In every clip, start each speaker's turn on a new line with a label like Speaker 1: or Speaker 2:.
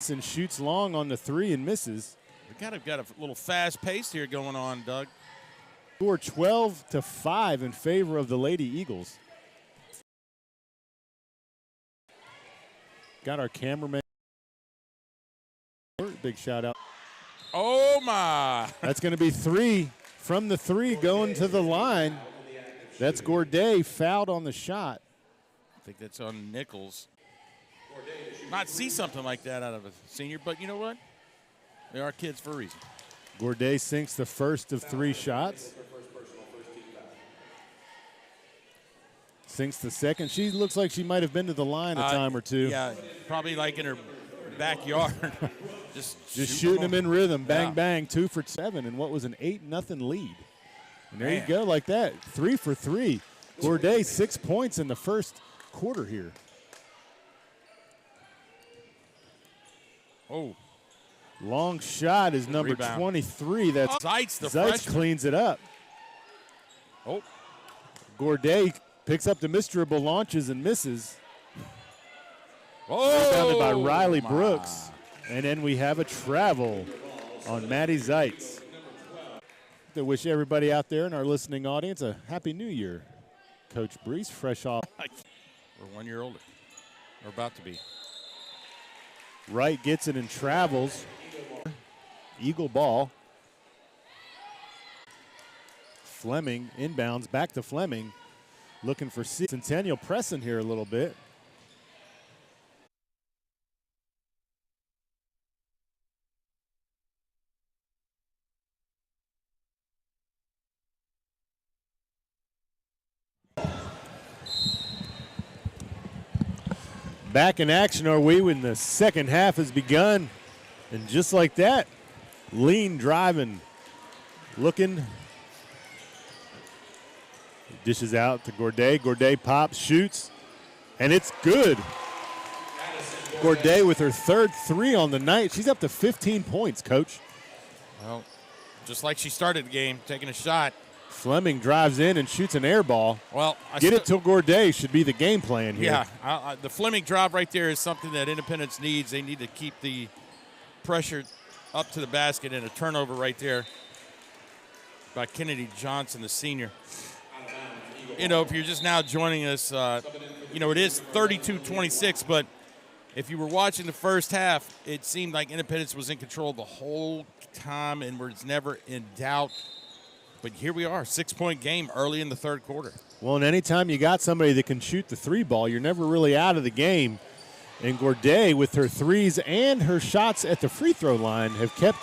Speaker 1: And shoots long on the three and misses.
Speaker 2: We kind of got a little fast pace here going on, Doug.
Speaker 1: Score 12-5 in favor of the Lady Eagles. Got our cameraman. Big shout out.
Speaker 2: Oh my!
Speaker 1: That's going to be three from the three going to the line. That's Gourdet fouled on the shot.
Speaker 2: I think that's on Nichols. Not see something like that out of a senior, but you know what? They are kids for a reason.
Speaker 1: Gourdet sinks the first of three shots. Sinks the second. She looks like she might have been to the line a time or two.
Speaker 2: Yeah, probably like in her backyard. just
Speaker 1: shooting them in rhythm. Bang, bang, 2 for 7 in what was an 8-0 lead. And there you go, like that. 3 for 3. Gourdet 6 points in the first quarter here.
Speaker 2: Oh.
Speaker 1: Long shot is number 23. That's Zeitz cleans it up.
Speaker 2: Oh.
Speaker 1: Gourdet picks up the misdribble, launches and misses.
Speaker 2: Oh.
Speaker 1: Rebounded by Riley Brooks. And then we have a travel on Maddie Zeitz. To wish everybody out there in our listening audience a Happy New Year. Coach Breece, fresh off.
Speaker 2: We're 1 year older. We're about to be.
Speaker 1: Wright gets it and travels. Eagle ball. Fleming inbounds back to Fleming. Looking for Centennial pressing here a little bit. Back in action are we when the second half has begun. And just like that, lean driving, looking. Dishes out to Gourdet. Gourdet pops, shoots, and it's good. Gourdet with her third three on the night. She's up to 15 points, Coach.
Speaker 2: Well, just like she started the game, taking a shot.
Speaker 1: Fleming drives in and shoots an air ball.
Speaker 2: Well,
Speaker 1: get it to Gourdet should be the game plan here.
Speaker 2: Yeah, the Fleming drive right there is something that Independence needs. They need to keep the pressure up to the basket, and a turnover right there by Kennedy Johnson, the senior. You know, if you're just now joining us, you know, it is 32-26, but if you were watching the first half, it seemed like Independence was in control the whole time and was never in doubt. But here we are, 6-point game early in the third quarter.
Speaker 1: Well, and anytime you got somebody that can shoot the three ball, you're never really out of the game. And Gourdet, with her threes and her shots at the free throw line, have kept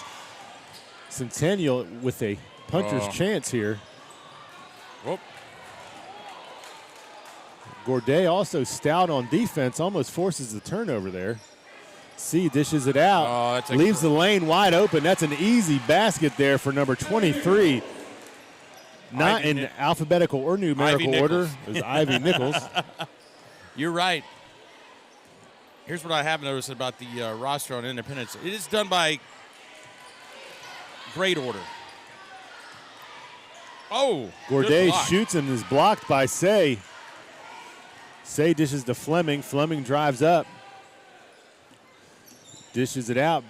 Speaker 1: Centennial with a puncher's chance here.
Speaker 2: Whoop.
Speaker 1: Gourdet also stout on defense, almost forces the turnover there. C dishes it out, leaves the lane wide open. That's an easy basket there for number 23. Not in alphabetical or numerical order. It was Ivy Nichols.
Speaker 2: You're right. Here's what I have noticed about the roster on Independence. It is done by grade order. Oh,
Speaker 1: Gourdet shoots and is blocked by Say. Say dishes to Fleming. Fleming drives up. Dishes it out.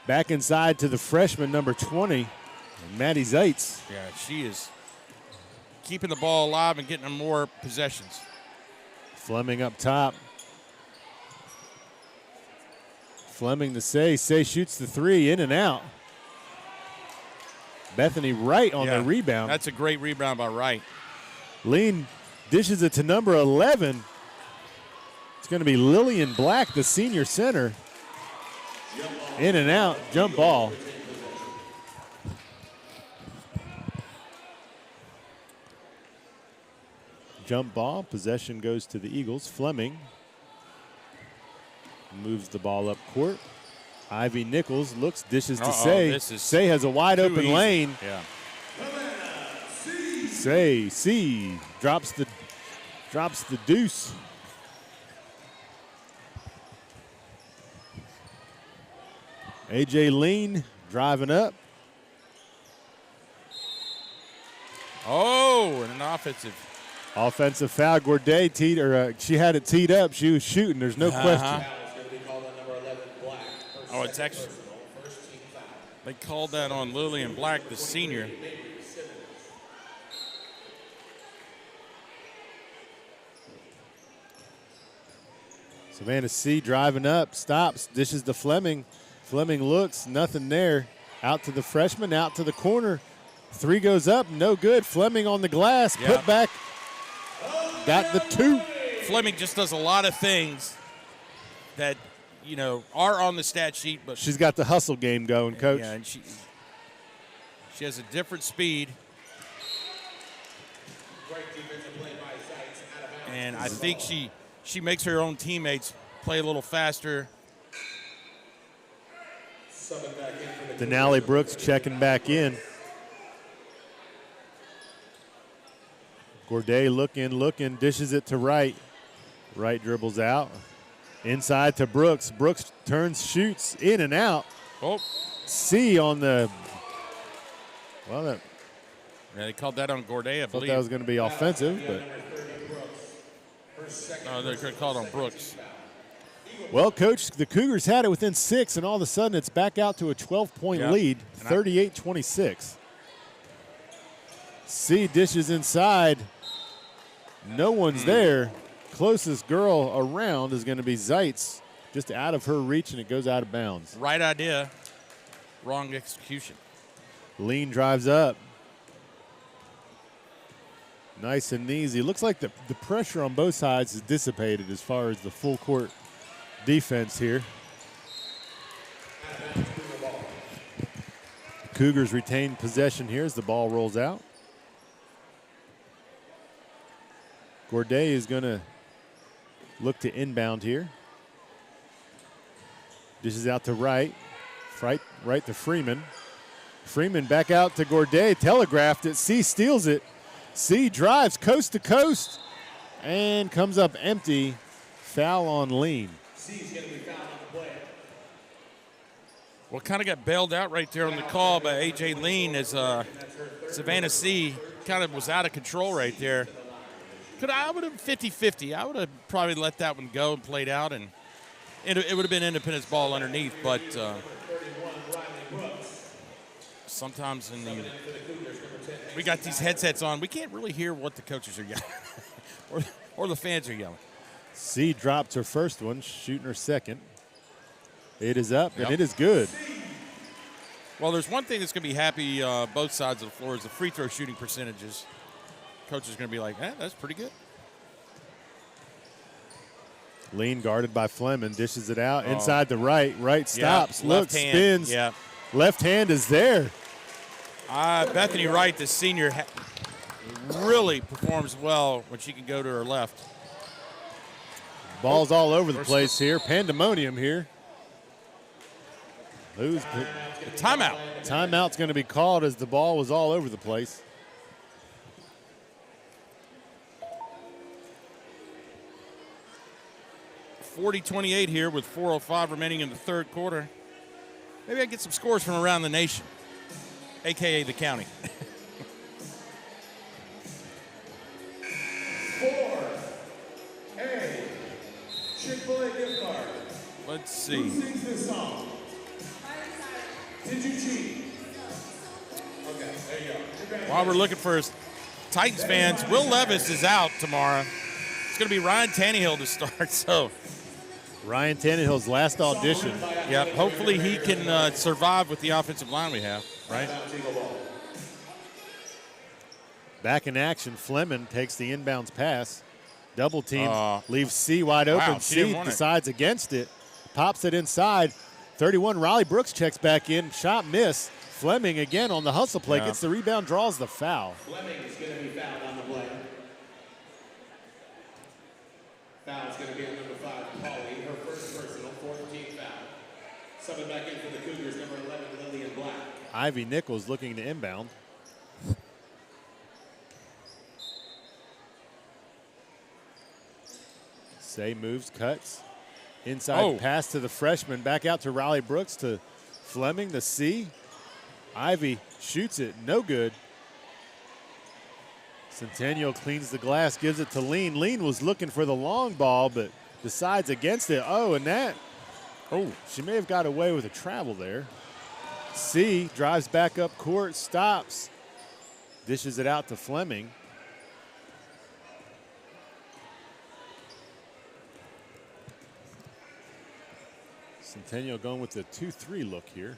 Speaker 1: Back inside to the freshman, number 20, Maddie Zeitz.
Speaker 2: Yeah, she is keeping the ball alive and getting them more possessions.
Speaker 1: Fleming up top. Fleming to Say. Say shoots the three, in and out. Bethany Wright on the rebound.
Speaker 2: That's a great rebound by Wright.
Speaker 1: Lean dishes it to number 11. It's going to be Lillian Black, the senior center. In and out, jump ball. Jump ball, possession goes to the Eagles. Fleming moves the ball up court. Ivy Nichols looks, dishes to Say. Say has a wide open lane.
Speaker 2: Yeah.
Speaker 1: Say, C drops the deuce. AJ Lean driving up.
Speaker 2: Oh, and an offensive
Speaker 1: foul. Gourdet teed, she had it teed up. She was shooting. There's no question.
Speaker 2: Oh, it's actually, they called that on Lillian Black, the senior.
Speaker 1: Savannah C driving up, stops, dishes to Fleming. Fleming looks, nothing there. Out to the freshman, out to the corner. Three goes up, no good. Fleming on the glass, put back, got the two.
Speaker 2: Fleming just does a lot of things that, you know, are on the stat sheet, but
Speaker 1: she's got the hustle game going, Coach.
Speaker 2: Yeah, and she has a different speed. And I think she makes her own teammates play a little faster.
Speaker 1: Denali Brooks checking back in. Gourdet looking, dishes it to Wright. Wright dribbles out. Inside to Brooks. Brooks turns, shoots, in and out.
Speaker 2: Oh.
Speaker 1: C on the, well,
Speaker 2: yeah, they called that on Gourdet, I
Speaker 1: thought
Speaker 2: believe.
Speaker 1: that was going to be offensive, but.
Speaker 2: No, they could have called on Brooks.
Speaker 1: Well, Coach, the Cougars had it within 6, and all of a sudden it's back out to a 12-point lead, 38-26. C dishes inside. No one's there. Closest girl around is going to be Zeitz, just out of her reach, and it goes out of bounds.
Speaker 2: Right idea, wrong execution.
Speaker 1: Lean drives up. Nice and easy. Looks like the pressure on both sides is dissipated as far as the full court defense here. Cougars retain possession here as the ball rolls out. Gourdet is going to look to inbound here. Dishes out to Wright. Right to Freeman. Freeman back out to Gourdet. Telegraphed it. C steals it. C drives coast to coast and comes up empty. Foul on Lean.
Speaker 3: C's going to be fouled on the play.
Speaker 2: Well, kind of got bailed out right there on the call by A.J. Lean as Savannah C kind of was out of control right there. I would have 50-50. I would have probably let that one go and played out, and it would have been Independence ball underneath. But sometimes we got these headsets on. We can't really hear what the coaches are yelling or the fans are yelling.
Speaker 1: C dropped her first one, shooting her second. It is up, and it is good.
Speaker 2: Well, there's one thing that's going to be happy both sides of the floor is the free throw shooting percentages. Coach is going to be like, that's pretty good.
Speaker 1: Lean guarded by Fleming, dishes it out. Inside the right. Right stops, looks,
Speaker 2: hand.
Speaker 1: spins.
Speaker 2: Yeah.
Speaker 1: Left hand is there.
Speaker 2: Bethany Wright, the senior, really performs well when she can go to her left.
Speaker 1: Ball's all over the place here. Pandemonium here.
Speaker 2: Timeout.
Speaker 1: Timeout's going to be called as the ball was all over the place.
Speaker 2: .40-28 here with 4:05 remaining in the third quarter. Maybe I get some scores from around the nation, a.k.a. the county.
Speaker 3: 4A Chick-fil-A gift card.
Speaker 2: Let's see.
Speaker 3: Who sings this song? Did you cheat? Okay, there you go.
Speaker 2: While we're looking for Titans fans, Will Levis is out tomorrow. It's going to be Ryan Tannehill to start, so.
Speaker 1: Ryan Tannehill's last audition.
Speaker 2: Yeah, hopefully he can survive with the offensive line we have, right?
Speaker 1: Back in action, Fleming takes the inbounds pass. Double team, leaves C wide open.
Speaker 2: Wow,
Speaker 1: C decides against it, pops it inside. 31, Raleigh Brooks checks back in, shot miss. Fleming again on the hustle play, gets the rebound, draws the foul.
Speaker 3: Fleming is going to be fouled on the play. Foul's going to be on number 5, Pauly, her first personal, 14th foul. Subbing back in for the Cougars, number 11, Lillian Black.
Speaker 1: Ivy Nichols looking to inbound. Say moves, cuts. Inside pass to the freshman. Back out to Raleigh Brooks to Fleming, the C. Ivy shoots it, no good. Centennial cleans the glass, gives it to Lean. Lean was looking for the long ball, but decides against it. Oh, and that Oh, she may have got away with a travel there. C drives back up court, stops, dishes it out to Fleming. Centennial going with the 2-3 look here.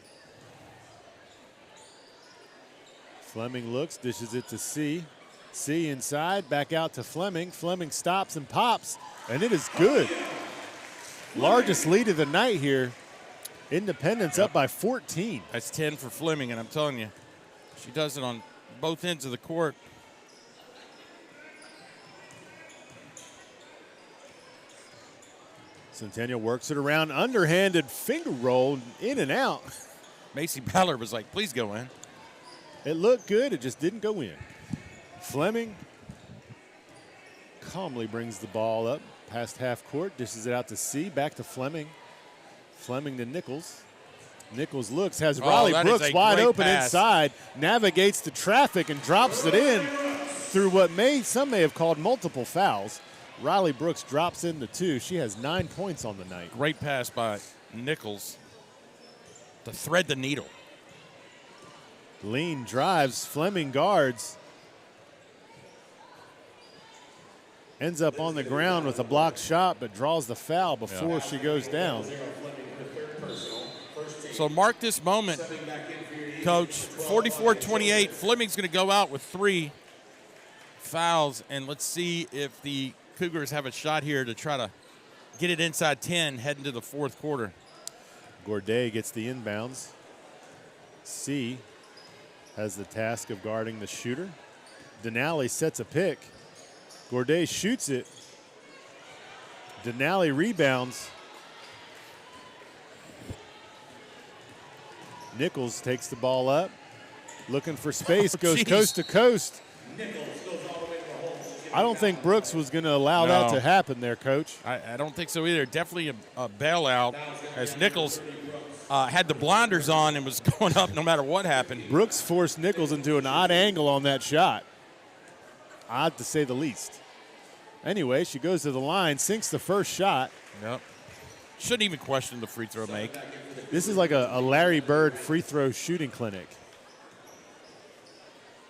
Speaker 1: Fleming looks, dishes it to C. C inside, back out to Fleming. Fleming stops and pops, and it is good. Largest lead of the night here. Independence up by 14.
Speaker 2: That's 10 for Fleming, and I'm telling you, she does it on both ends of the court.
Speaker 1: Centennial works it around, underhanded finger roll, in and out.
Speaker 2: Macy Ballard was like, please go in.
Speaker 1: It looked good, it just didn't go in. Fleming calmly brings the ball up past half court, dishes it out to C, back to Fleming. Fleming to Nichols. Nichols looks, has Riley Brooks wide open inside, navigates the traffic and drops it in through what some may have called multiple fouls. Riley Brooks drops in the 2. She has 9 points on the night.
Speaker 2: Great pass by Nichols to thread the needle.
Speaker 1: Lean drives, Fleming guards. Ends up on the ground with a blocked shot, but draws the foul before she goes down.
Speaker 2: So mark this moment, Coach. 44-28. Fleming's going to go out with 3 fouls, and let's see if the Cougars have a shot here to try to get it inside 10 heading to the fourth quarter.
Speaker 1: Gourdet gets the inbounds. C has the task of guarding the shooter. Denali sets a pick. Gourdet shoots it. Denali rebounds. Nichols takes the ball up, looking for space, goes coast to coast. I don't think Brooks was going to allow that to happen there, Coach.
Speaker 2: I don't think so either. Definitely a bailout as Nichols had the blinders on and was going up no matter what happened.
Speaker 1: Brooks forced Nichols into an odd angle on that shot. Odd to say the least. Anyway, she goes to the line, sinks the first shot.
Speaker 2: Yep. Shouldn't even question the free throw make.
Speaker 1: This is like a Larry Bird free throw shooting clinic.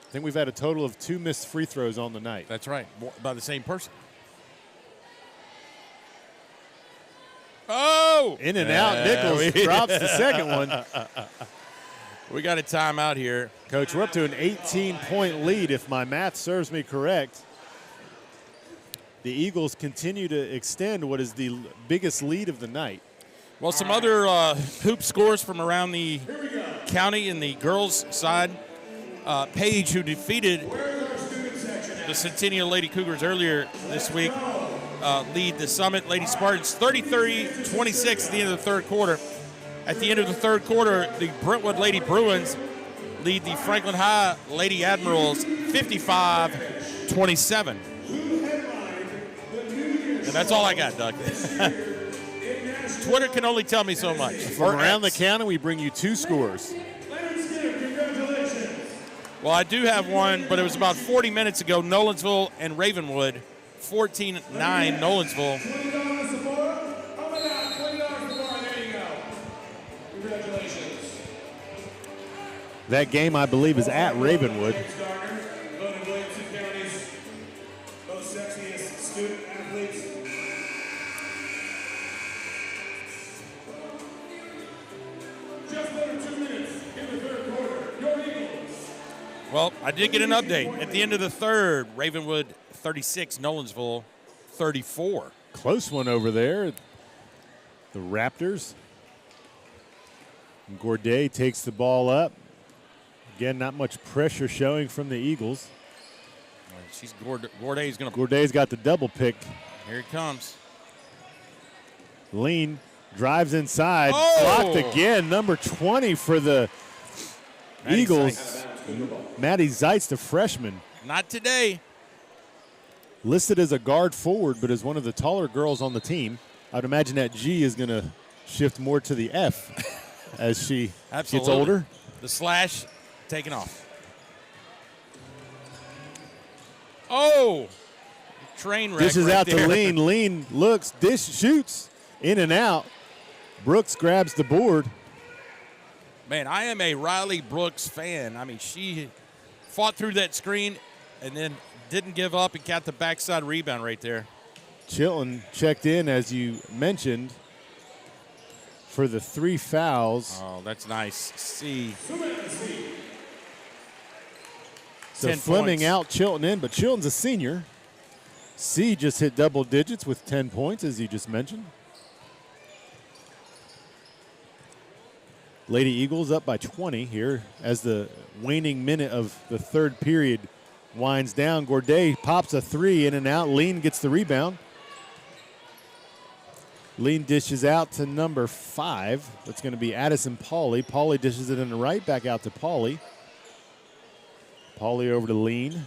Speaker 1: I think we've had a total of 2 missed free throws on the night.
Speaker 2: That's right, by the same person. Oh!
Speaker 1: In and out, Nichols drops the second one.
Speaker 2: We got a timeout here.
Speaker 1: Coach, we're up to an 18-point lead, if my math serves me correct. The Eagles continue to extend what is the biggest lead of the night.
Speaker 2: Well, some other hoop scores from around the county in the girls' side. Page, who defeated the Centennial Lady Cougars earlier this week, lead the Summit Lady Spartans 33-26 at the end of the third quarter. At the end of the third quarter, the Brentwood Lady Bruins lead the Franklin High Lady Admirals 55-27. And that's all I got, Doug. Twitter can only tell me so much.
Speaker 1: From around the county, we bring you 2 scores.
Speaker 2: Well, I do have one, but it was about 40 minutes ago. Nolensville and Ravenwood, 14-9 Nolensville.
Speaker 1: That game, I believe, is at Ravenwood.
Speaker 2: Well, I did get an update. At the end of the third, Ravenwood 36, Nolensville 34.
Speaker 1: Close one over there. The Raptors. Gourdet takes the ball up. Again, not much pressure showing from the Eagles. Gourdet's got the double pick.
Speaker 2: Here it comes.
Speaker 1: Lean drives inside.
Speaker 2: Oh!
Speaker 1: Blocked again. Number 20 for the Eagles.
Speaker 2: Zeitz.
Speaker 1: Maddie Zeitz, the freshman.
Speaker 2: Not today.
Speaker 1: Listed as a guard forward, but as one of the taller girls on the team. I'd imagine that G is going to shift more to the F as she gets older.
Speaker 2: The slash taken off. Oh! Train wreck.
Speaker 1: Dishes
Speaker 2: right
Speaker 1: out
Speaker 2: there.
Speaker 1: to Lean. Lean looks, shoots, in and out. Brooks grabs the board.
Speaker 2: Man, I am a Riley Brooks fan. I mean, she fought through that screen and then didn't give up and got the backside rebound right there.
Speaker 1: Chilton checked in, as you mentioned, for the 3 fouls.
Speaker 2: Oh, that's nice. C.
Speaker 1: So Fleming
Speaker 2: points.
Speaker 1: out, Chilton in, but Chilton's a senior. C just hit double digits with 10 points, as you just mentioned. Lady Eagles up by 20 here as the waning minute of the third period winds down. Gourdet pops a 3 in and out. Lean gets the rebound. Lean dishes out to number 5. That's going to be Addison Pauly. Pauly dishes it in the right, back out to Pauly. Pauly over to Lean.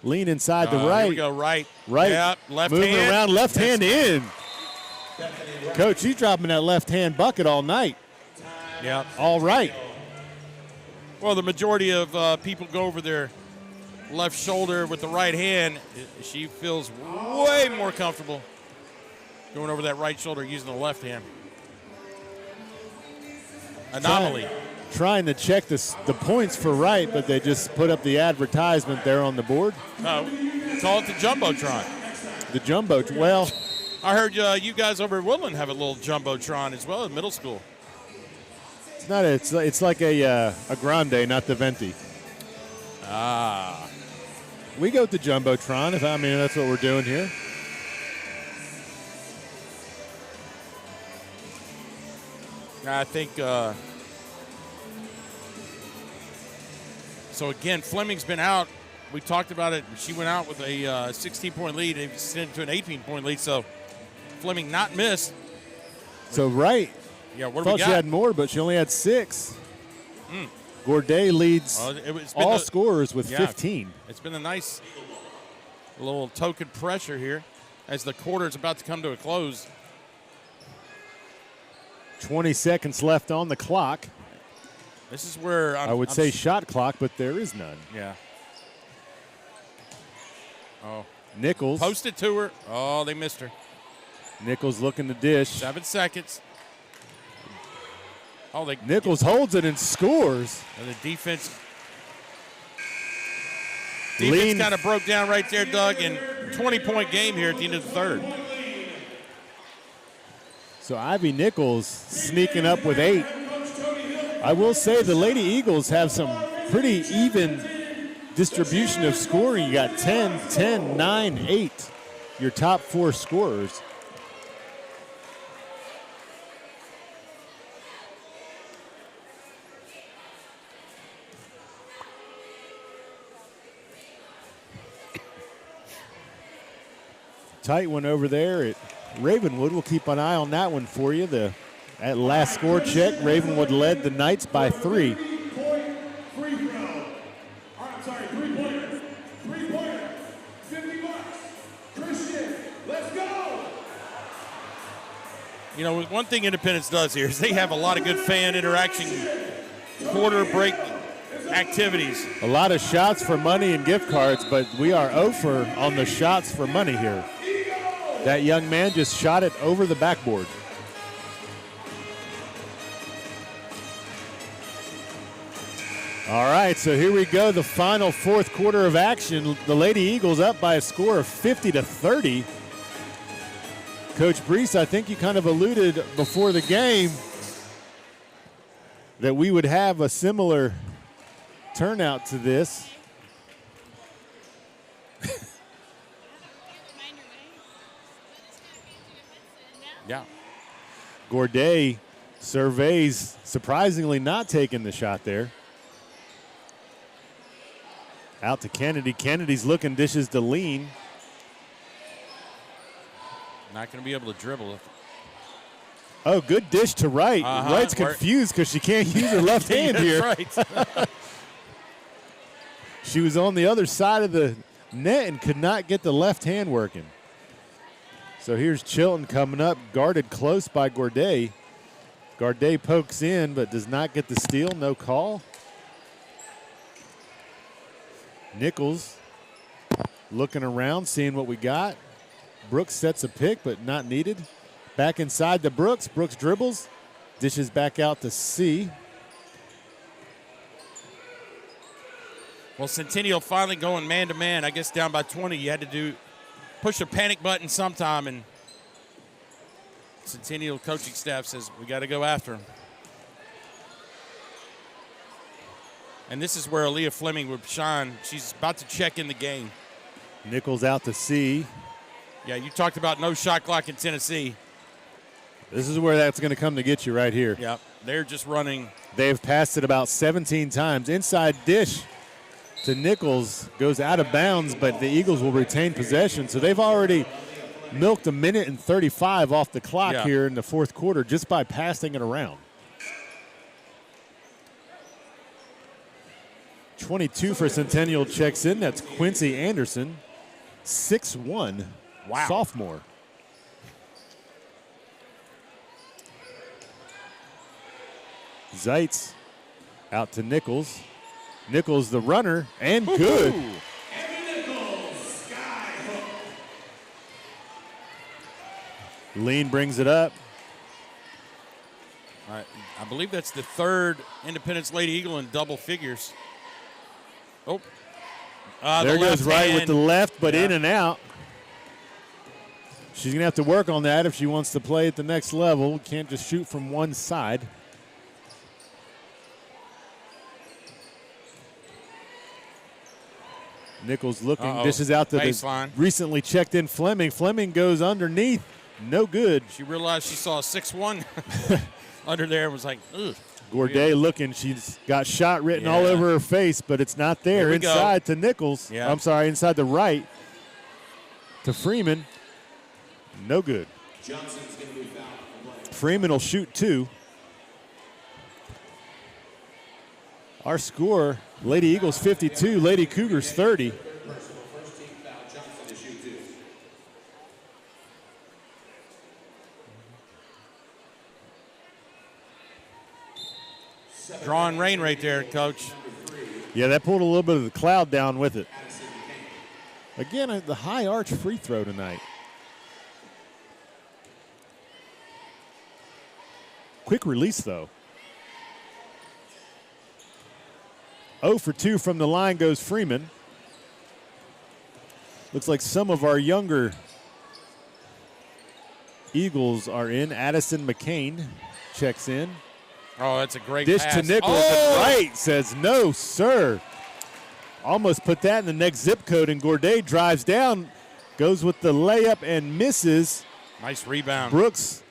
Speaker 1: Lean inside the right.
Speaker 2: Here we go, right.
Speaker 1: Right.
Speaker 2: Yep, left
Speaker 1: Moving
Speaker 2: hand.
Speaker 1: around, left hand in. Coach, he's dropping that left hand bucket all night.
Speaker 2: Yep.
Speaker 1: All right.
Speaker 2: Well, the majority of people go over their left shoulder with the right hand. She feels way more comfortable going over that right shoulder using the left hand. Anomaly.
Speaker 1: Trying to check the points for right, but they just put up the advertisement there on the board.
Speaker 2: Call it the Jumbotron.
Speaker 1: The Jumbo. Well,
Speaker 2: I heard you guys over at Woodland have a little Jumbotron as well in middle school.
Speaker 1: it's not. It's like a Grande, not the Venti.
Speaker 2: Ah.
Speaker 1: We go with the Jumbotron. That's what we're doing here.
Speaker 2: I think. So again, Fleming's been out. We talked about it. She went out with a 16-point lead. They extended to an 18-point lead. So Fleming not missed.
Speaker 1: So right.
Speaker 2: Yeah, what do
Speaker 1: Thought
Speaker 2: we got?
Speaker 1: she had more, but she only had 6. Gourdet leads all scorers with 15.
Speaker 2: It's been a nice little token pressure here as the quarter is about to come to a close.
Speaker 1: 20 seconds left on the clock.
Speaker 2: This is where
Speaker 1: I would say shot clock, but there is none.
Speaker 2: Yeah. Oh.
Speaker 1: Nichols.
Speaker 2: Posted to her. Oh, they missed her.
Speaker 1: Nichols looking to dish.
Speaker 2: 7 seconds. Oh,
Speaker 1: Nichols holds it and scores.
Speaker 2: And the defense kind of broke down right there, Doug, and 20-point game here at the end of the third.
Speaker 1: So Ivy Nichols sneaking up with 8. I will say the Lady Eagles have some pretty even distribution of scoring. You got 10, 10, 9, 8, your top 4 scorers. Tight one over there at Ravenwood. We'll keep an eye on that one for you. At last score check, Ravenwood led the Knights by 3.
Speaker 3: Three-pointer. 50 bucks. Christian, let's go.
Speaker 2: You know, one thing Independence does here is they have a lot of good fan interaction, quarter break activities.
Speaker 1: A lot of shots for money and gift cards, but we are 0 for on the shots for money here. That young man just shot it over the backboard. All right, so here we go, the final fourth quarter of action. The Lady Eagles up by a score of 50-30. Coach Breece, I think you kind of alluded before the game that we would have a similar turnout to this.
Speaker 2: Yeah.
Speaker 1: Gourdet surveys, surprisingly not taking the shot there. Out to Kennedy. Kennedy's looking, dishes to Lean.
Speaker 2: Not going to be able to dribble.
Speaker 1: Oh, good dish to Wright. Wright's confused because she can't use her left hand here.
Speaker 2: Right.
Speaker 1: She was on the other side of the net and could not get the left hand working. So here's Chilton coming up, guarded close by Gourdet. Gourdet pokes in but does not get the steal, no call. Nichols looking around, seeing what we got. Brooks sets a pick, but not needed. Back inside to Brooks. Brooks dribbles, Dishes back out to C.
Speaker 2: Well, Centennial finally going man-to-man. I guess down by 20. You had to push a panic button sometime, and Centennial coaching staff says, we got to go after him. And this is where Aaliyah Fleming would shine. She's about to check in the game.
Speaker 1: Nichols out to C.
Speaker 2: Yeah, you talked about no shot clock in Tennessee.
Speaker 1: This is where that's going to come to get you right here.
Speaker 2: Yep, they're just running.
Speaker 1: They've passed it about 17 times. Inside dish to Nichols goes out of bounds, but the Eagles will retain possession. So they've already milked 1:35 off the clock here in the fourth quarter just by passing it around. 22 for Centennial checks in. That's Quincy Anderson, 6'1", sophomore. Zeitz out to Nichols. Nichols the runner, and good. Lean brings it up.
Speaker 2: All right, I believe that's the third Independence Lady Eagle in double figures. Oh.
Speaker 1: There goes right with the left, but in and out. She's going to have to work on that if she wants to play at the next level. Can't just shoot from one side. Nichols looking. This is out to the recently checked in Fleming. Fleming goes underneath. No good.
Speaker 2: She realized she saw a 6'1" under there and was like, ugh.
Speaker 1: Gourdet looking. She's got shot written all over her face, but it's not there. Inside to Nichols.
Speaker 2: Yeah.
Speaker 1: I'm sorry, inside the right to Freeman. No good. Freeman will shoot 2. Our score, Lady Eagles 52, Lady Cougars 30.
Speaker 2: Drawing rain right there, Coach.
Speaker 1: Yeah, that pulled a little bit of the cloud down with it. Again, the high arch free throw tonight. Quick release, though. 0 for 2 from the line goes Freeman. Looks like some of our younger Eagles are in. Addison McCain checks in.
Speaker 2: Oh, that's a great
Speaker 1: dish
Speaker 2: pass.
Speaker 1: To Nichols. And right says, no, sir. Almost put that in the next zip code, and Gourdet drives down, goes with the layup and misses.
Speaker 2: Nice rebound.
Speaker 1: Brooks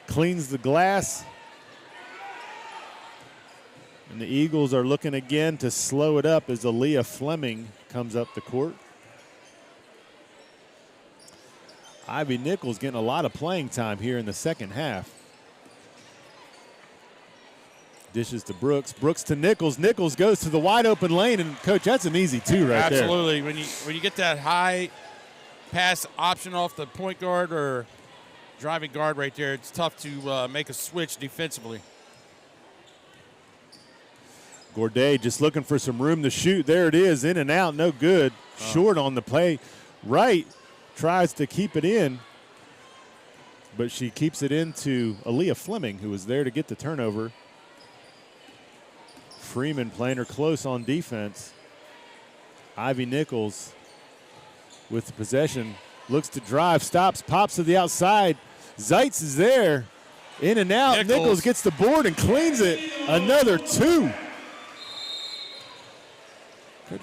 Speaker 1: cleans the glass. And the Eagles are looking again to slow it up as Aaliyah Fleming comes up the court. Ivy Nichols getting a lot of playing time here in the second half. Dishes to Brooks. Brooks to Nichols. Nichols goes to the wide open lane, and Coach, that's an easy 2 right there.
Speaker 2: Absolutely. When you get that high pass option off the point guard or driving guard right there, it's tough to make a switch defensively.
Speaker 1: Gourdet just looking for some room to shoot. There it is, in and out, no good. Short on the play. Wright tries to keep it in, but she keeps it into Aaliyah Fleming, who was there to get the turnover. Freeman playing her close on defense. Ivy Nichols with the possession. Looks to drive, stops, pops to the outside. Zeitz is there. In and out. Nichols gets the board and cleans it. Another 2.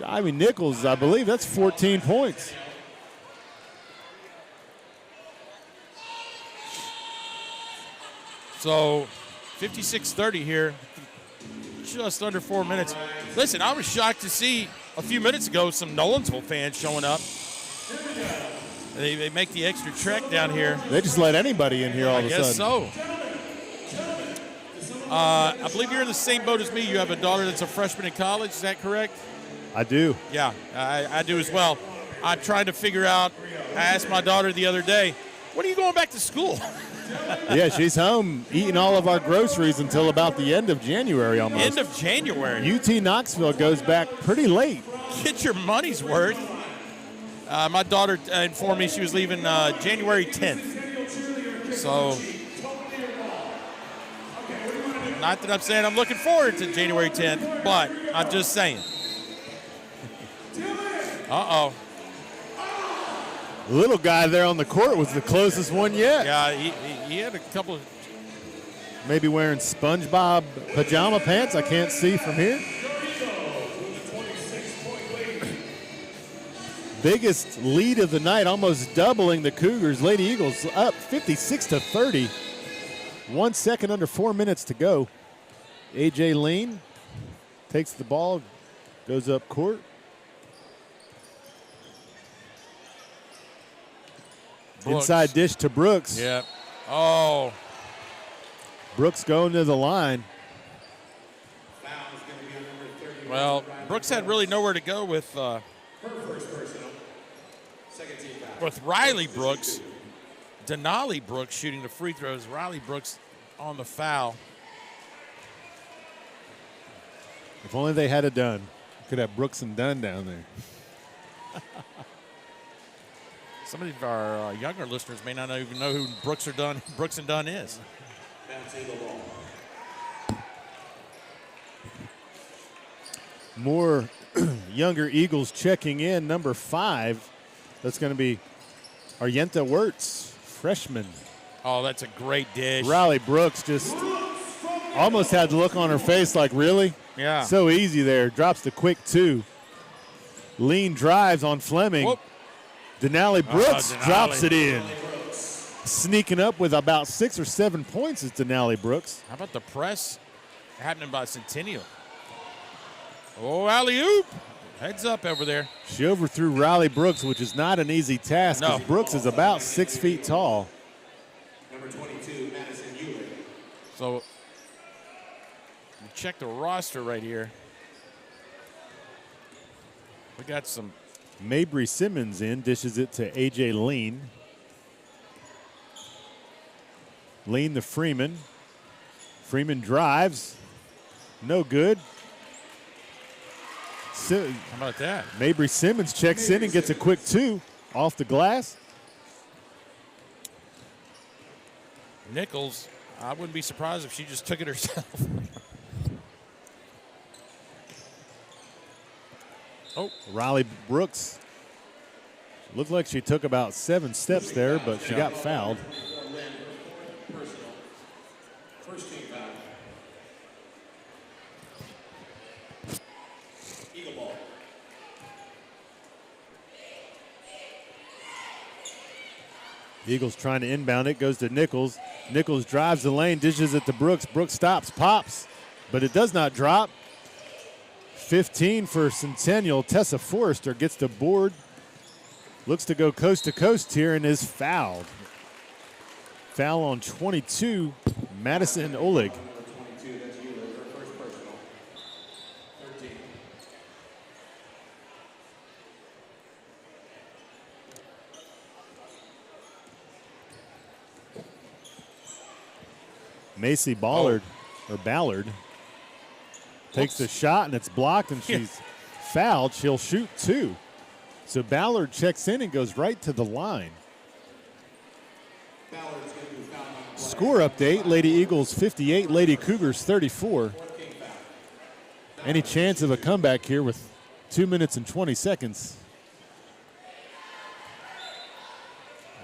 Speaker 1: Ivy Nichols, I believe that's 14 points.
Speaker 2: So 56-30 here. Just under 4 minutes. Listen, I was shocked to see a few minutes ago some Nolensville fans showing up. They make the extra trek down here.
Speaker 1: They just let anybody in here all of a sudden.
Speaker 2: I guess so. I believe you're in the same boat as me. You have a daughter that's a freshman in college. Is that correct?
Speaker 1: I do.
Speaker 2: Yeah, I do as well. I'm trying to figure out. I asked my daughter the other day, when are you going back to school?
Speaker 1: Yeah, she's home eating all of our groceries until about the end of January almost.
Speaker 2: End of January.
Speaker 1: UT Knoxville goes back pretty late.
Speaker 2: Get your money's worth. My daughter informed me she was leaving January 10th. So Not that I'm saying I'm looking forward to January 10th, but I'm just saying. Uh-oh.
Speaker 1: Little guy there on the court was the closest one yet.
Speaker 2: Yeah, he had a couple of...
Speaker 1: Maybe wearing SpongeBob pajama pants. I can't see from here. Biggest lead of the night, almost doubling the Cougars. Lady Eagles up 56-30. 1 second under 4 minutes to go. A.J. Lean takes the ball, goes up court.
Speaker 2: Brooks.
Speaker 1: Inside dish to Brooks.
Speaker 2: Yeah. Oh.
Speaker 1: Brooks going to the line.
Speaker 2: Well, Brooks had really nowhere to go with Riley Brooks. Denali Brooks shooting the free throws. Riley Brooks on the foul.
Speaker 1: If only they had a Dunn. Could have Brooks and Dunn down there.
Speaker 2: Some of our younger listeners may not even know who Brooks and Dunn is.
Speaker 1: More younger Eagles checking in. Number 5, that's going to be Arjenta Wirtz, freshman.
Speaker 2: Oh, that's a great dish.
Speaker 1: Riley Brooks just almost had the look on her face like, really?
Speaker 2: Yeah.
Speaker 1: So easy there. Drops the quick 2. Lean drives on Fleming.
Speaker 2: Whoop.
Speaker 1: Denali Brooks drops it in. Sneaking up with about 6 or 7 points is Denali Brooks.
Speaker 2: How about the press happening by Centennial? Oh, alley-oop. Heads up over there.
Speaker 1: She overthrew Riley Brooks, which is not an easy task because Brooks is about 6 feet tall.
Speaker 3: Number 22, Madison Euler.
Speaker 2: So, we check the roster right here. We got some.
Speaker 1: Mabry Simmons dishes it to A.J. Lean. Lean to Freeman. Freeman drives. No good.
Speaker 2: How about that?
Speaker 1: Mabry Simmons checks in and gets a quick 2 off the glass.
Speaker 2: Nichols, I wouldn't be surprised if she just took it herself.
Speaker 1: Oh, Riley Brooks. Looked like she took about 7 steps there, but she got fouled.
Speaker 3: First team foul. Eagle ball.
Speaker 1: Eagles trying to inbound it, goes to Nichols. Nichols drives the lane, dishes it to Brooks. Brooks stops, pops, but it does not drop. 15 for Centennial. Tessa Forrester gets the board. Looks to go coast to coast here and is fouled. Foul on 22, Madison Oleg. Macy Ballard, or Ballard, takes the shot and it's blocked and she's fouled. She'll shoot 2. So Ballard checks in and goes right to the line. Score update, Lady Eagles 58, Lady Cougars 34. Any chance of a comeback here with 2 minutes and 20 seconds?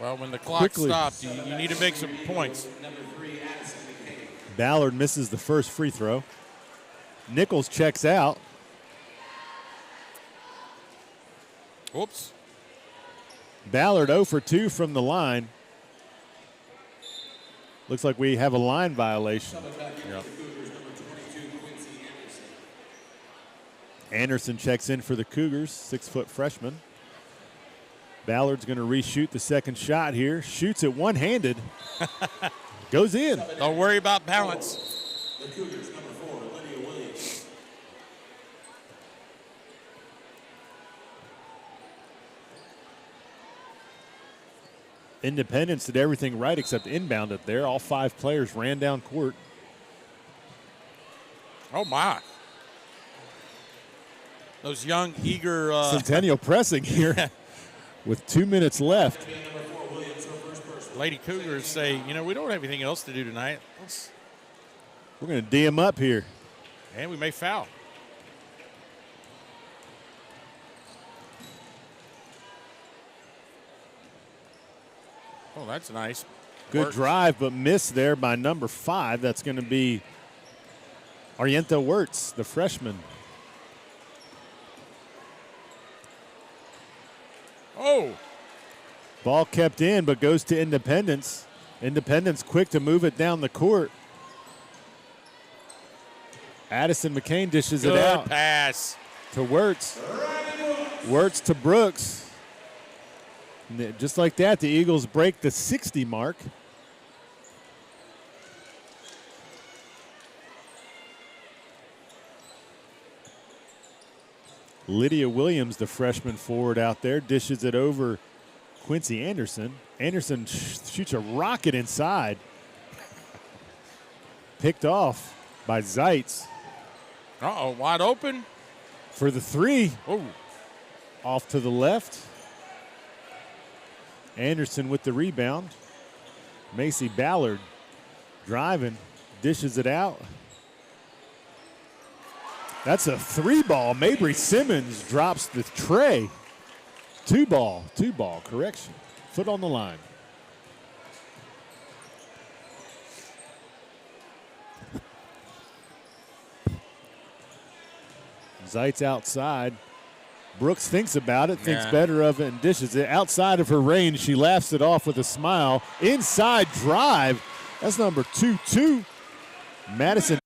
Speaker 2: Well, when the clock stopped, you need to make some points.
Speaker 1: Ballard misses the first free throw. Nichols checks out.
Speaker 2: Oops.
Speaker 1: Ballard 0 for 2 from the line. Looks like we have a line violation.
Speaker 2: Yep.
Speaker 1: Anderson checks in for the Cougars, 6-foot freshman. Ballard's going to reshoot the second shot here. Shoots it one-handed. Goes in.
Speaker 2: Don't worry about balance.
Speaker 3: The Cougars, number 4, Lydia Williams.
Speaker 1: Independence did everything right except inbound it there. All 5 players ran down court.
Speaker 2: Oh, my. Those young, eager.
Speaker 1: Centennial pressing here with 2 minutes left.
Speaker 2: Lady Cougars say, we don't have anything else to do tonight.
Speaker 1: We're going to D him up here.
Speaker 2: And we may foul. Oh, that's nice.
Speaker 1: Good drive, but missed there by number 5. That's going to be Arienta Wirtz, the freshman.
Speaker 2: Oh.
Speaker 1: Ball kept in, but goes to Independence. Independence quick to move it down the court. Addison McCain dishes it out.
Speaker 2: Good pass.
Speaker 1: To Wirtz. Wirtz to Brooks. And just like that, the Eagles break the 60 mark. Lydia Williams, the freshman forward out there, dishes it over Quincy Anderson. Anderson shoots a rocket inside. Picked off by Zeitz.
Speaker 2: Uh-oh, wide open.
Speaker 1: For the 3.
Speaker 2: Oh.
Speaker 1: Off to the left. Anderson with the rebound. Macy Ballard driving, dishes it out. That's a 3 ball. Mabry Simmons drops the tray. 2 ball, correction. Foot on the line. Zeitz outside. Brooks thinks about it, thinks better of it, and dishes it. Outside of her range, she laughs it off with a smile. Inside drive. That's number 2-2. Madison.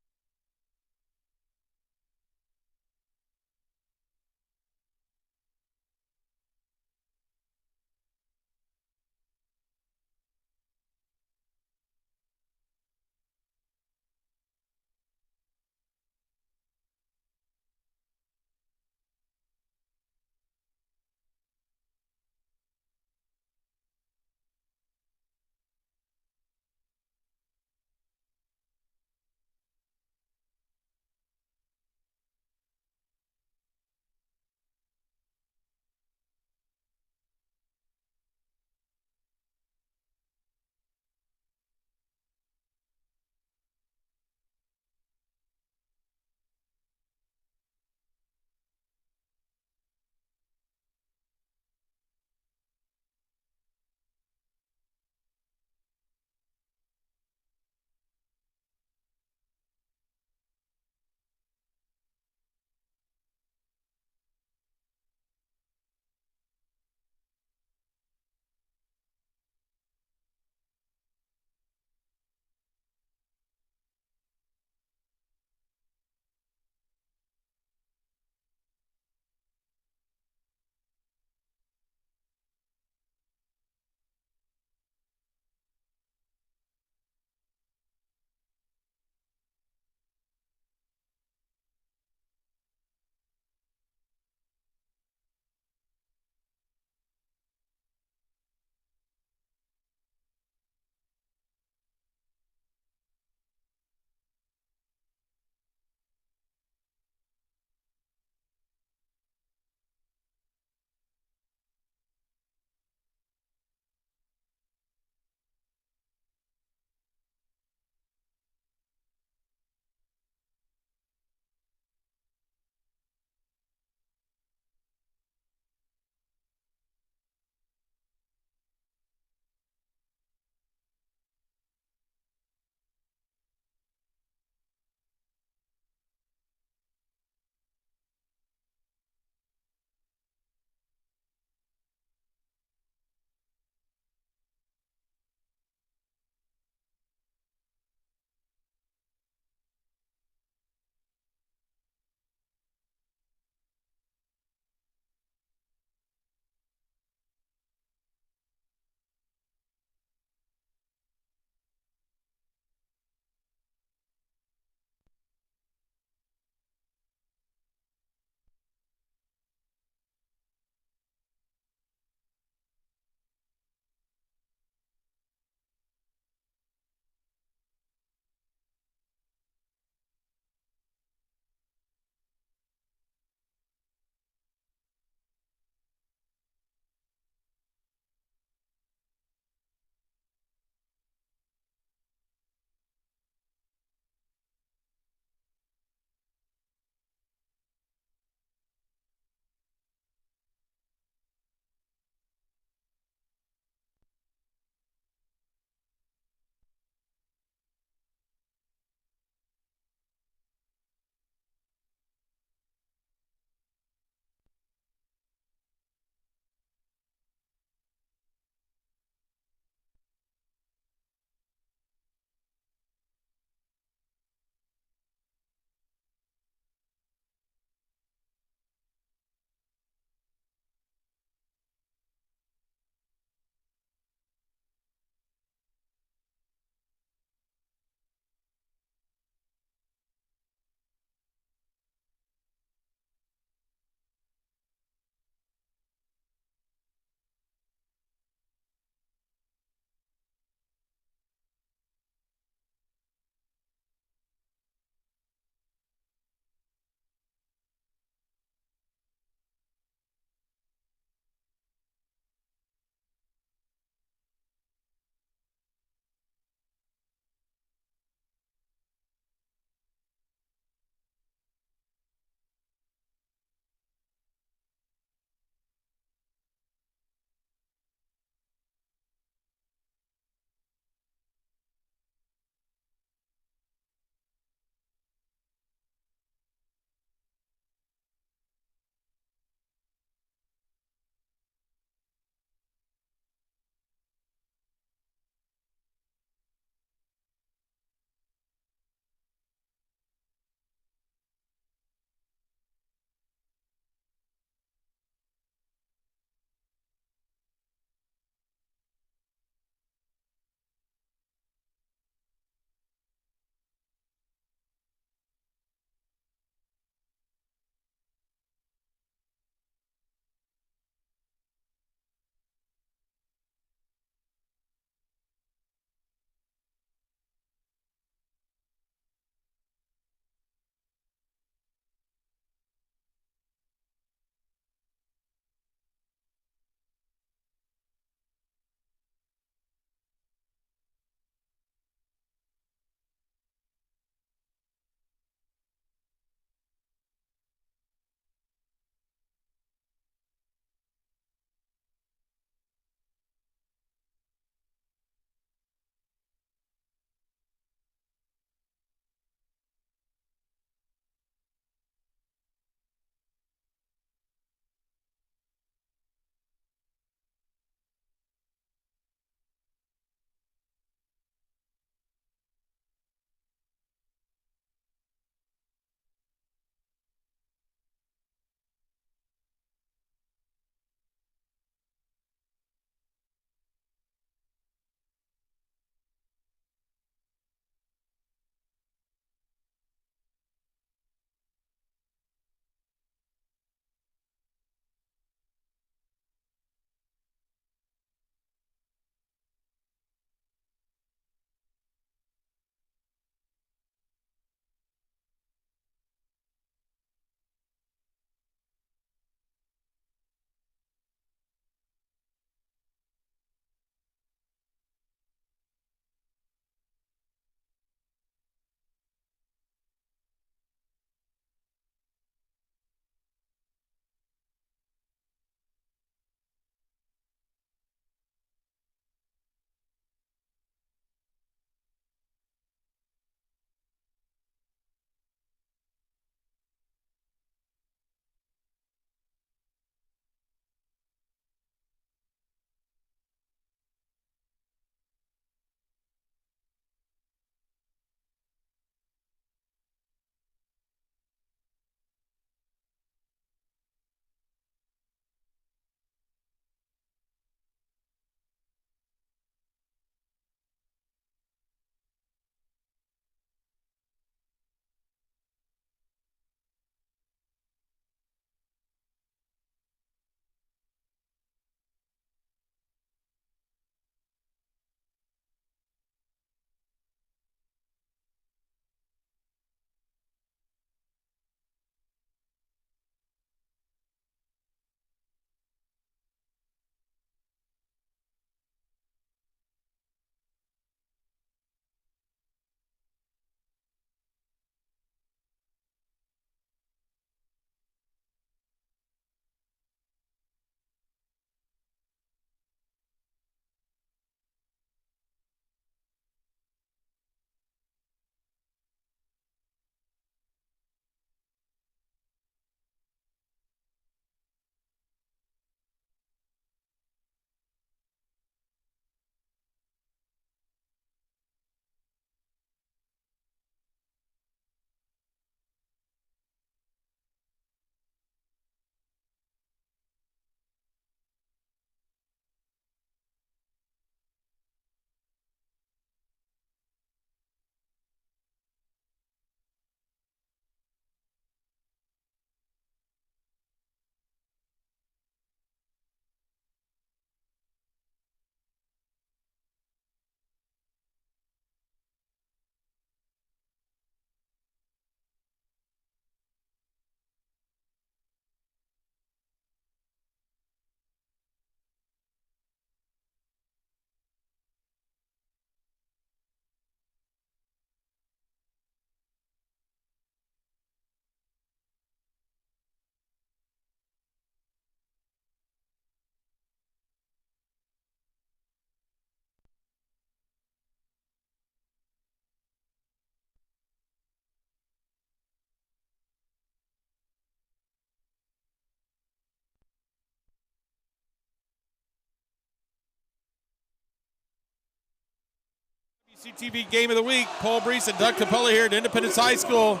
Speaker 2: CTV Game of the Week. Paul Breece and Doug Capella here at Independence High School.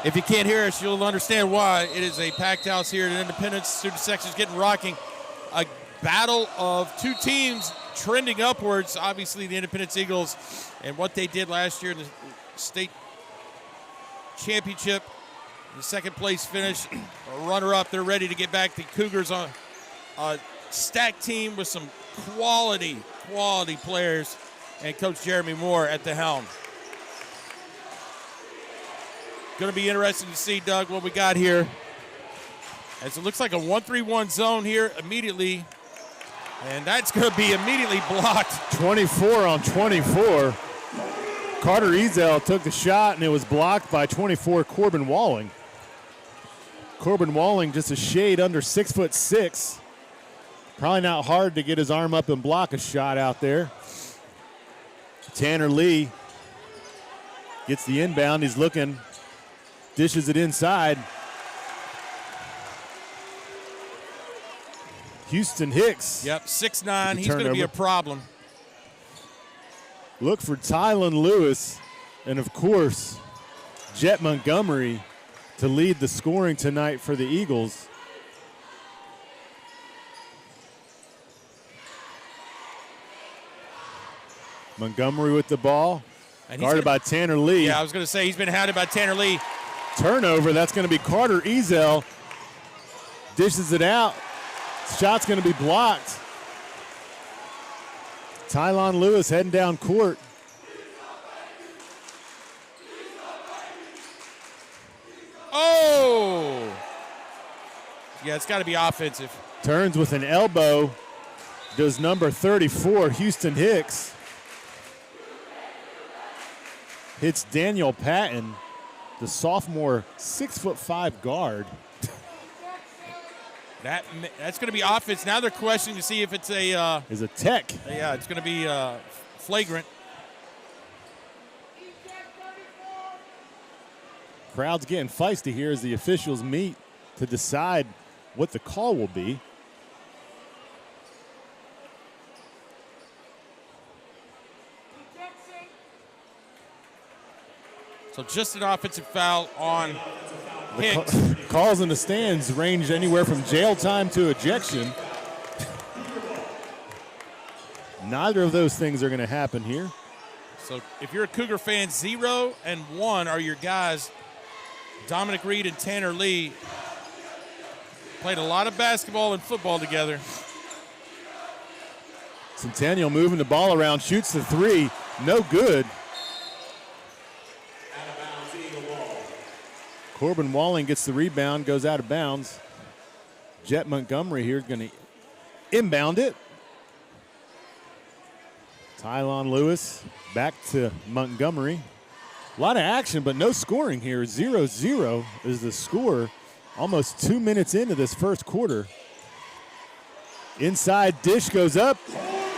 Speaker 2: If you can't hear us, you'll understand why. It is a packed house here at Independence. Student section's getting rocking. A battle of two teams trending upwards. Obviously, the Independence Eagles and what they did last year in the state championship, the second place finish, a runner-up. They're ready to get back. The Cougars on a stacked team with some quality players, and Coach Jeremy Moore at the helm. Going to be interesting to see, Doug, what we got here, as it looks like a 1-3-1 zone here immediately, and that's going to be immediately blocked.
Speaker 1: 24 on 24. Carter Ezel took the shot, and it was blocked by 24 Corbin Walling. Corbin Walling just a shade under 6'6". Probably not hard to get his arm up and block a shot out there. Tanner Lee gets the inbound. He's looking, dishes it inside. Houston Hicks.
Speaker 2: Yep, 6'9". He's going to be a problem.
Speaker 1: Look for Tylen Lewis and, of course, Jet Montgomery to lead the scoring tonight for the Eagles. Montgomery with the ball, guarded by Tanner Lee.
Speaker 2: Yeah, I was going to say he's been hounded by Tanner Lee.
Speaker 1: Turnover, that's going to be Carter Ezel. Dishes it out. Shot's going to be blocked. Tylen Lewis heading down court.
Speaker 2: Oh! Yeah, it's got to be offensive.
Speaker 1: Turns with an elbow. Does number 34, Houston Hicks. Hits Daniel Patton, the sophomore 6'5" guard.
Speaker 2: That's going to be offense. Now they're questioning to see if it's a
Speaker 1: is a tech.
Speaker 2: Yeah, it's going to be flagrant.
Speaker 1: Crowd's getting feisty here as the officials meet to decide what the call will be.
Speaker 2: So just an offensive foul on Hicks.
Speaker 1: Calls in the stands range anywhere from jail time to ejection. Neither of those things are going to happen here.
Speaker 2: So if you're a Cougar fan, 0 and 1 are your guys. Dominic Reed and Tanner Lee played a lot of basketball and football together.
Speaker 1: Centennial moving the ball around, shoots the three, no good. Corbin Walling gets the rebound, goes out of bounds. Jet Montgomery here is going to inbound it. Tylen Lewis back to Montgomery. A lot of action, but no scoring here. 0-0 is the score. Almost 2 minutes into this first quarter. Inside dish goes up,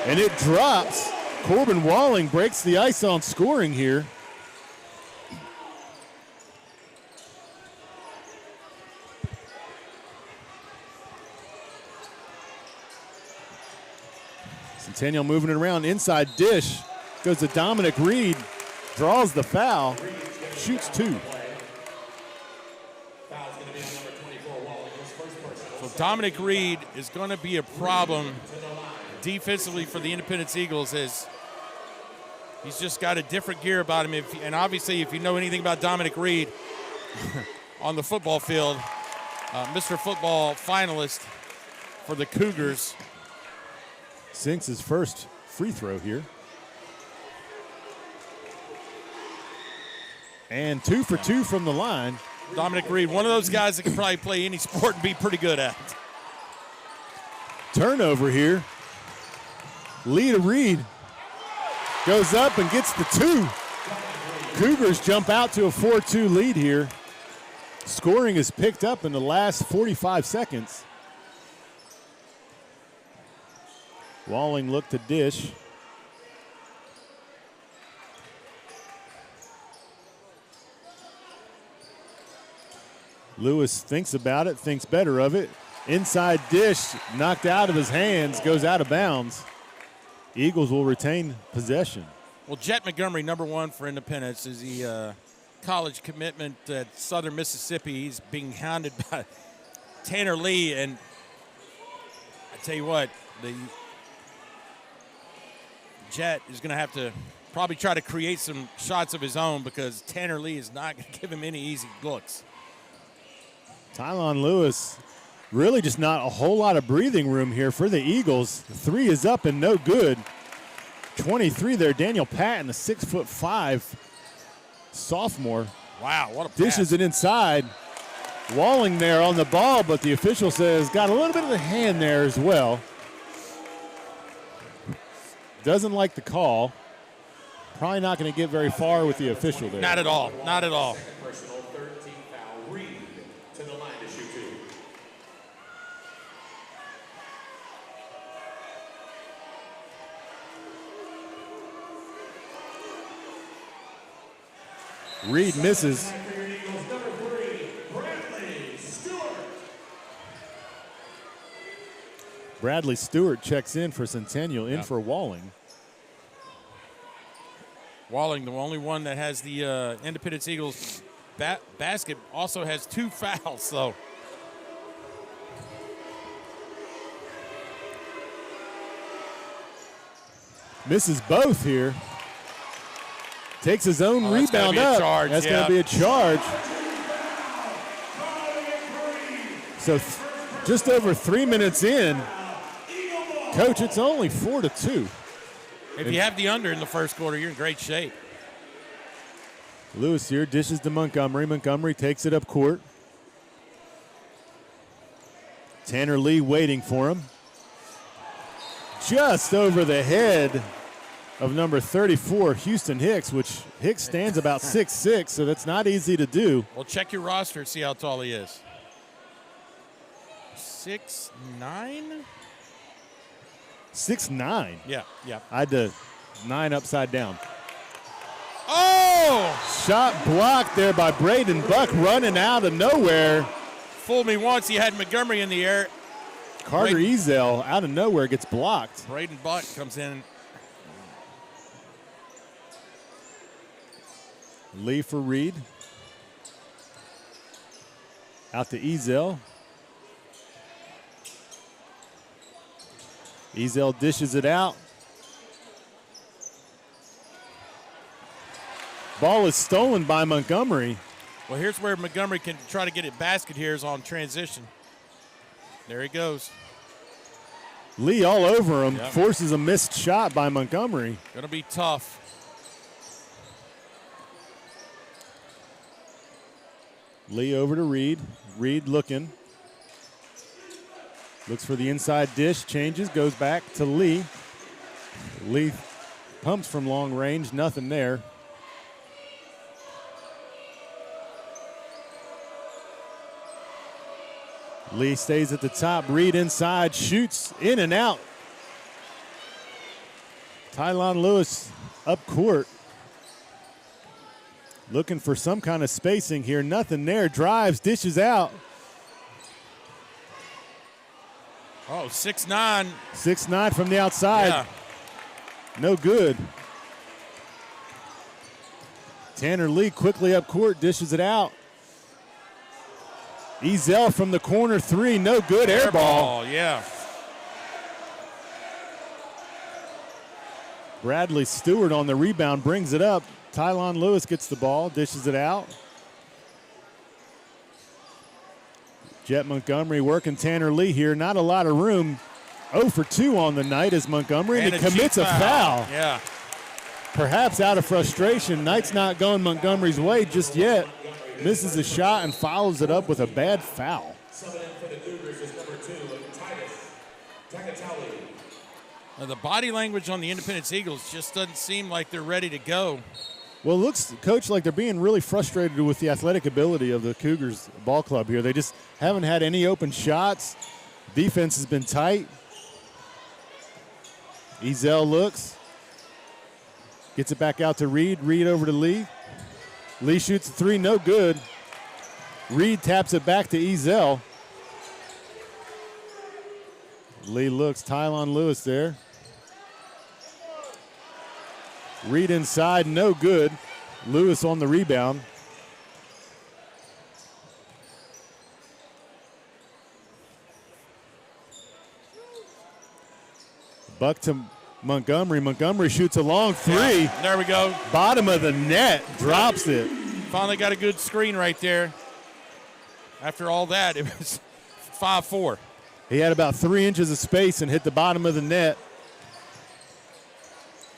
Speaker 1: and it drops. Corbin Walling breaks the ice on scoring here. Centennial moving it around, inside dish, goes to Dominic Reed, draws the foul, shoots two.
Speaker 2: So Dominic Reed is going to be a problem defensively for the Independence Eagles, as he's just got a different gear about him. And obviously, if you know anything about Dominic Reed on the football field, Mr. Football finalist for the Cougars.
Speaker 1: Sinks his first free throw here. And 2 for 2 from the line.
Speaker 2: Dominic Reed, one of those guys that can probably play any sport and be pretty good at it.
Speaker 1: Turnover here. Lita Reed goes up and gets the 2. Cougars jump out to a 4-2 lead here. Scoring is picked up in the last 45 seconds. Walling looked to dish. Lewis thinks about it, thinks better of it. Inside dish, knocked out of his hands, goes out of bounds. Eagles will retain possession.
Speaker 2: Well, Jet Montgomery, #1 for Independence, is the college commitment at Southern Mississippi. He's being hounded by Tanner Lee, and I tell you what, the Jet is going to have to probably try to create some shots of his own because Tanner Lee is not going to give him any easy looks.
Speaker 1: Tylon Lewis, really just not a whole lot of breathing room here for the Eagles. The 3 is up and no good. 23 there, Daniel Patton, a 6'5" sophomore.
Speaker 2: Wow, what a pass.
Speaker 1: Dishes it inside. Walling there on the ball, but the official says got a little bit of the hand there as well. Doesn't like the call. Probably not going to get very far with the official there.
Speaker 2: Not at all. Not at all.
Speaker 3: Personal 13 foul. Reed to the line to shoot
Speaker 1: 2. Reed misses. Bradley Stewart checks in for Centennial, in for Walling.
Speaker 2: Walling, the only one that has the Independence Eagles basket, also has 2 fouls. So
Speaker 1: misses both here. Takes his own rebound up.
Speaker 2: Charge,
Speaker 1: that's going to be a charge. So just over 3 minutes in, Coach, it's only 4-2.
Speaker 2: If you have the under in the first quarter, you're in great shape.
Speaker 1: Lewis here dishes to Montgomery. Montgomery takes it up court. Tanner Lee waiting for him. Just over the head of number 34, Houston Hicks, which Hicks stands about 6'6", so that's not easy to do.
Speaker 2: Well, check your roster and see how tall he is. 6'9"?
Speaker 1: 6'9".
Speaker 2: Yeah.
Speaker 1: I had the 9 upside down.
Speaker 2: Oh!
Speaker 1: Shot blocked there by Braden Buck, running out of nowhere.
Speaker 2: Fooled me once. He had Montgomery in the air.
Speaker 1: Carter Ezel out of nowhere gets blocked.
Speaker 2: Braden Buck comes in.
Speaker 1: Lee for Reed. Out to Ezel. Ezel dishes it out. Ball is stolen by Montgomery.
Speaker 2: Well, here's where Montgomery can try to get it basket here is on transition. There he goes.
Speaker 1: Lee all over him, forces a missed shot by Montgomery.
Speaker 2: Gonna be tough.
Speaker 1: Lee over to Reed. Reed looking. Looks for the inside dish, changes, goes back to Lee. Lee pumps from long range, nothing there. Lee stays at the top, Reed inside, shoots in and out. Tylon Lewis up court. Looking for some kind of spacing here, nothing there, drives, dishes out.
Speaker 2: Oh, 6'9".
Speaker 1: 6'9" from the outside.
Speaker 2: Yeah.
Speaker 1: No good. Tanner Lee quickly up court, dishes it out. Ezel from the corner 3, no good, air ball.
Speaker 2: Yeah.
Speaker 1: Bradley Stewart on the rebound, brings it up. Tylon Lewis gets the ball, dishes it out. Jet Montgomery working Tanner Lee here. Not a lot of room. 0 for 2 on the night as Montgomery, and he commits a foul.
Speaker 2: Yeah.
Speaker 1: Perhaps out of frustration. Night's not going Montgomery's way just yet. Misses a shot and follows it up with a bad foul.
Speaker 2: Now the body language on the Independence Eagles just doesn't seem like they're ready to go.
Speaker 1: Well, it looks, Coach, like they're being really frustrated with the athletic ability of the Cougars ball club here. They just haven't had any open shots. Defense has been tight. Ezel looks. Gets it back out to Reed. Reed over to Lee. Lee shoots a 3, no good. Reed taps it back to Ezel. Lee looks, Tylon Lewis there. Reed inside, no good. Lewis on the rebound. Buck to Montgomery. Montgomery shoots a long three.
Speaker 2: Yeah, there we go.
Speaker 1: Bottom of the net, drops it.
Speaker 2: Finally got a good screen right there. After all that, it was 5-4.
Speaker 1: He had about 3 inches of space and hit the bottom of the net.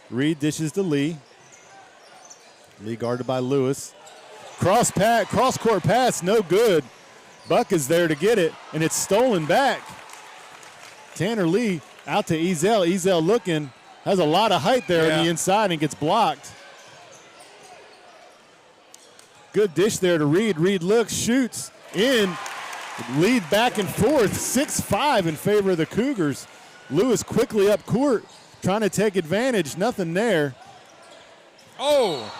Speaker 1: Reed dishes to Lee. Lee guarded by Lewis. Cross-court pass, no good. Buck is there to get it, and it's stolen back. Tanner Lee out to Ezel. Ezel looking, has a lot of height there on the inside and gets blocked. Good dish there to Reed. Reed looks, shoots, in. Lead back and forth, 6-5 in favor of the Cougars. Lewis quickly up court, trying to take advantage. Nothing there.
Speaker 2: Oh.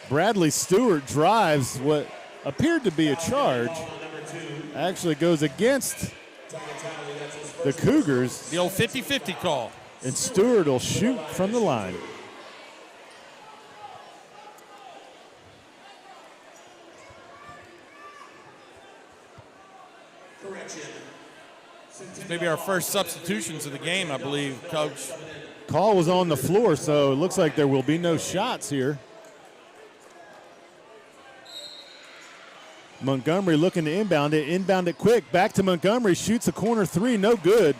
Speaker 1: Bradley Stewart drives what appeared to be a charge. Actually goes against the Cougars.
Speaker 2: The old 50-50 call.
Speaker 1: And Stewart will shoot from the line.
Speaker 2: Maybe our first substitutions of the game, I believe, Coach.
Speaker 1: Call was on the floor, so it looks like there will be no shots here. Montgomery looking to inbound it quick. Back to Montgomery, shoots a corner three, no good.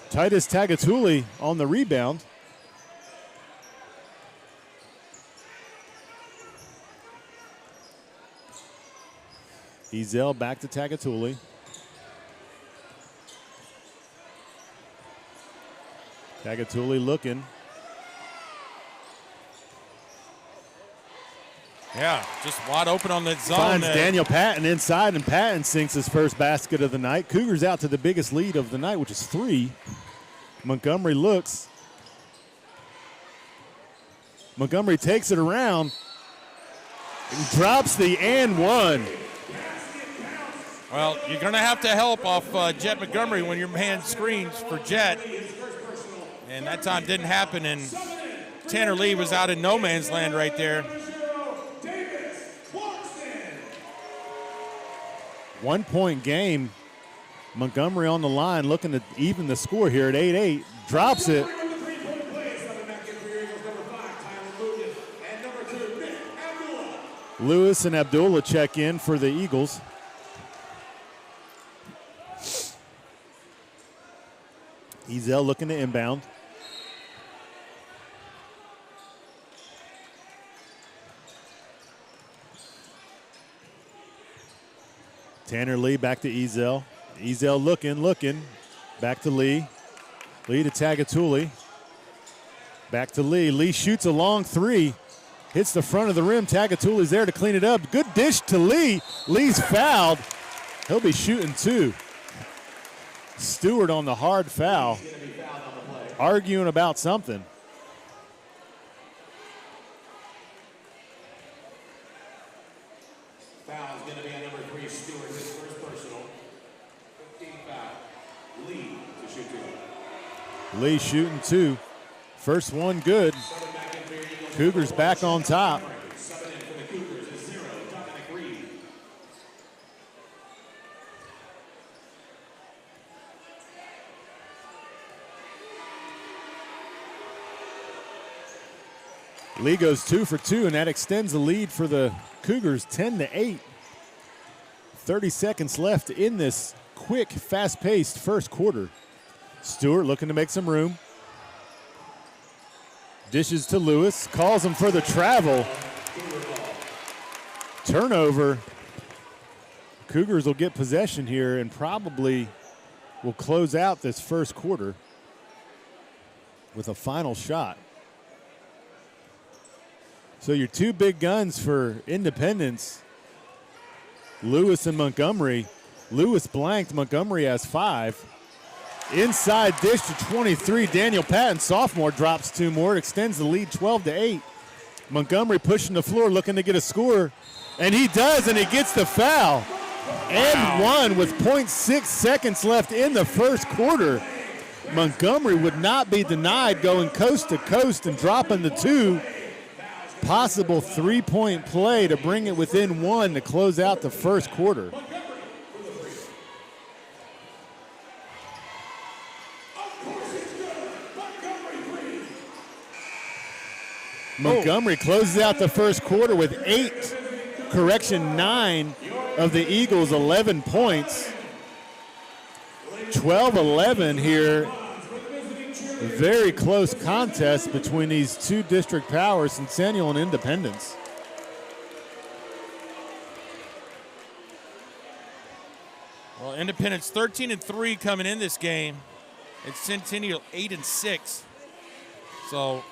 Speaker 1: Titus Tagatuli on the rebound. Ezel back to Tagatuli. Tagatuli looking.
Speaker 2: Yeah, just wide open on that zone.
Speaker 1: Finds Daniel Patton inside, and Patton sinks his first basket of the night. Cougars out to the biggest lead of the night, which is 3. Montgomery looks. Montgomery takes it around and drops the and one.
Speaker 2: Well, you're going to have to help off Jet Montgomery when your man screens for Jet. And that time didn't happen, and Tanner Lee was out in no man's land right there.
Speaker 1: 1 point game. Montgomery on the line looking to even the score here at 8-8. Drops it. Lewis and Abdullah check in for the Eagles. Ezel looking to inbound. Tanner Lee back to Ezel. Ezel looking. Back to Lee. Lee to Tagatuli. Back to Lee. Lee shoots a long three. Hits the front of the rim. Tagatuli's there to clean it up. Good dish to Lee. Lee's fouled. He'll be shooting 2. Stewart on the hard foul. Arguing about something.
Speaker 3: Foul is going to be on number 3, Stewart, his first personal. 15 foul. Lee to shoot 2.
Speaker 1: Lee shooting 2. First one good. Cougars back on top. Lee goes 2 for 2, and that extends the lead for the Cougars 10-8. 30 seconds left in this quick, fast-paced first quarter. Stewart looking to make some room. Dishes to Lewis, calls him for the travel. Turnover. Cougars will get possession here and probably will close out this first quarter with a final shot. So your 2 big guns for Independence, Lewis and Montgomery. Lewis blanked, Montgomery has 5. Inside dish to 23. Daniel Patton, sophomore, drops 2 more. It extends the lead 12-8. Montgomery pushing the floor, looking to get a score. And he does, and he gets the foul. and one with 0.6 seconds left in the first quarter. Montgomery would not be denied, going coast to coast and dropping the two. Possible three-point play to bring it within one to close out the first quarter. Montgomery closes out the first quarter with 9 of the Eagles' 11 points. 12-11 here. Very close contest between these two district powers, Centennial and Independence.
Speaker 2: Well, Independence 13-3 coming in this game. It's Centennial 8-6. So,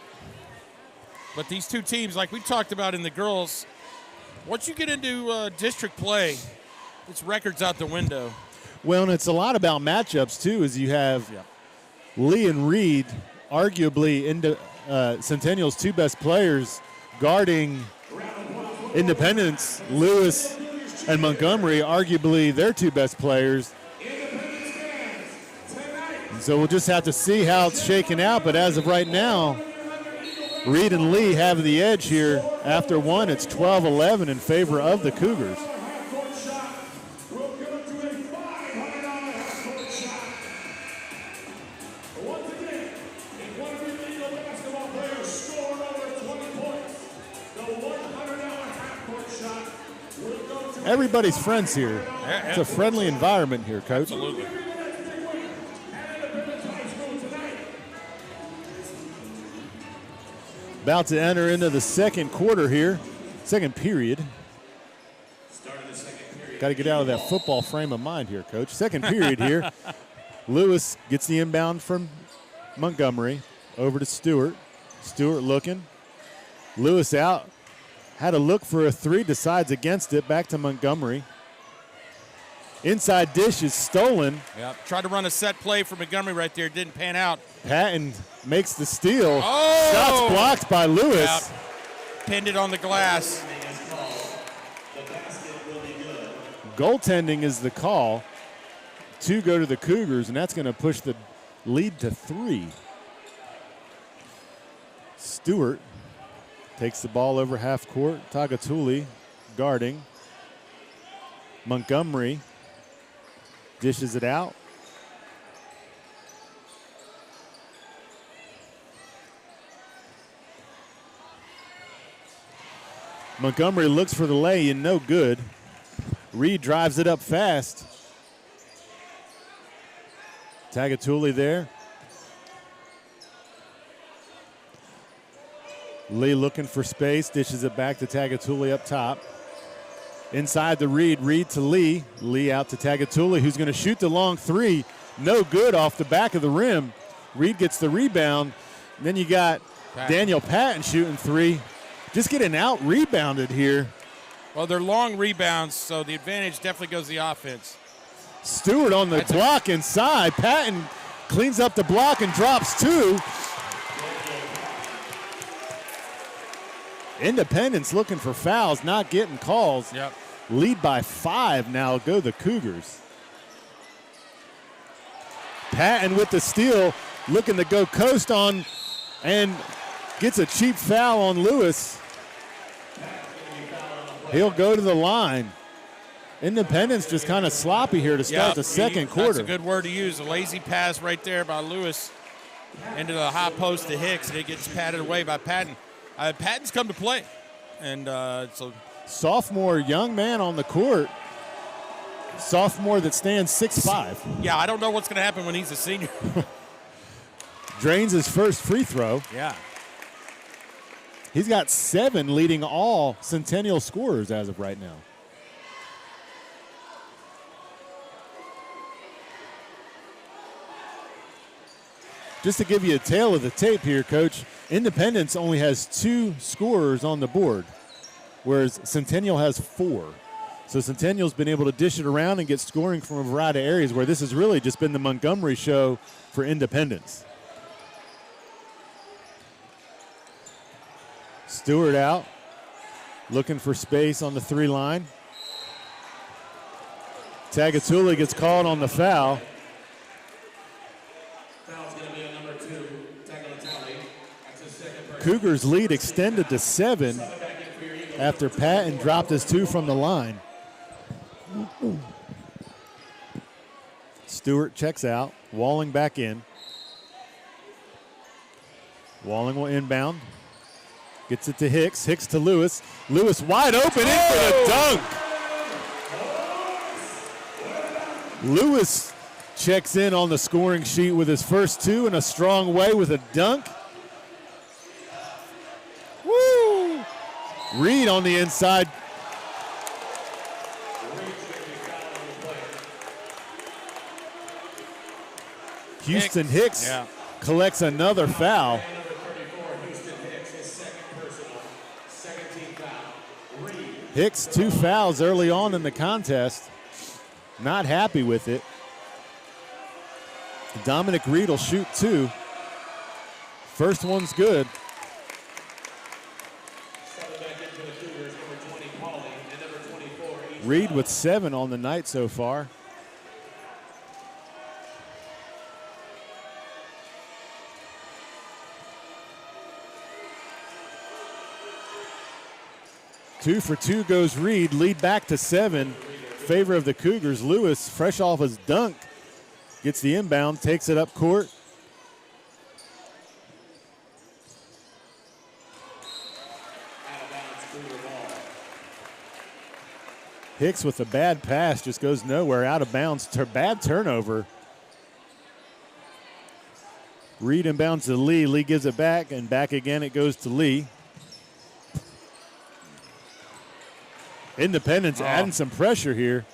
Speaker 2: but these two teams, like we talked about in the girls, once you get into district play, it's records out the window.
Speaker 1: Well, and it's a lot about matchups, too, as you have Lee and Reed, arguably Centennial's two best players, guarding Independence. Lewis and Montgomery, arguably their two best players. And so we'll just have to see how it's shaken out, but as of right now, Reed and Lee have the edge here. After one, it's 12-11 in favor of the Cougars. Everybody's friends here. It's a friendly environment here, Coach.
Speaker 2: Absolutely.
Speaker 1: About to enter into the second quarter here, second period. Got to get out of that football frame of mind here, Coach. Second period here. Lewis gets the inbound from Montgomery over to Stewart. Stewart looking. Lewis out. Had a look for a three, decides against it. Back to Montgomery. Inside dish is stolen.
Speaker 2: Yep. Tried to run a set play for Montgomery right there. Didn't pan out.
Speaker 1: Patton makes the steal.
Speaker 2: Oh!
Speaker 1: Shots blocked by Lewis.
Speaker 2: Yep. Pinned it on the glass.
Speaker 1: Goaltending is the call. Two go to the Cougars, and that's going to push the lead to 3. Stewart takes the ball over half court. Tagatuli guarding. Montgomery dishes it out. Montgomery looks for the lay and no good. Reed drives it up fast. Tagatuli there. Lee looking for space, dishes it back to Tagatuli up top. Inside the Reed, Reed to Lee. Lee out to Tagatuli, who's going to shoot the long three. No good off the back of the rim. Reed gets the rebound. And then you got Daniel Patton shooting three. Just getting out-rebounded here.
Speaker 2: Well, they're long rebounds, so the advantage definitely goes to the offense.
Speaker 1: Stewart on the block inside. Patton cleans up the block and drops two. Independence looking for fouls, not getting calls.
Speaker 2: Yep.
Speaker 1: Lead by 5 now. Go the Cougars. Patton with the steal, looking to go coast on, and gets a cheap foul on Lewis. He'll go to the line. Independence just kind of sloppy here to start the second quarter.
Speaker 2: That's a good word to use. A lazy pass right there by Lewis into the high post to Hicks, and it gets patted away by Patton. Patton's come to play. And so
Speaker 1: sophomore, young man on the court. Sophomore that stands 6'5".
Speaker 2: Yeah, I don't know what's going to happen when he's a senior.
Speaker 1: Drains his first free throw.
Speaker 2: Yeah.
Speaker 1: He's got 7, leading all Centennial scorers as of right now. Just to give you a tale of the tape here, Coach, Independence only has 2 scorers on the board, whereas Centennial has 4. So Centennial's been able to dish it around and get scoring from a variety of areas, where this has really just been the Montgomery show for Independence. Stewart out, looking for space on the 3 line. Tagatuli gets called on the foul.
Speaker 3: Foul's going to be on number 2, Tagatuli. That's his second person.
Speaker 1: Cougars lead extended to 7 after Patton dropped his 2 from the line. Stewart checks out. Walling back in. Walling will inbound. Gets it to Hicks. Hicks to Lewis. Lewis wide open in for the dunk. Lewis checks in on the scoring sheet with his first 2 in a strong way with a dunk. Woo! Reed on the inside. Houston Hicks collects another foul. Hicks 2 fouls early on in the contest. Not happy with it. Dominic Reed will shoot 2. First one's good. Reed with 7 on the night so far. Two for 2 goes Reed. Lead back to 7. Favor of the Cougars. Lewis, fresh off his dunk, gets the inbound, takes it up court. Hicks with a bad pass, just goes nowhere, out of bounds. Bad turnover. Reed inbounds to Lee. Lee gives it back, and back again it goes to Lee. Independence adding some pressure here.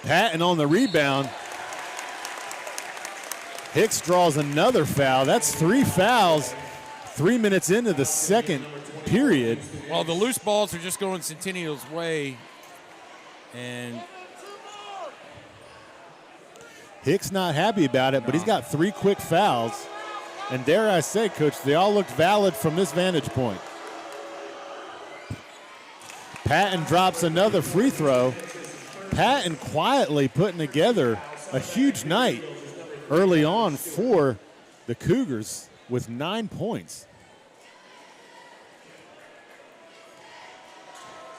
Speaker 1: Patton on the rebound. Hicks draws another foul. That's 3 fouls 3 minutes into the second period.
Speaker 2: Well, the loose balls are just going Centennial's way. And
Speaker 1: Hicks not happy about it, but he's got 3 quick fouls. And dare I say, Coach, they all looked valid from this vantage point. Patton drops another free throw. Patton quietly putting together a huge night early on for the Cougars with 9 points.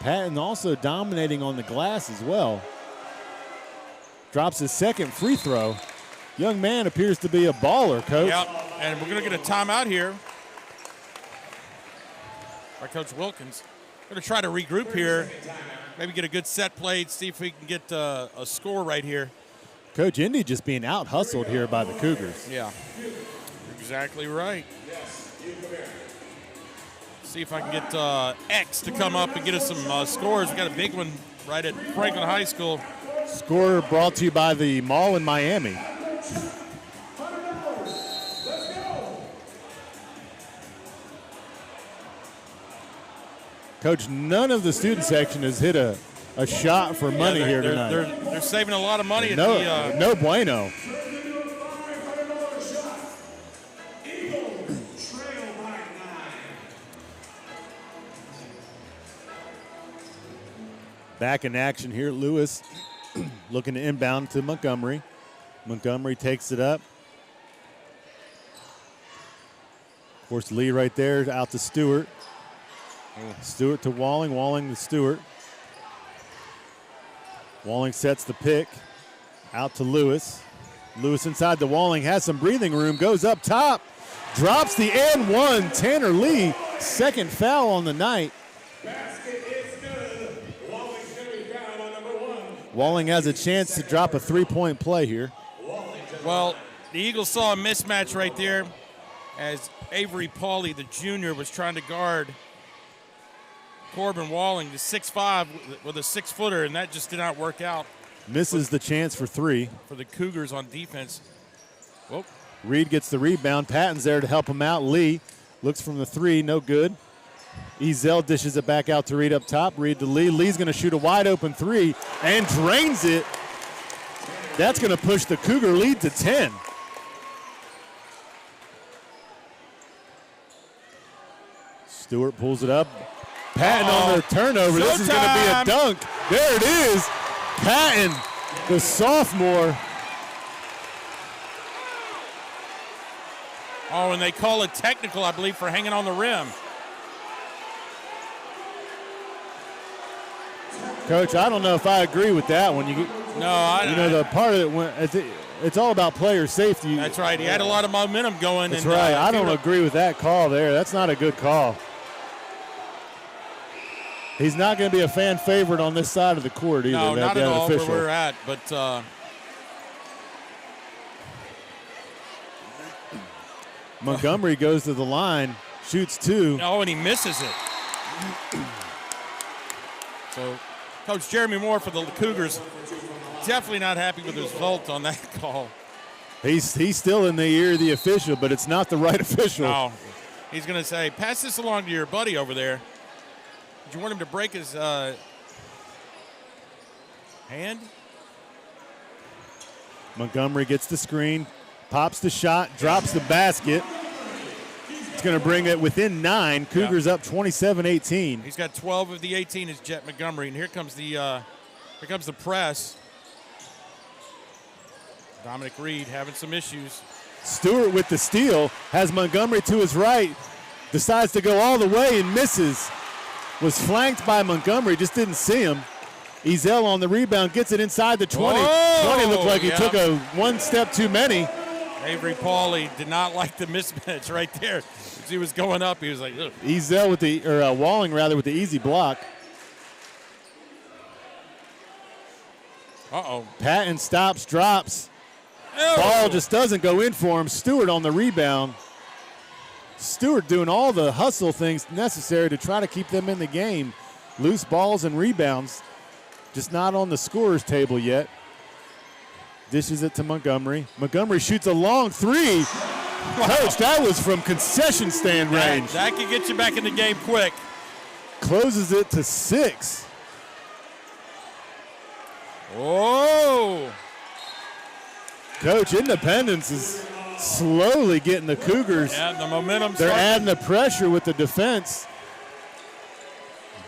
Speaker 1: Patton also dominating on the glass as well. Drops his second free throw. Young man appears to be a baller, Coach.
Speaker 2: Yep, and we're going to get a timeout here by Coach Wilkins. We're going to try to regroup here, maybe get a good set played, see if we can get a score right here.
Speaker 1: Coach, Indy just being out-hustled here by the Cougars.
Speaker 2: Yeah, you're exactly right. See if I can get X to come up and get us some scores. We got a big one right at Franklin High School.
Speaker 1: Score brought to you by the Mall in Miami. Coach, none of the student section has hit a shot for money here tonight.
Speaker 2: They're saving a lot of money.
Speaker 1: No bueno. Back in action here, Lewis looking to inbound to Montgomery. Montgomery takes it up. Of course, Lee right there out to Stewart. Stewart to Walling, Walling to Stewart. Walling sets the pick. Out to Lewis. Lewis inside to Walling, has some breathing room, goes up top. Drops the and one. Tanner Lee, second foul on the night. Walling has a chance to drop a three-point play here.
Speaker 2: Well, the Eagles saw a mismatch right there as Avery Pauly, the junior, was trying to guard Corbin Walling, the 6'5", with a 6-footer, and that just did not work out.
Speaker 1: Misses the chance for 3.
Speaker 2: For the Cougars on defense. Whoa.
Speaker 1: Reed gets the rebound. Patton's there to help him out. Lee looks from the 3, no good. Ezel dishes it back out to Reed up top. Reed to Lee. Lee's going to shoot a wide-open 3 and drains it. That's going to push the Cougar lead to 10. Stewart pulls it up. Patton on the turnover. This is going to be a dunk. There it is. Patton, the sophomore.
Speaker 2: Oh, and they call it technical, I believe, for hanging on the rim.
Speaker 1: Coach, I don't know if I agree with that one. The part of it, it's all about player safety.
Speaker 2: That's right. He had a lot of momentum going.
Speaker 1: That's right. I don't agree with that call there. That's not a good call. He's not going to be a fan favorite on this side of the court either.
Speaker 2: No, not at all where we're at. But
Speaker 1: Montgomery goes to the line, shoots 2.
Speaker 2: Oh, and he misses it. So Coach Jeremy Moore for the Cougars definitely not happy with the result on that call.
Speaker 1: He's still in the ear of the official, but it's not the right official.
Speaker 2: No. He's going to say, pass this along to your buddy over there. Did you want him to break his hand?
Speaker 1: Montgomery gets the screen, pops the shot, drops the basket. It's going to bring it within 9. Cougars up 27-18.
Speaker 2: He's got 12 of the 18 is Jet Montgomery, and here comes the press. Dominic Reed having some issues.
Speaker 1: Stewart with the steal, has Montgomery to his right, decides to go all the way and misses. Was flanked by Montgomery, just didn't see him. Ezel on the rebound, gets it inside the 20.
Speaker 2: Whoa,
Speaker 1: 20 looked like he took a one step too many.
Speaker 2: Avery Pauly did not like the mismatch right there. As he was going up, he was like, ugh.
Speaker 1: Ezel with the, Walling rather, with the easy block.
Speaker 2: Uh-oh.
Speaker 1: Patton stops, drops.
Speaker 2: Ew.
Speaker 1: Ball just doesn't go in for him. Stewart on the rebound. Stewart doing all the hustle things necessary to try to keep them in the game. Loose balls and rebounds, just not on the scorer's table yet. Dishes it to Montgomery. Montgomery shoots a long 3. Coach, that was from concession stand range.
Speaker 2: That could get you back in the game quick.
Speaker 1: Closes it to 6.
Speaker 2: Whoa.
Speaker 1: Coach, Independence is slowly getting the Cougars.
Speaker 2: Yeah, the momentum.
Speaker 1: They're adding the pressure with the defense.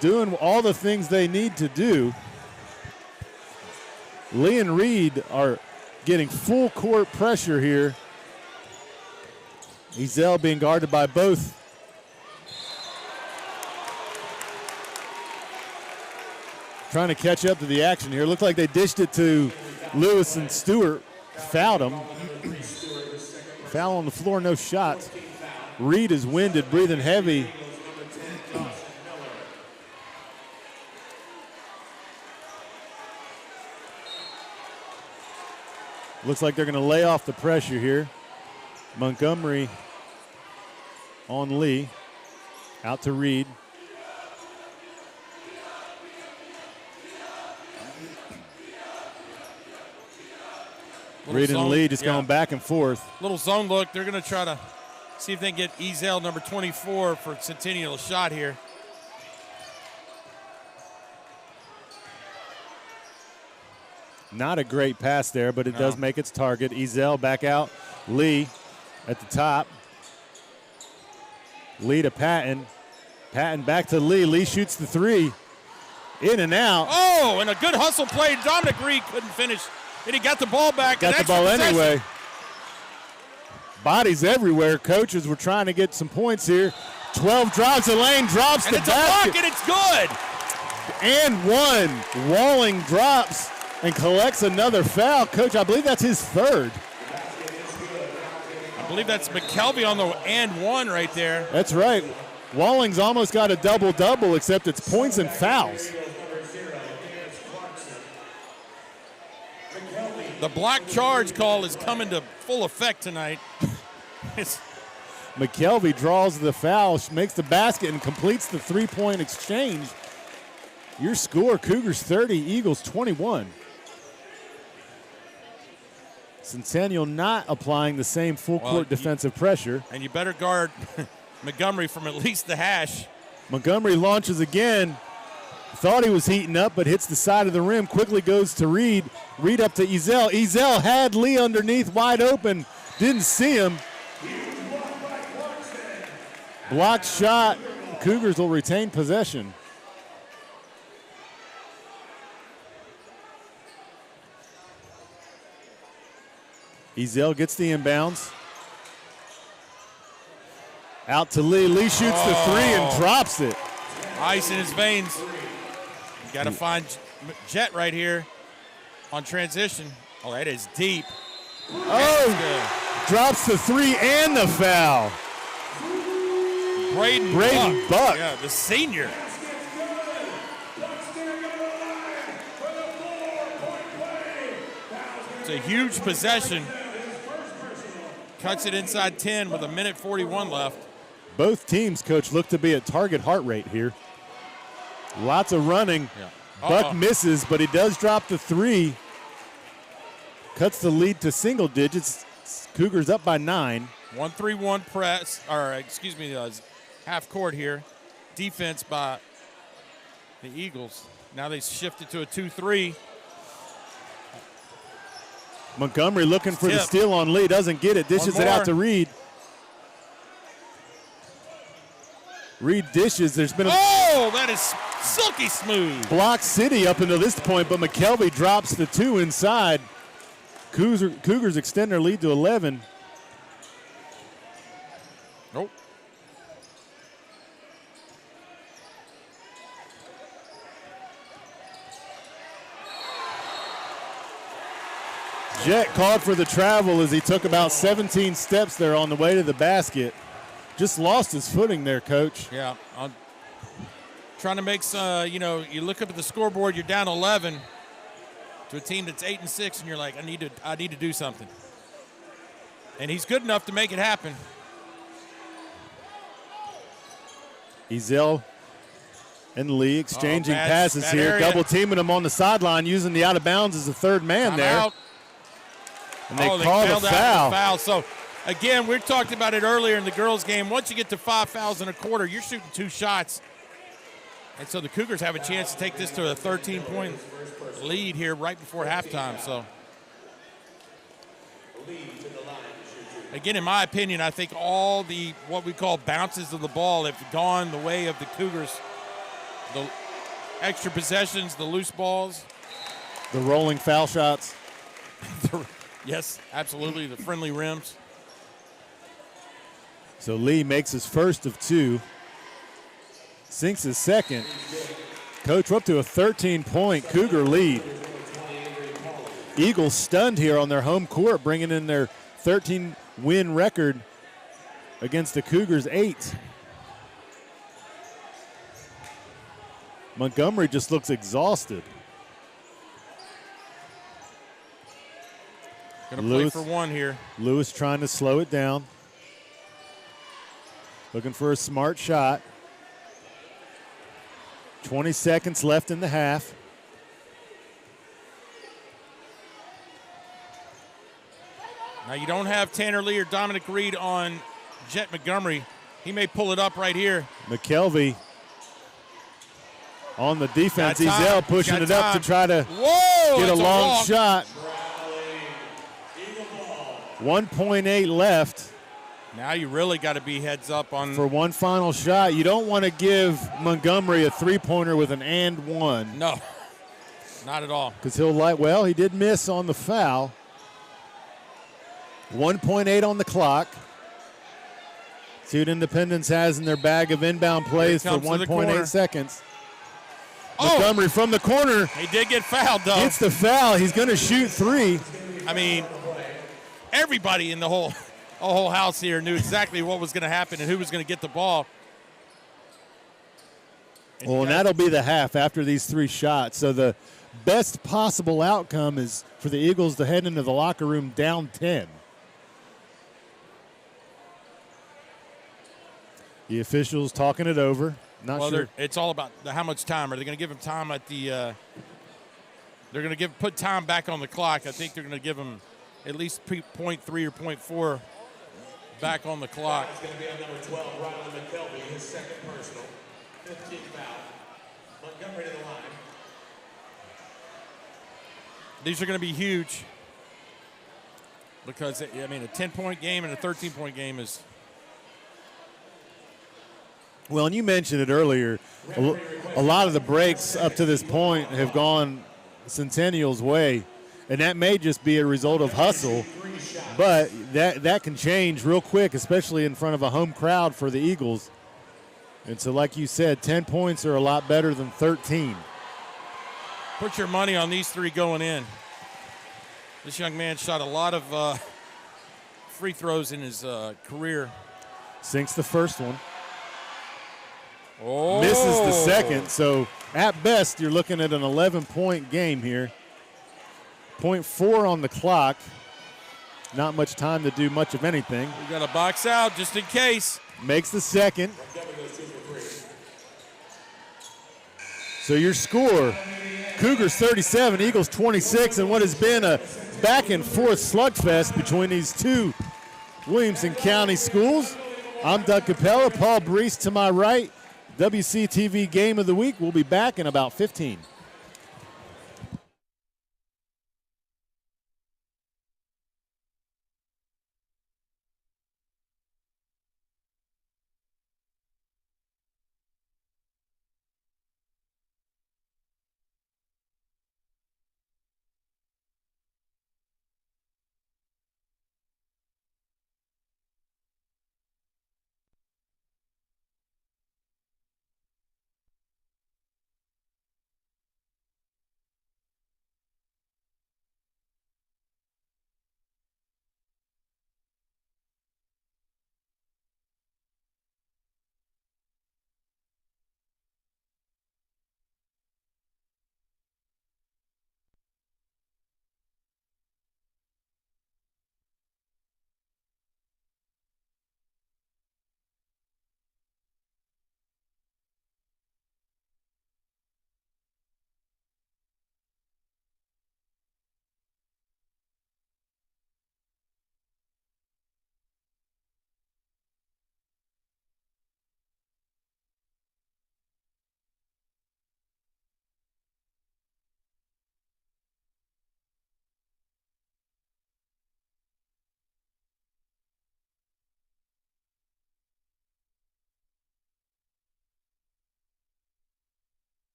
Speaker 1: Doing all the things they need to do. Lee and Reed are getting full court pressure here. Ezel being guarded by both. Trying to catch up to the action here. Looked like they dished it to Lewis, and Stewart fouled him. Foul on the floor, no shots. Reed is winded, breathing heavy. Looks like they're going to lay off the pressure here. Montgomery on Lee. Out to Reed. Reed and Lee just going back and forth.
Speaker 2: Little zone look. They're going to try to see if they can get Ezel, number 24, for Centennial a shot here.
Speaker 1: Not a great pass there, but it does make its target. Ezel back out. Lee at the top. Lee to Patton. Patton back to Lee. Lee shoots the 3. In and out.
Speaker 2: Oh, and a good hustle play. Dominic Reed couldn't finish. And he got the ball back.
Speaker 1: Got the ball anyway. Bodies everywhere. Coaches were trying to get some points here. 12 drives the lane, drops the basket.
Speaker 2: And it's a block, and it's good.
Speaker 1: And 1. Walling drops and collects another foul. Coach, I believe that's his 3rd.
Speaker 2: I believe that's McKelvey on the and 1 right there.
Speaker 1: That's right. Walling's almost got a double-double, except it's points and fouls.
Speaker 2: The block charge call is coming to full effect tonight.
Speaker 1: McKelvey draws the foul, makes the basket, and completes the three-point exchange. Your score, Cougars 30, Eagles 21. Centennial not applying the same full-court defensive pressure.
Speaker 2: And you better guard Montgomery from at least the hash.
Speaker 1: Montgomery launches again. Thought he was heating up, but hits the side of the rim. Quickly goes to Reed. Reed up to Ezel. Ezel had Lee underneath, wide open. Didn't see him. Blocked shot. Cougars will retain possession. Ezel gets the inbounds. Out to Lee. Lee shoots the three and drops it.
Speaker 2: Ice in his veins. Got to find Jet right here on transition. Oh, that is deep.
Speaker 1: Oh, drops the three and the foul.
Speaker 2: Braden
Speaker 1: Buck.
Speaker 2: Yeah, the senior. It's a huge possession. Cuts it inside 10 with 1:41 left.
Speaker 1: Both teams, Coach, look to be at target heart rate here. Lots of running.
Speaker 2: Yeah.
Speaker 1: Buck misses, but he does drop the three. Cuts the lead to single digits. Cougars up by 9.
Speaker 2: 1-3-1 press, half court here. Defense by the Eagles. Now they shifted to a 2-3.
Speaker 1: Montgomery looking for the steal on Lee. Doesn't get it. Dishes it out to Reed. Reed dishes. There's been a
Speaker 2: that is silky smooth.
Speaker 1: block city up until this point, but McKelvey drops the two inside. Cougars extend their lead to 11.
Speaker 2: Nope.
Speaker 1: Jet called for the travel as he took about 17 steps there on the way to the basket. Just lost his footing there, Coach.
Speaker 2: Yeah. I'm trying to make some, you look up at the scoreboard, you're down 11 to a team that's 8-6, and you're like, I need to do something. And he's good enough to make it happen.
Speaker 1: Ezel and Lee exchanging passes here.
Speaker 2: area.
Speaker 1: Double teaming him on the sideline, using the out of bounds as the third man
Speaker 2: I'm
Speaker 1: there.
Speaker 2: out.
Speaker 1: And they called a foul.
Speaker 2: So, again, we talked about it earlier in the girls' game. Once you get to 5 fouls in a quarter, you're shooting 2 shots. And so the Cougars have a chance to take this to a 13-point lead here right before halftime. So, again, in my opinion, I think all the what we call bounces of the ball have gone the way of the Cougars. The extra possessions, the loose balls.
Speaker 1: The rolling foul shots.
Speaker 2: Yes, absolutely, the friendly rims.
Speaker 1: So Lee makes his first of 2. Sinks his second. Coach, we're up to a 13-point Cougar lead. Eagles stunned here on their home court, bringing in their 13-win record against the Cougars' 8. Montgomery just looks exhausted.
Speaker 2: Gonna play for one here.
Speaker 1: Lewis trying to slow it down. Looking for a smart shot. 20 seconds left in the half.
Speaker 2: Now you don't have Tanner Lee or Dominic Reed on Jet Montgomery. He may pull it up right here.
Speaker 1: McKelvey on the defense. Ezel pushing it up to try to get a long shot. 1.8 left.
Speaker 2: Now you really got to be heads up on.
Speaker 1: For one final shot. You don't want to give Montgomery a three-pointer with an and one.
Speaker 2: No, not at all.
Speaker 1: Because he did miss on the foul. 1.8 on the clock. See what Independence has in their bag of inbound plays for 1.8 seconds. Montgomery from the corner.
Speaker 2: He did get fouled, though.
Speaker 1: Gets the foul. He's going to shoot 3.
Speaker 2: I mean, everybody in the whole house here knew exactly what was going to happen and who was going to get the ball.
Speaker 1: And that'll be the half after these 3 shots. So the best possible outcome is for the Eagles to head into the locker room down 10. The officials talking it over. Not sure.
Speaker 2: It's all about how much time. Are they going to give him time at the they're going to put time back on the clock. I think they're going to give him at least 0.3 or 0.4 back on the clock.
Speaker 3: It's going to be on number 12, Ryan McKelvey, his second personal. 15th foul. Montgomery to the line.
Speaker 2: These are going to be huge because, a 10-point game and a 13-point game is
Speaker 1: Well, and you mentioned it earlier, a lot of the breaks up to this point have gone Centennial's way, and that may just be a result of hustle, but that can change real quick, especially in front of a home crowd for the Eagles. And so, like you said, 10 points are a lot better than 13.
Speaker 2: Put your money on these three going in. This young man shot a lot of free throws in his career.
Speaker 1: Sinks the first one.
Speaker 2: Oh.
Speaker 1: Misses the second, so at best you're looking at an 11-point game here. 0.4 on the clock. Not much time to do much of anything.
Speaker 2: We got to box out just in case.
Speaker 1: Makes the second. So your score, Cougars 37, Eagles 26, and what has been a back and forth slugfest between these two Williamson County schools. I'm Doug Capella, Paul Breece to my right. WCTV Game of the Week. We'll be back in about 15.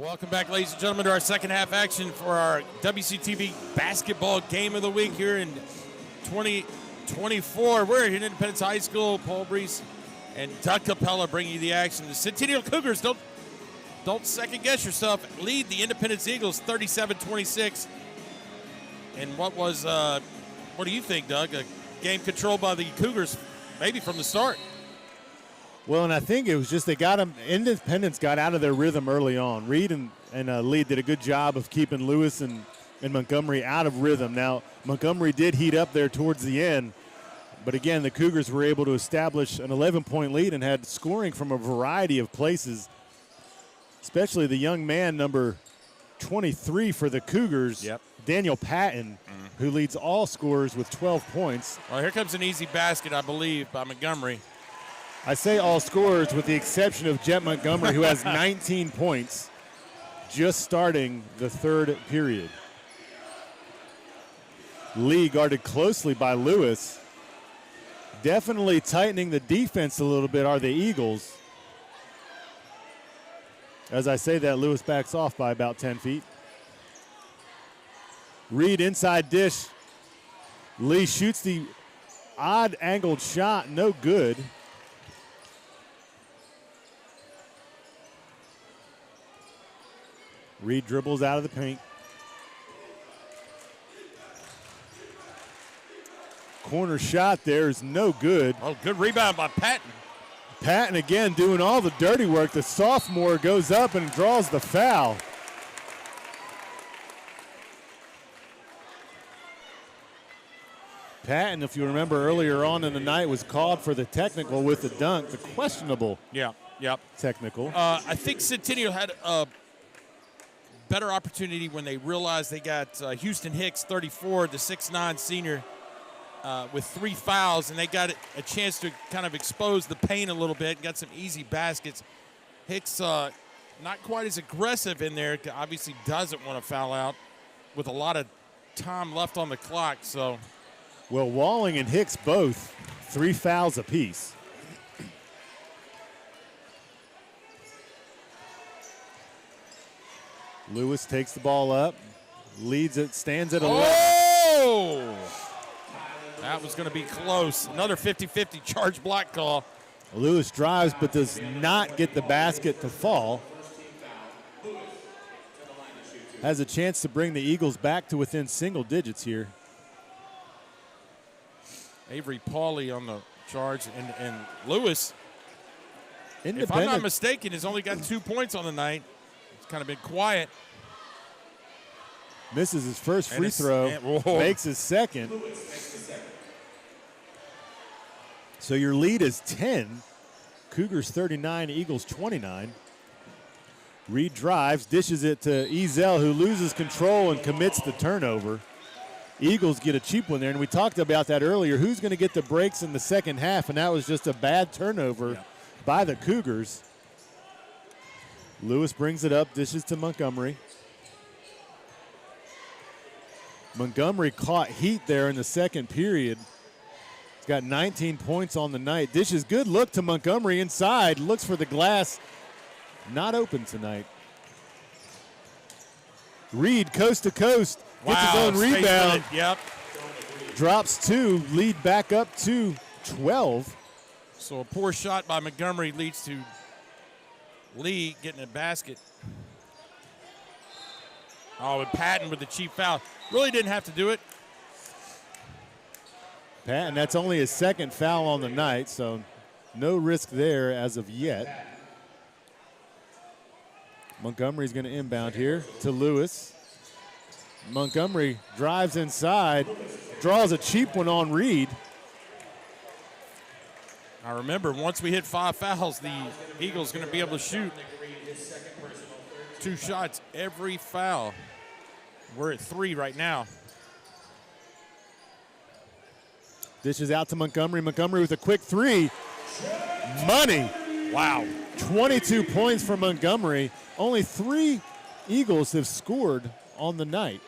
Speaker 2: Welcome back, ladies and gentlemen, to our second half action for our WCTV basketball game of the week here in 2024. We're here at Independence High School. Paul Breece and Doug Capella bringing you the action. The Centennial Cougars, don't second guess yourself, lead the Independence Eagles 37-26. And what do you think, Doug? A game controlled by the Cougars maybe from the start.
Speaker 1: Well, and I think it was just Independence got out of their rhythm early on. Reed and Lee did a good job of keeping Lewis and Montgomery out of rhythm. Now, Montgomery did heat up there towards the end, but again, the Cougars were able to establish an 11-point lead and had scoring from a variety of places, especially the young man, number 23 for the Cougars, Daniel Patton, who leads all scorers with 12 points.
Speaker 2: Well, here comes an easy basket, I believe, by Montgomery.
Speaker 1: I say all scorers with the exception of Jet Montgomery, who has 19 points just starting the third period. Lee guarded closely by Lewis. Definitely tightening the defense a little bit are the Eagles. As I say that, Lewis backs off by about 10 feet. Reed inside dish. Lee shoots the odd angled shot, no good. Reed dribbles out of the paint. Corner shot there is no good.
Speaker 2: Oh, good rebound by Patton.
Speaker 1: Patton again doing all the dirty work. The sophomore goes up and draws the foul. Patton, if you remember earlier on in the night, was called for the technical with the dunk, the questionable technical.
Speaker 2: I think Centennial had a better opportunity when they realized they got Houston Hicks, 34, the 6'9 senior, with 3 fouls, and they got a chance to kind of expose the paint a little bit, got some easy baskets. Hicks not quite as aggressive in there, obviously doesn't want to foul out with a lot of time left on the clock. So,
Speaker 1: well, Walling and Hicks both 3 fouls apiece. Lewis takes the ball up, leads it, stands at 11.
Speaker 2: Oh! That was going to be close. Another 50-50 charge block call.
Speaker 1: Lewis drives but does not get the basket to fall. Has a chance to bring the Eagles back to within single digits here.
Speaker 2: Avery Pauly on the charge, and Lewis, if I'm not mistaken, has only got 2 points on the night. It's kind of been quiet.
Speaker 1: Misses his first free throw, makes his second. So your lead is 10. Cougars 39, Eagles 29. Reed drives, dishes it to Ezel, who loses control and commits the turnover. Eagles get a cheap one there, and we talked about that earlier. Who's going to get the breaks in the second half, and that was just a bad turnover by the Cougars. Lewis brings it up, dishes to Montgomery. Montgomery caught heat there in the second period. He's got 19 points on the night. Dishes good look to Montgomery inside. Looks for the glass. Not open tonight. Reed coast to coast. Gets his own rebound. Drops 2. Lead back up to 12.
Speaker 2: So a poor shot by Montgomery leads to Lee getting a basket. Oh, and Patton with the cheap foul. Really didn't have to do it.
Speaker 1: Patton, that's only his second foul on the night, so no risk there as of yet. Montgomery's going to inbound here to Lewis. Montgomery drives inside, draws a cheap one on Reed.
Speaker 2: I remember once we hit 5 fouls, the Eagles going to be able to shoot 2 shots every foul. We're at 3 right now.
Speaker 1: Dishes out to Montgomery. Montgomery with a quick 3. Money.
Speaker 2: Wow.
Speaker 1: 22 points for Montgomery. Only 3 Eagles have scored on the night.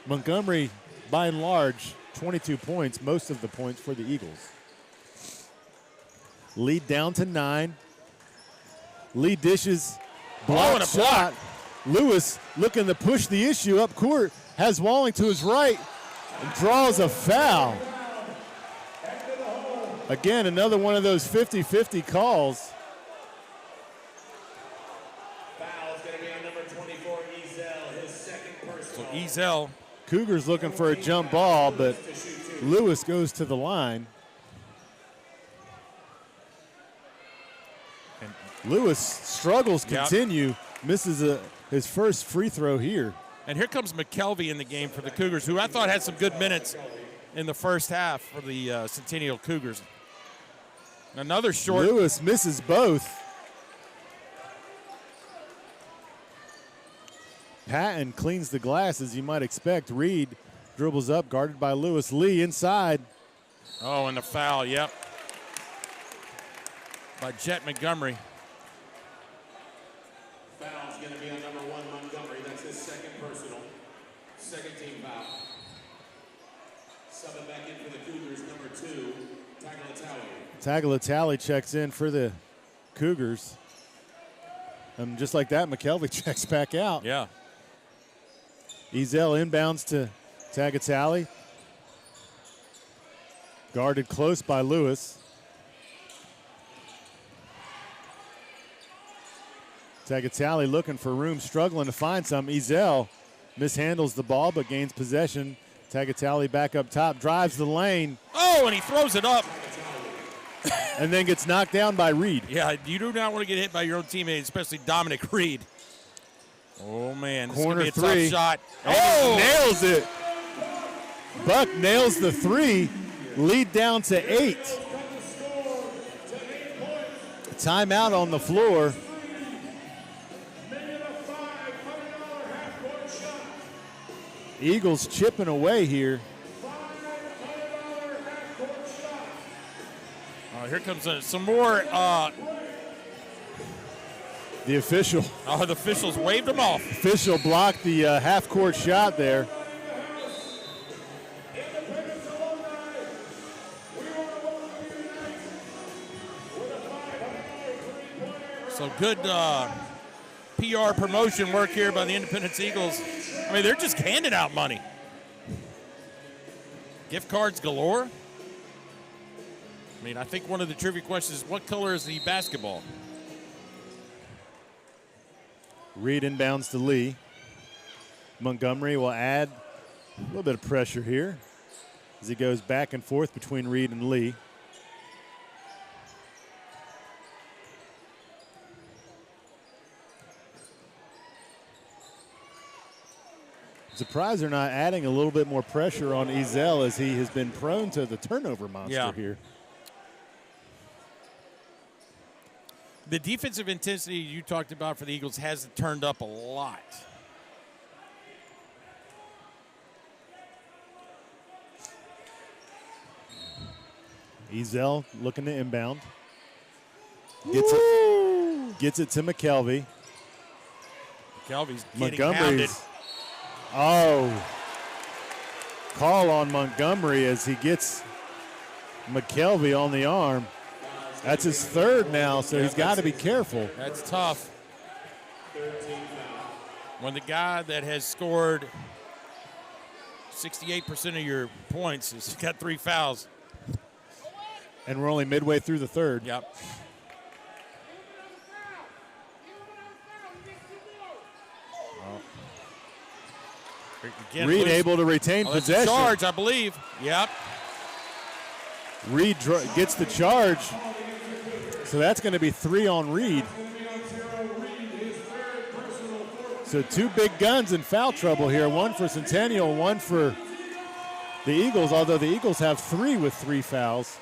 Speaker 1: Montgomery, by and large, 22 points, most of the points for the Eagles. Lead down to 9. Lee dishes Block
Speaker 2: and a
Speaker 1: shot. Lewis looking to push the issue up court. Has Walling to his right and draws a foul. Again, another one of those 50-50 calls.
Speaker 3: Foul's going to be on number 24, Ezel, his second personal.
Speaker 2: So Ezel.
Speaker 1: Cougars looking for a jump ball, but Lewis goes to the line. And Lewis struggles continue, misses his first free throw here.
Speaker 2: And here comes McKelvey in the game for the Cougars, who I thought had some good minutes in the first half for the Centennial Cougars. Another short.
Speaker 1: Lewis misses both. Patton cleans the glass, as you might expect. Reed dribbles up, guarded by Lewis. Lee inside.
Speaker 2: Oh, and the foul, yep. By Jet Montgomery.
Speaker 3: Foul's going to be on number 1, Montgomery. That's his second personal. Second team foul. Subbing back in for the Cougars, number 2,
Speaker 1: Tagliatelle checks in for the Cougars. And just like that, McKelvey checks back out.
Speaker 2: Yeah.
Speaker 1: Ezel inbounds to Tagliatelle. Guarded close by Lewis. Tagliatelle looking for room, struggling to find some. Ezel mishandles the ball but gains possession. Tagliatelle back up top, drives the lane.
Speaker 2: Oh, and he throws it up.
Speaker 1: And then gets knocked down by Reed.
Speaker 2: Yeah, you do not want to get hit by your own teammate, especially Dominic Reed. Oh, man. This
Speaker 1: Corner
Speaker 2: is going to be a
Speaker 1: three.
Speaker 2: tough shot.
Speaker 1: And
Speaker 2: Oh!
Speaker 1: he nails it. Buck nails the three. Lead down to 8. Timeout on the floor. Eagles chipping away here.
Speaker 2: Here comes some more.
Speaker 1: The official.
Speaker 2: Oh, the officials waved them off.
Speaker 1: Official blocked the half-court shot there.
Speaker 2: So good PR promotion work here by the Independence Eagles. I mean, they're just handing out money. Gift cards galore. I mean, I think one of the trivia questions is, what color is the basketball?
Speaker 1: Reed inbounds to Lee. Montgomery will add a little bit of pressure here as he goes back and forth between Reed and Lee. Surprised they're not adding a little bit more pressure on Ezel, as he has been prone to the turnover monster here.
Speaker 2: The defensive intensity you talked about for the Eagles has turned up a lot.
Speaker 1: Ezel looking to inbound. Gets it to McKelvey.
Speaker 2: McKelvey's getting pounded.
Speaker 1: Montgomery's. Oh. Call on Montgomery as he gets McKelvey on the arm. That's his third now, so he's got to be careful.
Speaker 2: That's tough. When the guy that has scored 68% of your points has got 3 fouls.
Speaker 1: And we're only midway through the third.
Speaker 2: Yep. Again,
Speaker 1: Reed able to retain possession.
Speaker 2: Charge, I believe. Yep.
Speaker 1: Reed gets the charge. So that's going to be 3 on Reed. So 2 big guns in foul trouble here. One for Centennial, one for the Eagles, although the Eagles have 3 with 3 fouls.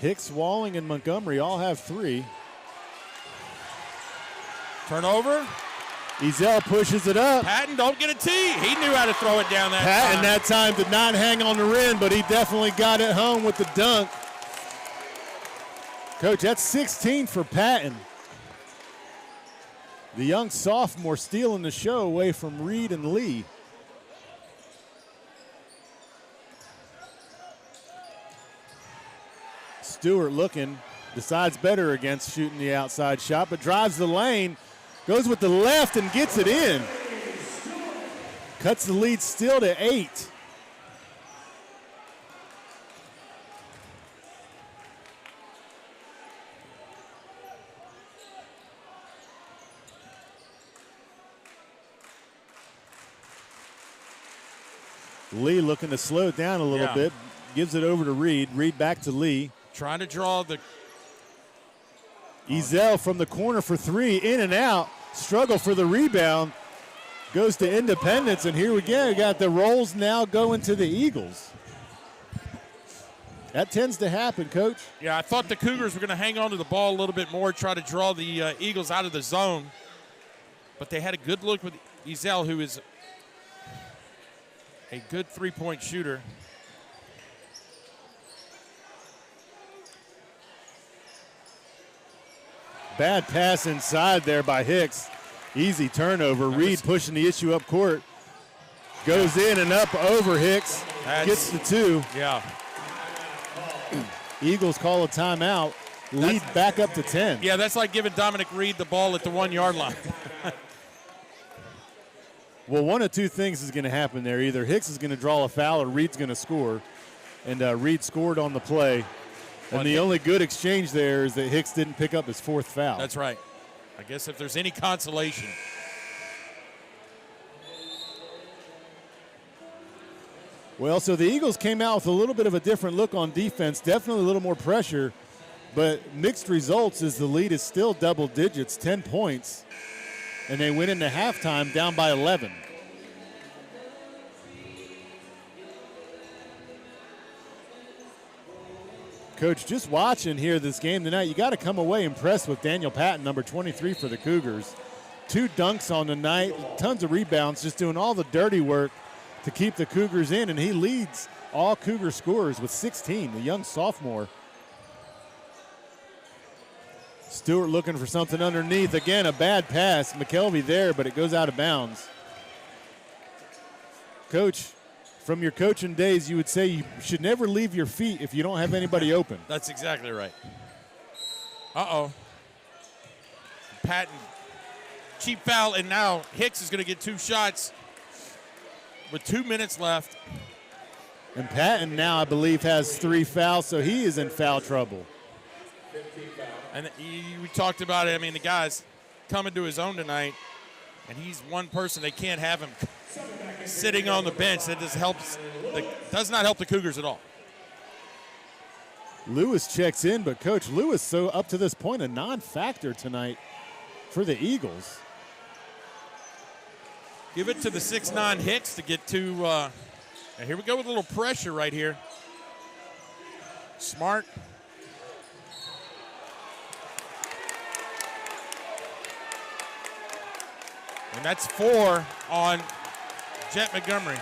Speaker 1: Hicks, Walling, and Montgomery all have 3.
Speaker 2: Turnover.
Speaker 1: Ezel pushes it up.
Speaker 2: Patton, don't get a tee. He knew how to throw it down that time.
Speaker 1: Patton that time did not hang on the rim, but he definitely got it home with the dunk. Coach, that's 16 for Patton. The young sophomore stealing the show away from Reed and Lee. Stewart looking, decides better against shooting the outside shot, but drives the lane, goes with the left and gets it in. Cuts the lead still to 8. Lee looking to slow it down a little bit. Gives it over to Reed. Reed back to Lee.
Speaker 2: Trying to draw the...
Speaker 1: Ezell from the corner for 3. In and out. Struggle for the rebound. Goes to Independence. And here we go. We got the rolls now going to the Eagles. That tends to happen, Coach.
Speaker 2: Yeah, I thought the Cougars were going to hang on to the ball a little bit more, try to draw the Eagles out of the zone. But they had a good look with Ezell, who is a good three-point shooter.
Speaker 1: Bad pass inside there by Hicks. Easy turnover. Reed pushing the issue up court. Goes in and up over Hicks. Gets the 2.
Speaker 2: Yeah.
Speaker 1: Eagles call a timeout. Lead back up to 10.
Speaker 2: Yeah, that's like giving Dominic Reed the ball at the 1-yard line.
Speaker 1: Well, one of two things is going to happen there. Either Hicks is going to draw a foul or Reed's going to score. And Reed scored on the play. And the only good exchange there is that Hicks didn't pick up his 4th foul.
Speaker 2: That's right. I guess if there's any consolation.
Speaker 1: Well, so the Eagles came out with a little bit of a different look on defense, definitely a little more pressure, but mixed results as the lead is still double digits, 10 points, and they went into halftime down by 11. Coach, just watching here this game tonight, you got to come away impressed with Daniel Patton, number 23 for the Cougars. 2 dunks on the night, tons of rebounds, just doing all the dirty work to keep the Cougars in, and he leads all Cougar scorers with 16, the young sophomore. Stewart looking for something underneath. Again, a bad pass. McKelvey there, but it goes out of bounds. Coach, from your coaching days, you would say you should never leave your feet if you don't have anybody open.
Speaker 2: That's exactly right. Uh-oh. Patton, cheap foul, and now Hicks is going to get 2 shots with 2 minutes left.
Speaker 1: And Patton now, I believe, has 3 fouls, so he is in foul trouble.
Speaker 2: And we talked about it. I mean, the guy's coming to his own tonight, and he's one person. They can't have him sitting on the bench. That does not help the Cougars at all.
Speaker 1: Lewis checks in, but Coach Lewis, so up to this point, a non-factor tonight for the Eagles.
Speaker 2: Give it to the 6'9" Hicks to get to, and here we go with a little pressure right here. Smart. And that's 4 on Jet Montgomery.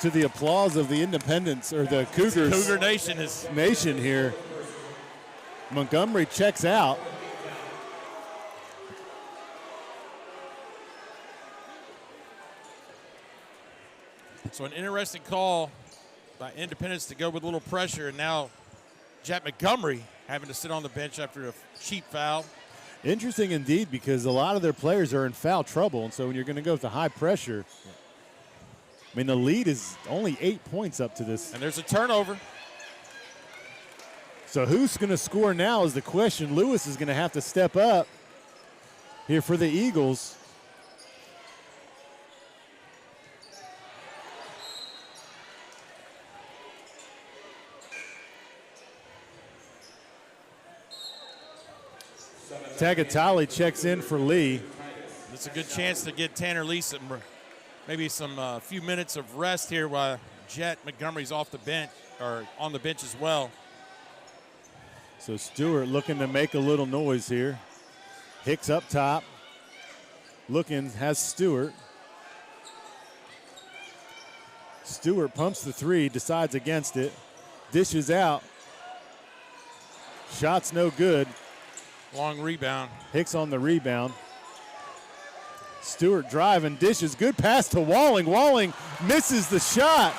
Speaker 1: To the applause of the Independents, or the Cougars.
Speaker 2: Cougar Nation
Speaker 1: here. Montgomery checks out.
Speaker 2: So an interesting call by Independence to go with a little pressure, and now Jet Montgomery having to sit on the bench after a cheap foul.
Speaker 1: Interesting indeed, because a lot of their players are in foul trouble, and so when you're going to go with the high pressure, I mean, the lead is only 8 points up to this.
Speaker 2: And there's a turnover.
Speaker 1: So who's going to score now is the question. Lewis is going to have to step up here for the Eagles. Tagatali checks in for Lee.
Speaker 2: It's a good chance to get Tanner Lee maybe some few minutes of rest here while Jet Montgomery's off the bench, or on the bench as well.
Speaker 1: So Stewart looking to make a little noise here. Hicks up top. Looking, has Stewart. Stewart pumps the 3, decides against it. Dishes out. Shot's no good.
Speaker 2: Long rebound.
Speaker 1: Hicks on the rebound. Stewart driving, dishes, good pass to Walling. Walling misses the shot.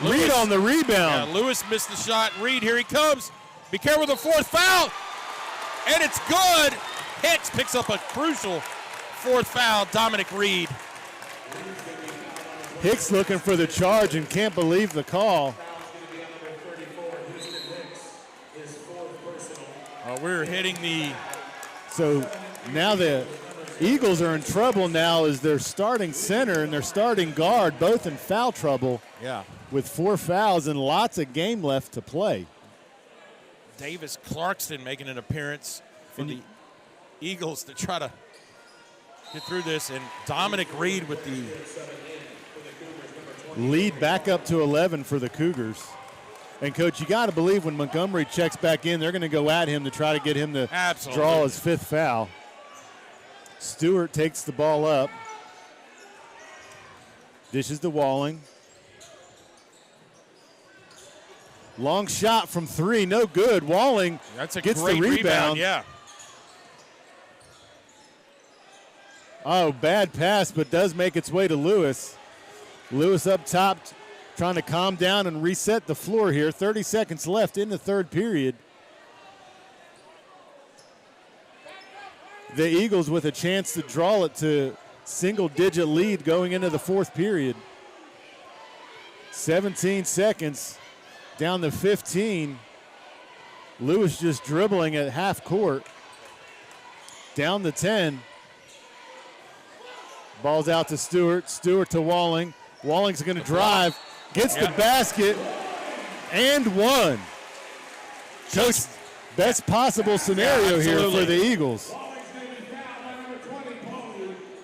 Speaker 1: Reed on the rebound.
Speaker 2: Yeah, Lewis missed the shot. Reed, here he comes. Be careful with the fourth foul. And it's good. Hicks picks up a crucial fourth foul. Dominic Reed.
Speaker 1: Hicks looking for the charge and can't believe the call.
Speaker 2: We're hitting the...
Speaker 1: So now the Eagles are in trouble now as their starting center and their starting guard both in foul trouble.
Speaker 2: Yeah.
Speaker 1: With 4 fouls and lots of game left to play.
Speaker 2: Davis Clarkston making an appearance for the Eagles to try to get through this. And Dominic Reed with the
Speaker 1: lead back up to 11 for the Cougars. And, Coach, you got to believe when Montgomery checks back in, they're going to go at him to try to get him to draw his 5th foul. Stewart takes the ball up. Dishes to Walling. Long shot from 3, no good. Walling gets the rebound.
Speaker 2: Yeah.
Speaker 1: Oh, bad pass, but does make its way to Lewis. Lewis up top, trying to calm down and reset the floor here. 30 seconds left in the third period. The Eagles with a chance to draw it to single-digit lead going into the fourth period. 17 seconds down to 15. Lewis just dribbling at half court. Down to 10. Ball's out to Stewart. Stewart to Walling. Walling's going to drive. Gets the basket. And one. Coach, best possible scenario here for the Eagles.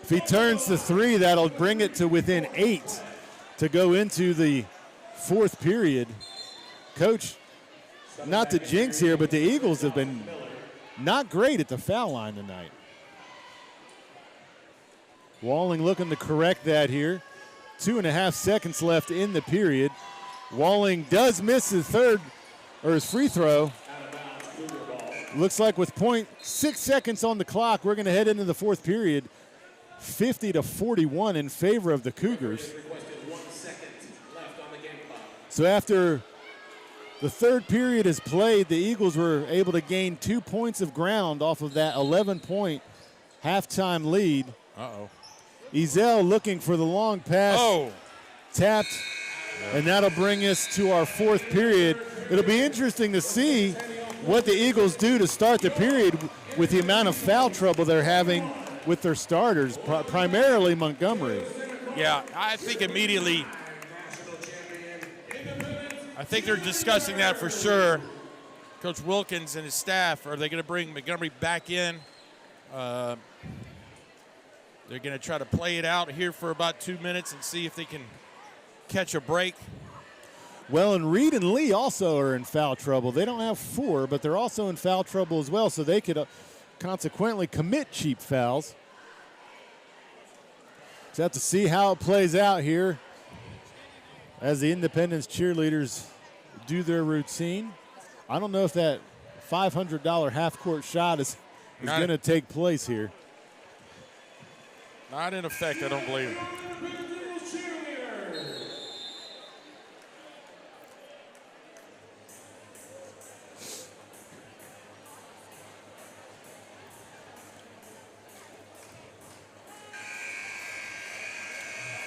Speaker 1: If he turns to 3, that'll bring it to within 8 to go into the fourth period. Coach, not to jinx here, but the Eagles have been not great at the foul line tonight. Walling looking to correct that here. 2.5 seconds left in the period. Walling does miss his free throw. Looks like with 0.6 seconds on the clock, we're going to head into the fourth period. 50-41 in favor of the Cougars. So after the third period is played, the Eagles were able to gain 2 points of ground off of that 11-point halftime lead.
Speaker 2: Uh-oh.
Speaker 1: Ezel looking for the long pass.
Speaker 2: Oh.
Speaker 1: Tapped. And that'll bring us to our fourth period. It'll be interesting to see what the Eagles do to start the period with the amount of foul trouble they're having with their starters, primarily Montgomery.
Speaker 2: Yeah, I think immediately, I think they're discussing that for sure. Coach Wilkins and his staff, are they going to bring Montgomery back in? They're going to try to play it out here for about 2 minutes and see if they can catch a break.
Speaker 1: Well, and Reed and Lee also are in foul trouble. They don't have 4, but they're also in foul trouble as well, so they could consequently commit cheap fouls. So have to see how it plays out here as the Independence cheerleaders do their routine. I don't know if that $500 half-court shot is going to take place here.
Speaker 2: Not in effect, I don't believe it.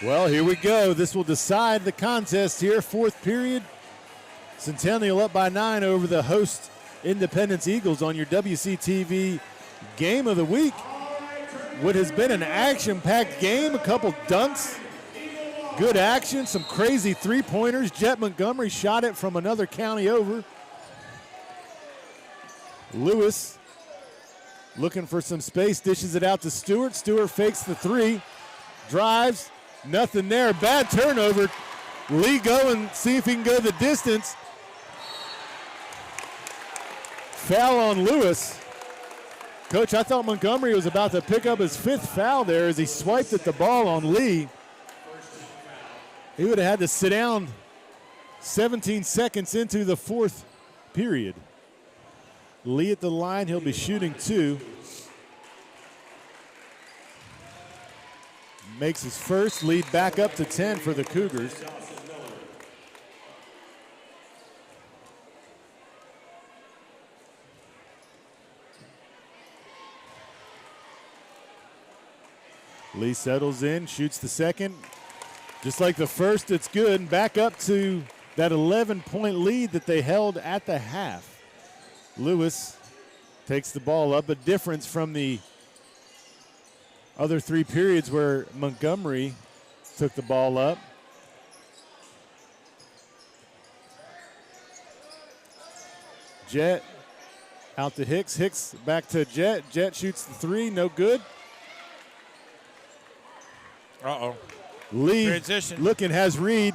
Speaker 1: Well, here we go. This will decide the contest here. Fourth period. Centennial up by 9 over the host Independence Eagles on your WCTV game of the week. What has been an action-packed game, a couple dunks, good action, some crazy three-pointers. Jet Montgomery shot it from another county over. Lewis looking for some space, dishes it out to Stewart. Stewart fakes the 3, drives, nothing there. Bad turnover. Lee go and see if he can go the distance. Foul on Lewis. Coach, I thought Montgomery was about to pick up his 5th foul there as he swiped at the ball on Lee. He would have had to sit down 17 seconds into the fourth period. Lee at the line, he'll be shooting 2. Makes his first, lead back up to 10 for the Cougars. Lee settles in, shoots the second. Just like the first, it's good. And back up to that 11-point lead that they held at the half. Lewis takes the ball up, a difference from the other 3 periods where Montgomery took the ball up. Jet out to Hicks. Hicks back to Jet. Jet shoots the 3, no good.
Speaker 2: Uh-oh.
Speaker 1: Lee
Speaker 2: transition.
Speaker 1: looking, has Reed.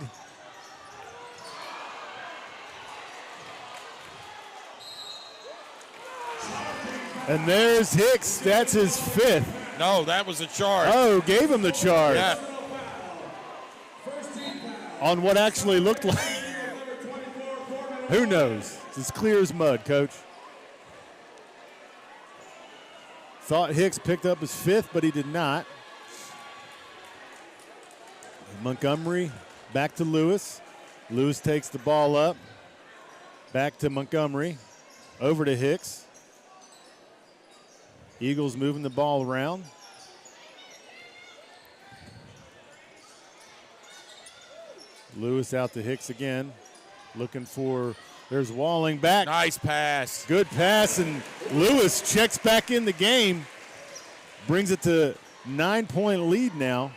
Speaker 1: And there's Hicks. That's his 5th.
Speaker 2: No, that was a charge.
Speaker 1: Oh, gave him the charge.
Speaker 2: Yeah.
Speaker 1: On what actually looked like. Who knows? It's as clear as mud, Coach. Thought Hicks picked up his 5th, but he did not. Montgomery back to Lewis. Lewis takes the ball up. Back to Montgomery. Over to Hicks. Eagles moving the ball around. Lewis out to Hicks again. Looking for, there's Walling back.
Speaker 2: Nice pass.
Speaker 1: Good pass, and Lewis checks back in the game. Brings it to 9-point lead now.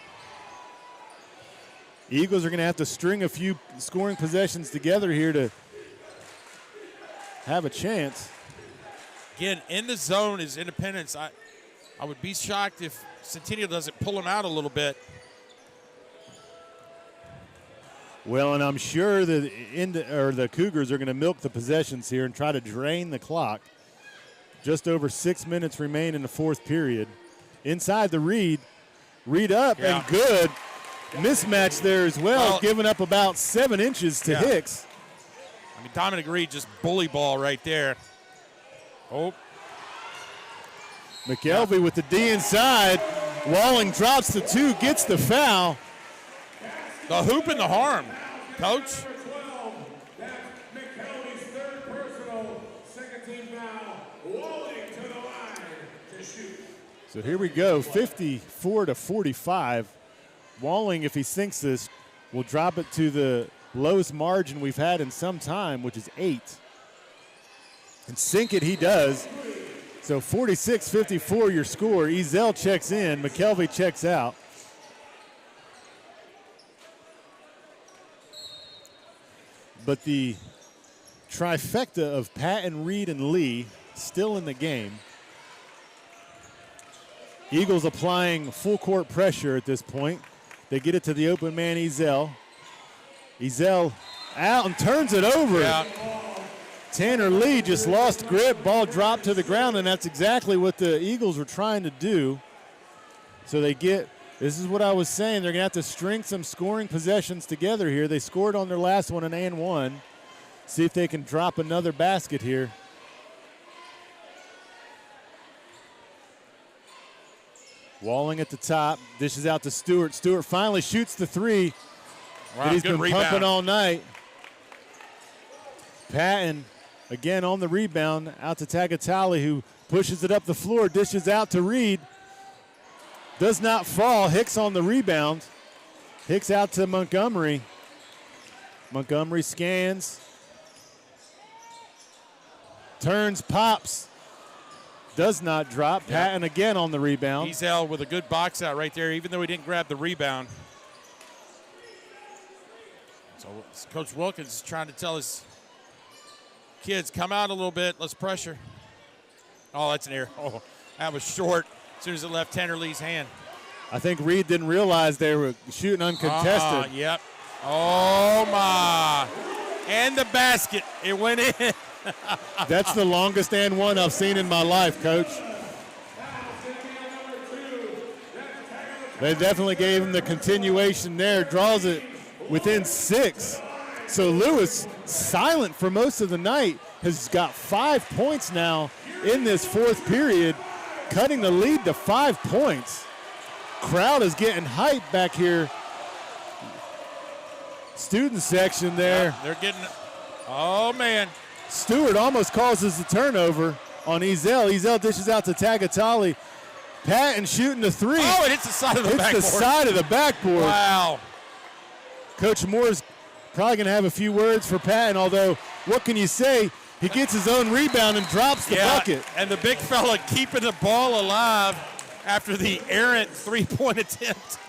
Speaker 1: Eagles are going to have to string a few scoring possessions together here to have a chance.
Speaker 2: Again, in the zone is Independence. I would be shocked if Centennial doesn't pull them out a little bit.
Speaker 1: Well, and I'm sure that the Cougars are going to milk the possessions here and try to drain the clock. Just over 6 minutes remain in the 4th period. Inside the Reed. Reed up and good. Mismatch there as well, giving up about 7 inches to Hicks.
Speaker 2: I mean, Dominic Reed just bully ball right there. Oh.
Speaker 1: McKelvey with the D inside. Walling drops the 2, gets the foul.
Speaker 2: The hoop and the harm, Coach.
Speaker 1: So here we go, 54-45. Walling, if he sinks this, will drop it to the lowest margin we've had in some time, which is 8. And sink it he does. So 46-54 your score. Ezel checks in, McKelvey checks out. But the trifecta of Patton, Reed, and Lee still in the game. Eagles applying full court pressure at this point. They get it to the open man, Ezel. Ezel out and turns it over.
Speaker 2: Yeah.
Speaker 1: Tanner Lee just lost grip. Ball dropped to the ground, and that's exactly what the Eagles were trying to do. So they get, this is what I was saying, they're going to have to string some scoring possessions together here. They scored on their last one, an and one. See if they can drop another basket here. Walling at the top, dishes out to Stewart. Stewart finally shoots the 3 that he's been pumping all night. Patton again on the rebound, out to Tagatali, who pushes it up the floor, dishes out to Reed. Does not fall. Hicks on the rebound. Hicks out to Montgomery. Montgomery scans. Turns, pops. Does not drop. Patton again on the rebound.
Speaker 2: Ezel with a good box out right there, even though he didn't grab the rebound. So Coach Wilkins is trying to tell his kids, come out a little bit, let's pressure. Oh, that's an error. Oh, that was short as soon as it left Tanner Lee's hand.
Speaker 1: I think Reed didn't realize they were shooting uncontested.
Speaker 2: Yep. Oh, my. And the basket. It went in.
Speaker 1: That's the longest and one I've seen in my life, Coach. They definitely gave him the continuation there. Draws it within 6. So Lewis, silent for most of the night, has got 5 points now in this 4th period, cutting the lead to 5 points. Crowd is getting hyped back here. Student section there.
Speaker 2: Yeah, they're getting, oh, man.
Speaker 1: Stewart almost causes the turnover on Ezel. Ezel dishes out to Tagatali. Patton shooting the three.
Speaker 2: Oh, it hits the side of the backboard.
Speaker 1: It's the side of the backboard.
Speaker 2: Wow.
Speaker 1: Coach Moore's probably going to have a few words for Patton, although what can you say? He gets his own rebound and drops the bucket.
Speaker 2: And the big fella keeping the ball alive after the errant three-point attempt.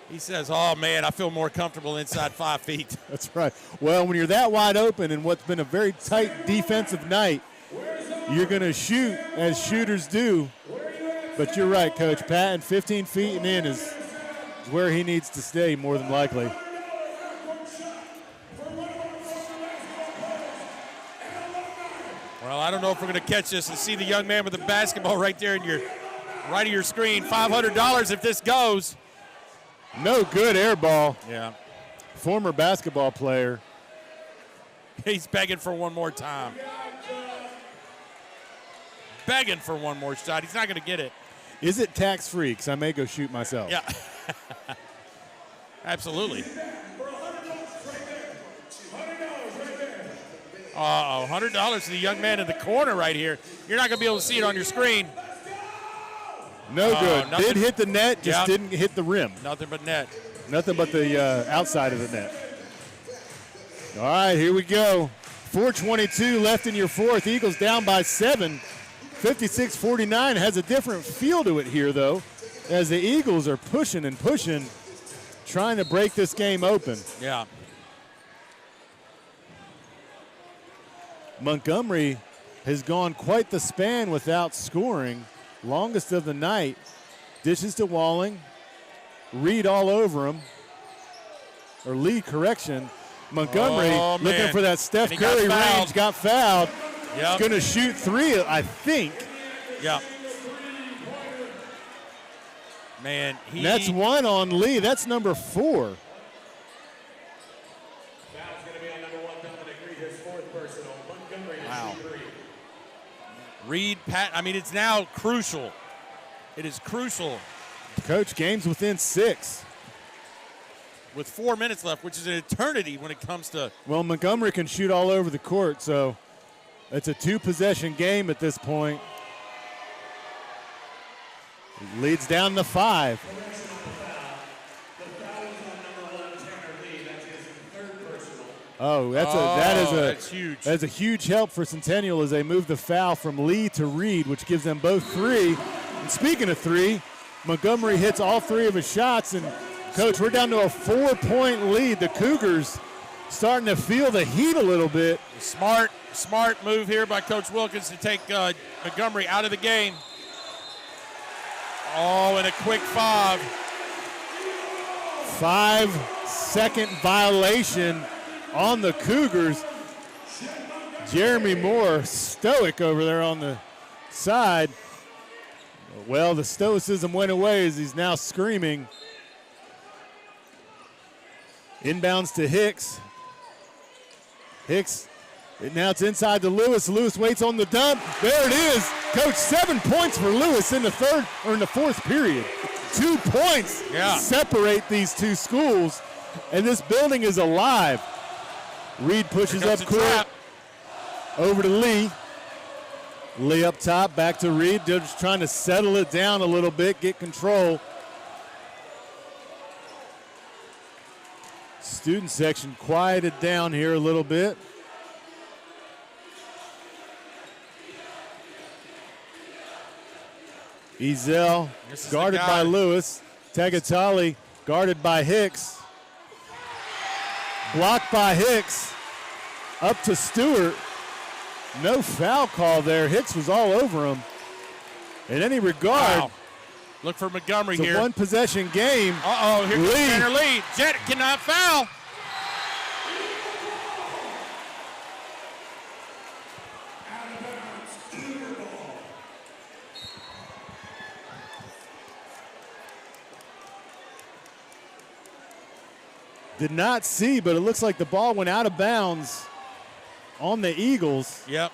Speaker 2: He says, oh, man, I feel more comfortable inside 5 feet.
Speaker 1: That's right. Well, when you're that wide open and what's been a very tight defensive night, you're going to shoot as shooters do. But you're right, Coach. Patton, 15 feet and in is where he needs to stay more than likely.
Speaker 2: Well, I don't know if we're going to catch this and see the young man with the basketball right there in your right of your screen. $500 if this goes.
Speaker 1: No good air ball.
Speaker 2: Yeah.
Speaker 1: Former basketball player.
Speaker 2: He's begging for one more time. Begging for one more shot. He's not going to get it.
Speaker 1: Is it tax-free? Because I may go shoot myself.
Speaker 2: Yeah. Absolutely. Uh-oh, $100 to the young man in the corner right here. You're not going to be able to see it on your screen.
Speaker 1: No good. Did hit the net, just didn't hit the rim.
Speaker 2: Nothing but net.
Speaker 1: Nothing but the outside of the net. All right, here we go. 4:22 left in your fourth. Eagles down by 7. 56-49 has a different feel to it here, though, as the Eagles are pushing and pushing, trying to break this game open.
Speaker 2: Yeah.
Speaker 1: Montgomery has gone quite the span without scoring. Longest of the night. Dishes to Walling. Reed all over him. Or Lee, correction. Montgomery looking for that Steph Curry range. Got fouled.
Speaker 2: Yep.
Speaker 1: Going to shoot three, I think.
Speaker 2: Yeah. Man,
Speaker 1: that's one on Lee. That's number 4.
Speaker 2: Wow. Reed, Pat, I mean, it's now crucial. It is crucial.
Speaker 1: Coach, game's within 6.
Speaker 2: With 4 minutes left, which is an eternity when it comes to.
Speaker 1: Well, Montgomery can shoot all over the court, so it's a 2-possession game at this point. Leads down to 5. Oh, that's
Speaker 2: huge.
Speaker 1: That's a huge help for Centennial as they move the foul from Lee to Reed, which gives them both 3. And speaking of 3, Montgomery hits all 3 of his shots, and Coach, we're down to a 4-point lead. The Cougars starting to feel the heat a little bit.
Speaker 2: Smart move here by Coach Wilkins to take Montgomery out of the game. Oh, and a quick 5.
Speaker 1: 5-second violation on the Cougars. Jeremy Moore, stoic over there on the side. Well, the stoicism went away as he's now screaming. Inbounds to Hicks. Hicks, now it's inside to Lewis. Lewis waits on the dump. There it is. Coach, 7 points for Lewis in the fourth period. 2 points separate these two schools, and this building is alive. Reed pushes up court. Over to Lee. Lee up top, back to Reed. They're just trying to settle it down a little bit, get control. Student section quieted down here a little bit. Ezel guarded by Lewis. Tagatali guarded by Hicks. Blocked by Hicks. Up to Stewart. No foul call there. Hicks was all over him. In any regard.
Speaker 2: Wow. Look for Montgomery
Speaker 1: it's
Speaker 2: here.
Speaker 1: It's a one-possession game.
Speaker 2: Uh-oh, here comes Xander Lee. Jet cannot foul.
Speaker 1: Did not see, but it looks like the ball went out of bounds on the Eagles.
Speaker 2: Yep.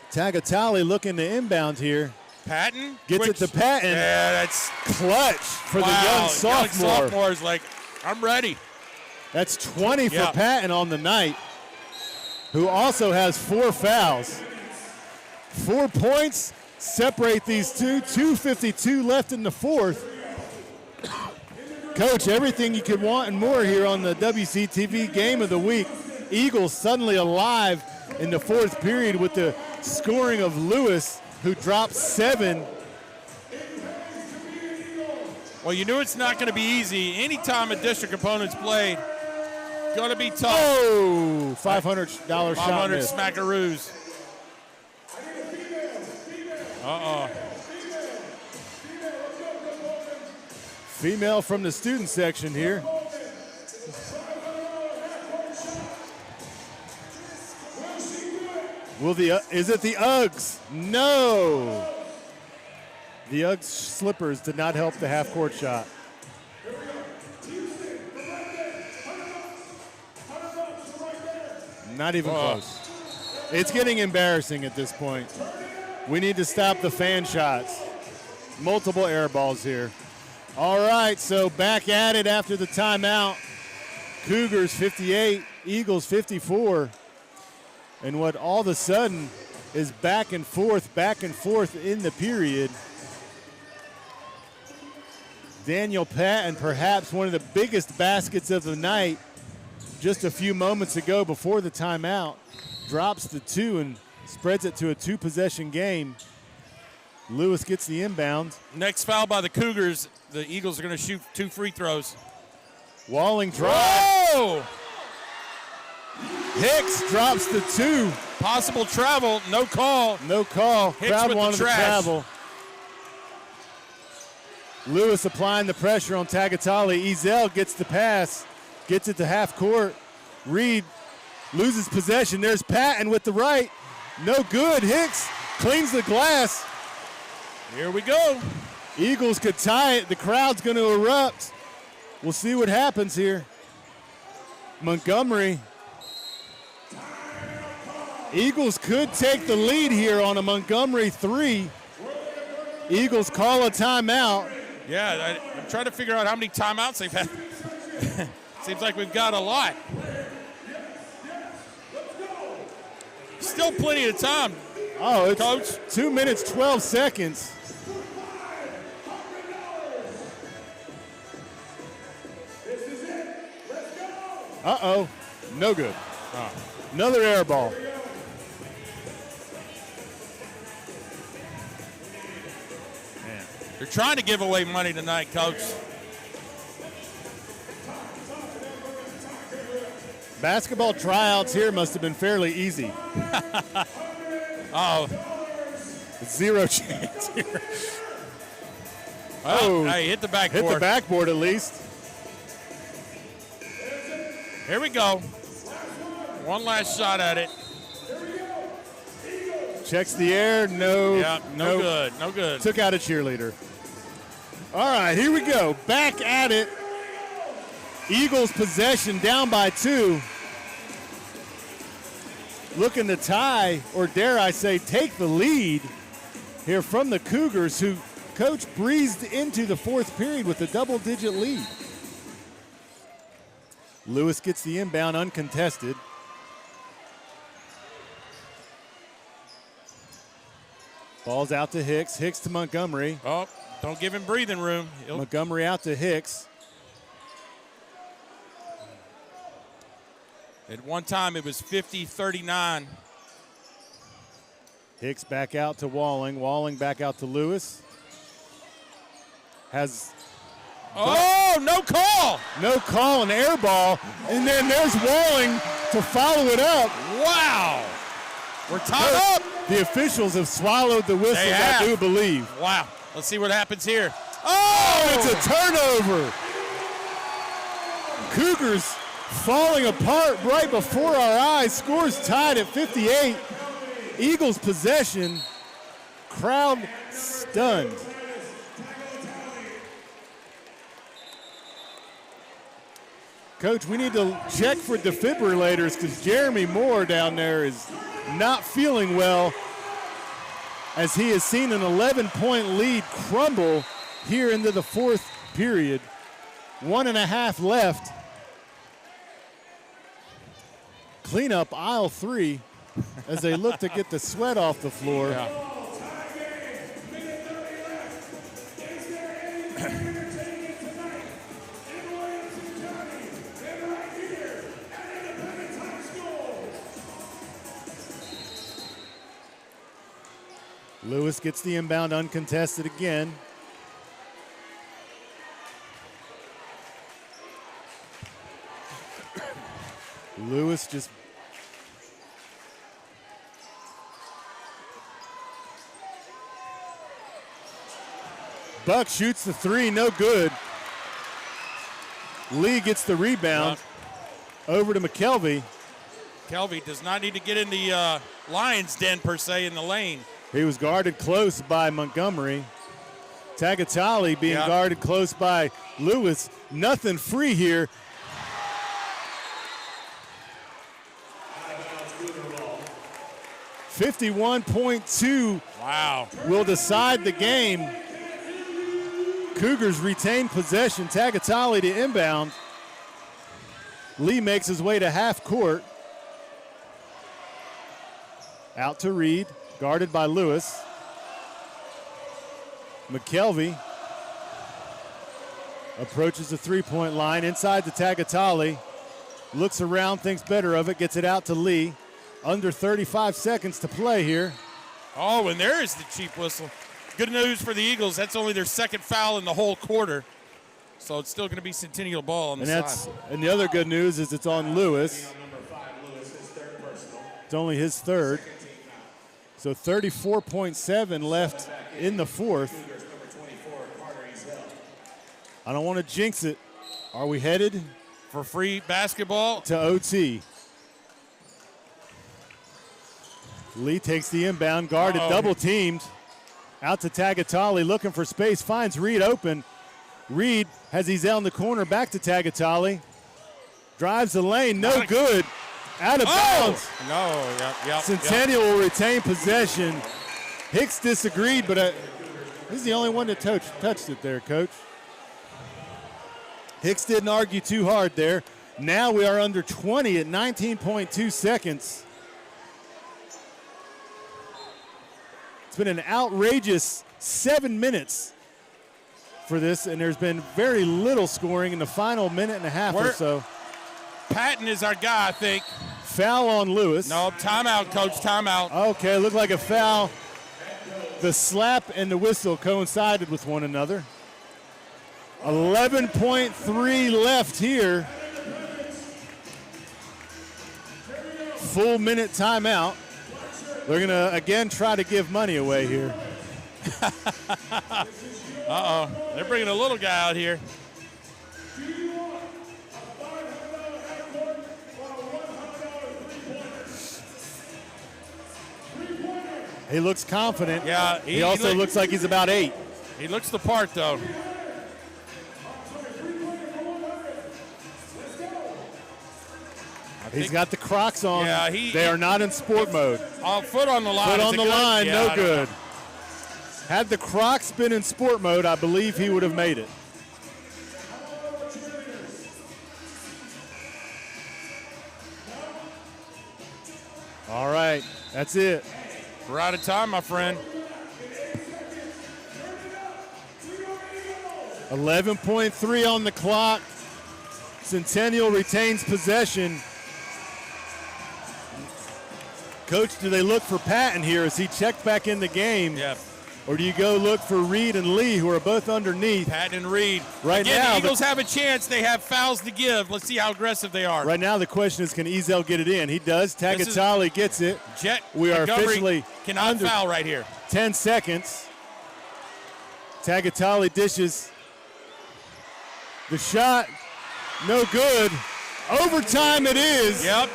Speaker 1: Tagatali looking to inbound here.
Speaker 2: Patton?
Speaker 1: Gets it to Patton.
Speaker 2: Yeah, that's
Speaker 1: clutch for the young sophomore.
Speaker 2: Young sophomore is like, I'm ready.
Speaker 1: That's 20 for Patton on the night, who also has 4 fouls. 4 points, separate these two. 2:52 left in the fourth. Coach, everything you could want and more here on the WCTV Game of the Week. Eagles suddenly alive in the fourth period with the scoring of Lewis, who dropped 7.
Speaker 2: Well, you knew it's not going to be easy. Anytime a district opponent's played, going to be tough.
Speaker 1: Oh, $500 shot
Speaker 2: 500
Speaker 1: miss.
Speaker 2: smackaroos. Uh-oh.
Speaker 1: Female from the student section here. Is it the Uggs? No. The Uggs slippers did not help the half-court shot. Not even close. It's getting embarrassing at this point. We need to stop the fan shots. Multiple air balls here. All right, so back at it after the timeout. Cougars 58, Eagles 54. And what all of a sudden is back and forth in the period. Daniel Patton, perhaps one of the biggest baskets of the night, just a few moments ago before the timeout, drops the 2 and spreads it to a 2-possession game. Lewis gets the inbound.
Speaker 2: Next foul by the Cougars. The Eagles are going to shoot 2 free throws.
Speaker 1: Walling drive.
Speaker 2: Whoa!
Speaker 1: Hicks drops the 2.
Speaker 2: Possible travel, no call.
Speaker 1: No call.
Speaker 2: Hicks
Speaker 1: Crowd
Speaker 2: with
Speaker 1: wanted
Speaker 2: the
Speaker 1: to
Speaker 2: trash.
Speaker 1: travel. Lewis applying the pressure on Tagatali. Ezel gets the pass, gets it to half court. Reed loses possession. There's Patton with the right. No good. Hicks cleans the glass.
Speaker 2: Here we go.
Speaker 1: Eagles could tie it. The crowd's going to erupt. We'll see what happens here. Montgomery. Eagles could take the lead here on a Montgomery 3. Eagles call a timeout.
Speaker 2: Yeah, I'm trying to figure out how many timeouts they've had. Seems like we've got a lot. Still plenty of time.
Speaker 1: Oh, it's
Speaker 2: Coach.
Speaker 1: 2 minutes, 12 seconds. Uh-oh, no good. Another air ball.
Speaker 2: Man, they're trying to give away money tonight, Coach.
Speaker 1: Basketball tryouts here must have been fairly easy.
Speaker 2: Oh.
Speaker 1: 0 chance here.
Speaker 2: Oh, hey, hit the backboard.
Speaker 1: Hit the backboard at least.
Speaker 2: Here we go. One last shot at it.
Speaker 1: Checks the air. No.
Speaker 2: Yeah, no good. No good.
Speaker 1: Took out a cheerleader. All right, here we go. Back at it. Eagles possession, down by 2. Looking to tie, or dare I say, take the lead here from the Cougars, who Coach breezed into the fourth period with a double-digit lead. Lewis gets the inbound uncontested. Ball's out to Hicks. Hicks to Montgomery.
Speaker 2: Oh, don't give him breathing room.
Speaker 1: Montgomery out to Hicks.
Speaker 2: At one time, it was 50-39.
Speaker 1: Hicks back out to Walling. Walling back out to Lewis.
Speaker 2: Oh, no call.
Speaker 1: No call, an air ball. And then there's Walling to follow it up.
Speaker 2: Wow. We're tied up.
Speaker 1: The officials have swallowed the whistle, I do believe.
Speaker 2: Wow. Let's see what happens here.
Speaker 1: Oh, it's a turnover. Cougars falling apart right before our eyes. Scores tied at 58. Eagles possession. Crowd stunned. Coach, we need to check for defibrillators because Jeremy Moore down there is not feeling well as he has seen an 11-point lead crumble here into the fourth period. 1.5 left. Clean up aisle 3 as they look to get the sweat off the floor.
Speaker 2: Yeah.
Speaker 1: Lewis gets the inbound uncontested again. Lewis just Buck shoots the three, no good. Lee gets the rebound over to McKelvey.
Speaker 2: McKelvey does not need to get in the lion's den, per se, in the lane.
Speaker 1: He was guarded close by Montgomery. Tagatali being guarded close by Lewis. Nothing free here. 51.2 will decide the game. Cougars retain possession. Tagatali to inbound. Lee makes his way to half court. Out to Reed, guarded by Lewis. McKelvey approaches the three-point line inside to Tagatali. Looks around, thinks better of it, gets it out to Lee. Under 35 seconds to play here.
Speaker 2: Oh, and there is the cheap whistle. Good news for the Eagles. That's only their second foul in the whole quarter. So it's still going to be Centennial ball on the side.
Speaker 1: And the other good news is it's on Lewis. It's only his third. So 34.7 left in the fourth. I don't want to jinx it. Are we headed
Speaker 2: for free basketball
Speaker 1: to OT? Lee takes the inbound, guarded, double teamed. Out to Tagatali, looking for space, finds Reed open. Reed has Ezel in the corner, back to Tagatali. Drives the lane, no good. Out of bounds.
Speaker 2: No,
Speaker 1: Centennial will retain possession. Hicks disagreed, but he's the only one that touched it there, Coach. Hicks didn't argue too hard there. Now we are under 20 at 19.2 seconds. It's been an outrageous 7 minutes for this, and there's been very little scoring in the final minute and a half or so.
Speaker 2: Patton is our guy, I think.
Speaker 1: Foul on Lewis.
Speaker 2: No, timeout, Coach, timeout.
Speaker 1: Okay, looked like a foul. The slap and the whistle coincided with one another. 11.3 left here. Full minute timeout. They're going to, again, try to give money away here.
Speaker 2: They're bringing a little guy out here.
Speaker 1: He looks confident.
Speaker 2: Yeah.
Speaker 1: He also looks like he's about 8.
Speaker 2: He looks the part, though.
Speaker 1: He's got the Crocs on.
Speaker 2: Yeah,
Speaker 1: they are not in sport mode.
Speaker 2: Foot on the line.
Speaker 1: Foot on the line, no good. Had the Crocs been in sport mode, I believe he would have made it. All right, that's it.
Speaker 2: We're out of time, my friend.
Speaker 1: 11.3 on the clock. Centennial retains possession. Coach, do they look for Patton here? Is he checked back in the game?
Speaker 2: Yeah.
Speaker 1: Or do you go look for Reed and Lee, who are both underneath?
Speaker 2: Patton and Reed.
Speaker 1: Right
Speaker 2: Again,
Speaker 1: now,
Speaker 2: the Eagles have a chance. They have fouls to give. Let's see how aggressive they are.
Speaker 1: Right now, the question is, can Ezel get it in? He does. Tagatali gets it. We are officially
Speaker 2: cannot foul right here.
Speaker 1: 10 seconds. Tagatali dishes. The shot, no good. Overtime it is.
Speaker 2: Yep.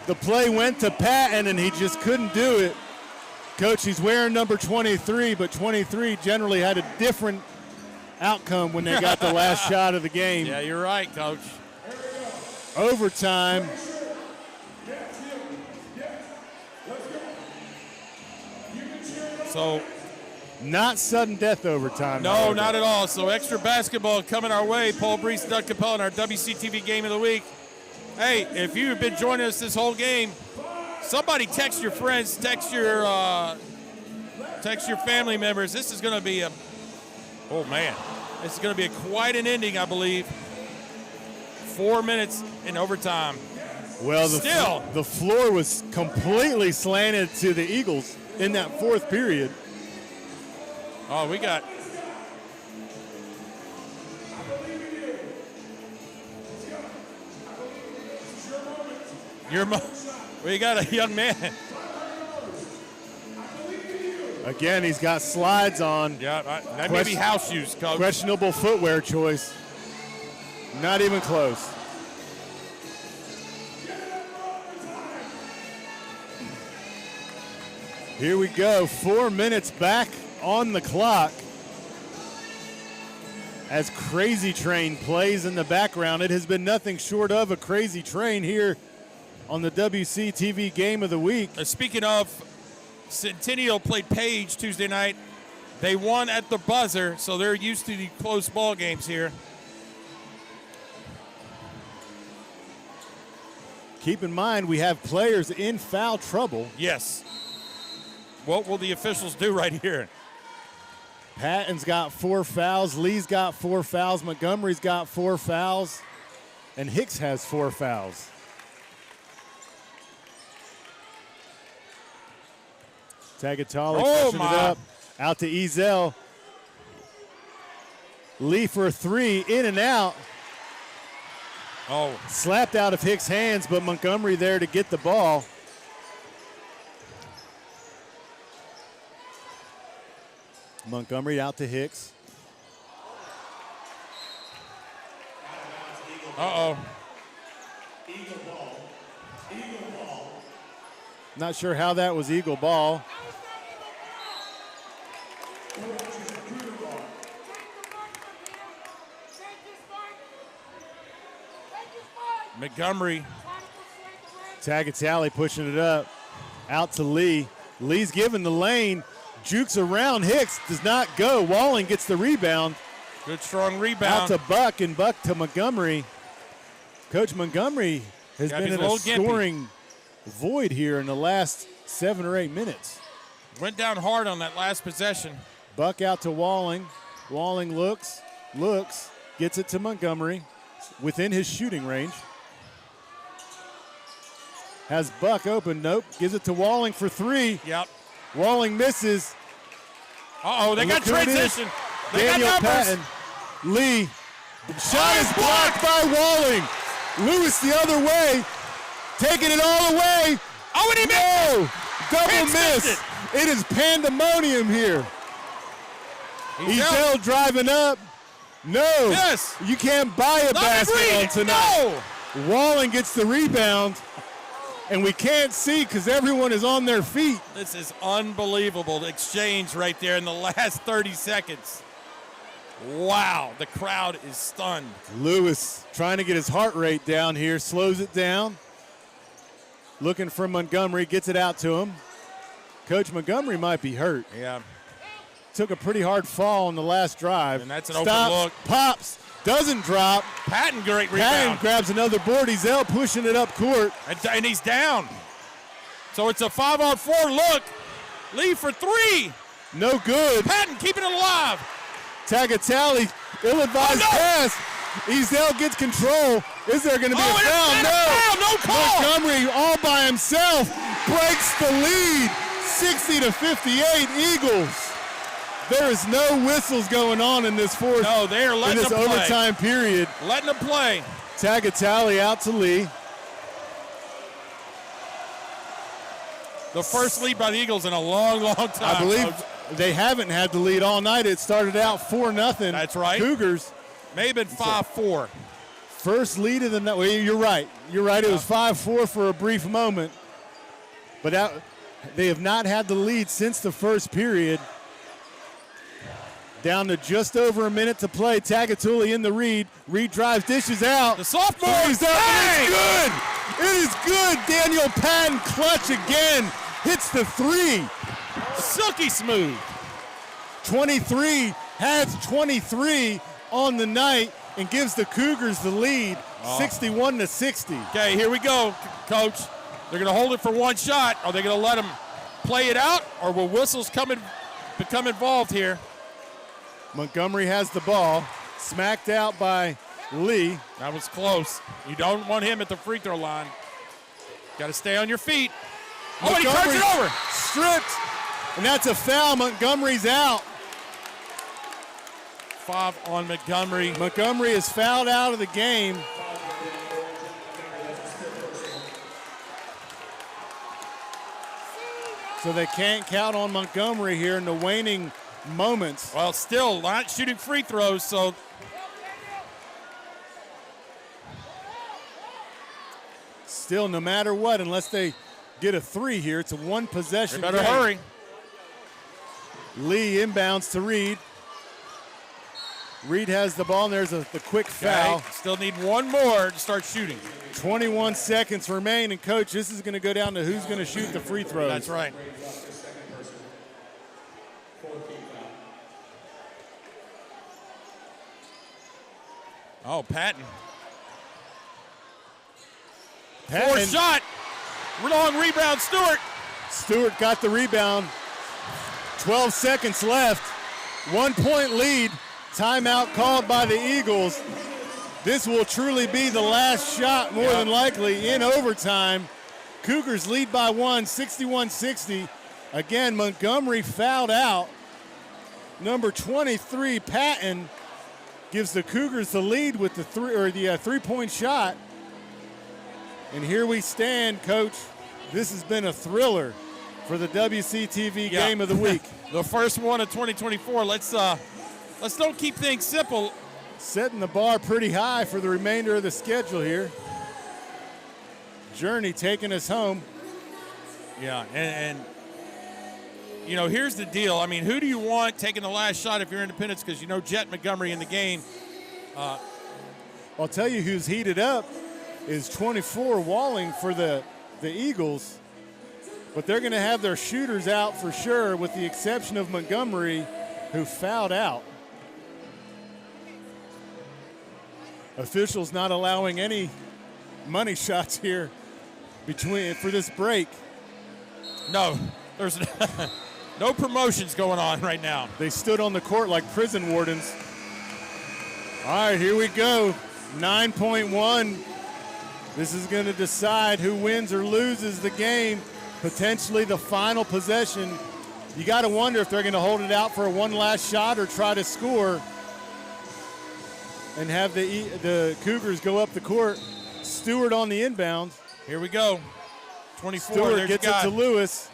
Speaker 1: The play went to Patton, and he just couldn't do it. Coach, he's wearing number 23, but 23 generally had a different outcome when they got the last shot of the game.
Speaker 2: Yeah, you're right, Coach.
Speaker 1: Overtime.
Speaker 2: So,
Speaker 1: not sudden death overtime.
Speaker 2: No, however. Not at all. So extra basketball coming our way. Paul Breece, Doug Capella in our WCTV Game of the Week. Hey, if you've been joining us this whole game, somebody text your friends, text your family members. This is going to be this is going to be quite an ending, I believe. 4 minutes in overtime.
Speaker 1: Well,
Speaker 2: Still.
Speaker 1: the floor was completely slanted to the Eagles in that fourth period.
Speaker 2: Oh, we got. We got a young man.
Speaker 1: Again, he's got slides on.
Speaker 2: Yeah, that may be house shoes, Coach.
Speaker 1: Questionable footwear choice. Not even close. Here we go, 4 minutes back on the clock. As Crazy Train plays in the background, it has been nothing short of a crazy train here on the WCTV Game of the Week.
Speaker 2: Speaking of, Centennial played Page Tuesday night. They won at the buzzer, so they're used to the close ball games here.
Speaker 1: Keep in mind, we have players in foul trouble.
Speaker 2: Yes. What will the officials do right here?
Speaker 1: Patton's got 4 fouls. Lee's got 4 fouls. Montgomery's got 4 fouls. And Hicks has 4 fouls. Tagatali pushing it up. Out to Ezel. Lee for a 3. In and out.
Speaker 2: Oh.
Speaker 1: Slapped out of Hicks' hands, but Montgomery there to get the ball. Montgomery out to Hicks.
Speaker 2: Uh-oh.
Speaker 3: Eagle ball. Eagle ball.
Speaker 1: Not sure how that was Eagle ball.
Speaker 2: Montgomery.
Speaker 1: Tagatali pushing it up. Out to Lee. Lee's giving the lane. Jukes around Hicks. Does not go. Walling gets the rebound.
Speaker 2: Good strong rebound.
Speaker 1: Out to Buck and Buck to Montgomery. Coach Montgomery has been in a scoring void here in the last 7 or 8 minutes.
Speaker 2: Went down hard on that last possession.
Speaker 1: Buck out to Walling. Walling looks, gets it to Montgomery within his shooting range. Has Buck open, nope. Gives it to Walling for 3.
Speaker 2: Yep.
Speaker 1: Walling misses.
Speaker 2: Uh-oh, they got transition. They
Speaker 1: Daniel
Speaker 2: got numbers.
Speaker 1: Patton. Lee. Shot is blocked by Walling. Lewis the other way. Taking it all away.
Speaker 2: Oh, and he missed it.
Speaker 1: Double miss. It is pandemonium here. Ezel driving up. No.
Speaker 2: Yes.
Speaker 1: You can't buy a basketball tonight.
Speaker 2: No.
Speaker 1: Walling gets the rebound. And we can't see because everyone is on their feet.
Speaker 2: This is unbelievable. The exchange right there in the last 30 seconds. Wow, the crowd is stunned.
Speaker 1: Lewis trying to get his heart rate down here, slows it down. Looking for Montgomery, gets it out to him. Coach Montgomery might be hurt.
Speaker 2: Yeah.
Speaker 1: Took a pretty hard fall on the last drive.
Speaker 2: And that's an open look.
Speaker 1: Pops, doesn't drop.
Speaker 2: Patton, great rebound.
Speaker 1: Patton grabs another board. Ezel pushing it up court.
Speaker 2: And he's down. So it's a 5-on-4 look. Lee for 3.
Speaker 1: No good.
Speaker 2: Patton keeping it alive.
Speaker 1: Tagatali, ill-advised pass. Ezel gets control. Is there going to be a foul?
Speaker 2: No call.
Speaker 1: Montgomery all by himself breaks the lead. 60-58 Eagles. There is no whistles going on in this fourth.
Speaker 2: No, they are letting
Speaker 1: in this
Speaker 2: them play.
Speaker 1: overtime period.
Speaker 2: Letting them play.
Speaker 1: Tagatali out to Lee.
Speaker 2: The first lead by the Eagles in a long, long time.
Speaker 1: I believe they haven't had the lead all night. It started out 4-0.
Speaker 2: That's right.
Speaker 1: Cougars.
Speaker 2: May have been 5-4.
Speaker 1: First lead of the night. Well, you're right. You're right. It was 5-4 for a brief moment. But they have not had the lead since the first period. Down to just over a minute to play. Tagatuli in the read. Reed drives, dishes out.
Speaker 2: The sophomore
Speaker 1: is up. It's good. It is good. Daniel Patton clutch again. Hits the 3.
Speaker 2: Silky smooth.
Speaker 1: 23 has 23 on the night and gives the Cougars the lead, 61-60.
Speaker 2: Okay, here we go, Coach. They're going to hold it for one shot. Are they going to let them play it out, or will whistles become involved here?
Speaker 1: Montgomery has the ball, smacked out by Lee.
Speaker 2: That was close. You don't want him at the free throw line. Got to stay on your feet. Oh, and he turns it over.
Speaker 1: Stripped. And that's a foul. Montgomery's out.
Speaker 2: 5 on Montgomery.
Speaker 1: Montgomery is fouled out of the game. So they can't count on Montgomery here in the waning moments.
Speaker 2: Well, still not shooting free throws, so.
Speaker 1: Still, no matter what, unless they get a 3 here, it's a 1 possession
Speaker 2: They better
Speaker 1: game.
Speaker 2: hurry.
Speaker 1: Lee inbounds to Reed. Reed has the ball, and there's the quick foul.
Speaker 2: Okay. Still need 1 more to start shooting.
Speaker 1: 21 seconds remain, and Coach, this is going to go down to who's going to shoot the free throws.
Speaker 2: That's right. Oh, Patton. Fourth shot. Long rebound, Stewart.
Speaker 1: Stewart got the rebound. 12 seconds left. 1 point lead. Timeout called by the Eagles. This will truly be the last shot, more than likely, in overtime. Cougars lead by 1, 61-60. Again, Montgomery fouled out. Number 23, Patton, gives the Cougars the lead with the 3-point shot. And here we stand, Coach. This has been a thriller for the WCTV game of the week.
Speaker 2: The first one of 2024. Let's don't keep things simple.
Speaker 1: Setting the bar pretty high for the remainder of the schedule here. Journey taking us home.
Speaker 2: Yeah, and you know, here's the deal. I mean, who do you want taking the last shot if you're Independence? Because you know Jet Montgomery in the game.
Speaker 1: I'll tell you who's heated up is 24 Walling for the Eagles. But they're going to have their shooters out for sure, with the exception of Montgomery, who fouled out. Officials not allowing any money shots here for this break.
Speaker 2: No, there's no promotions going on right now.
Speaker 1: They stood on the court like prison wardens. All right, here we go. 9.1. This is going to decide who wins or loses the game. Potentially the final possession. You got to wonder if they're going to hold it out for one last shot or try to score and have the Cougars go up the court. Stewart on the inbound.
Speaker 2: Here we go. 24.
Speaker 1: Stewart gets it to Lewis.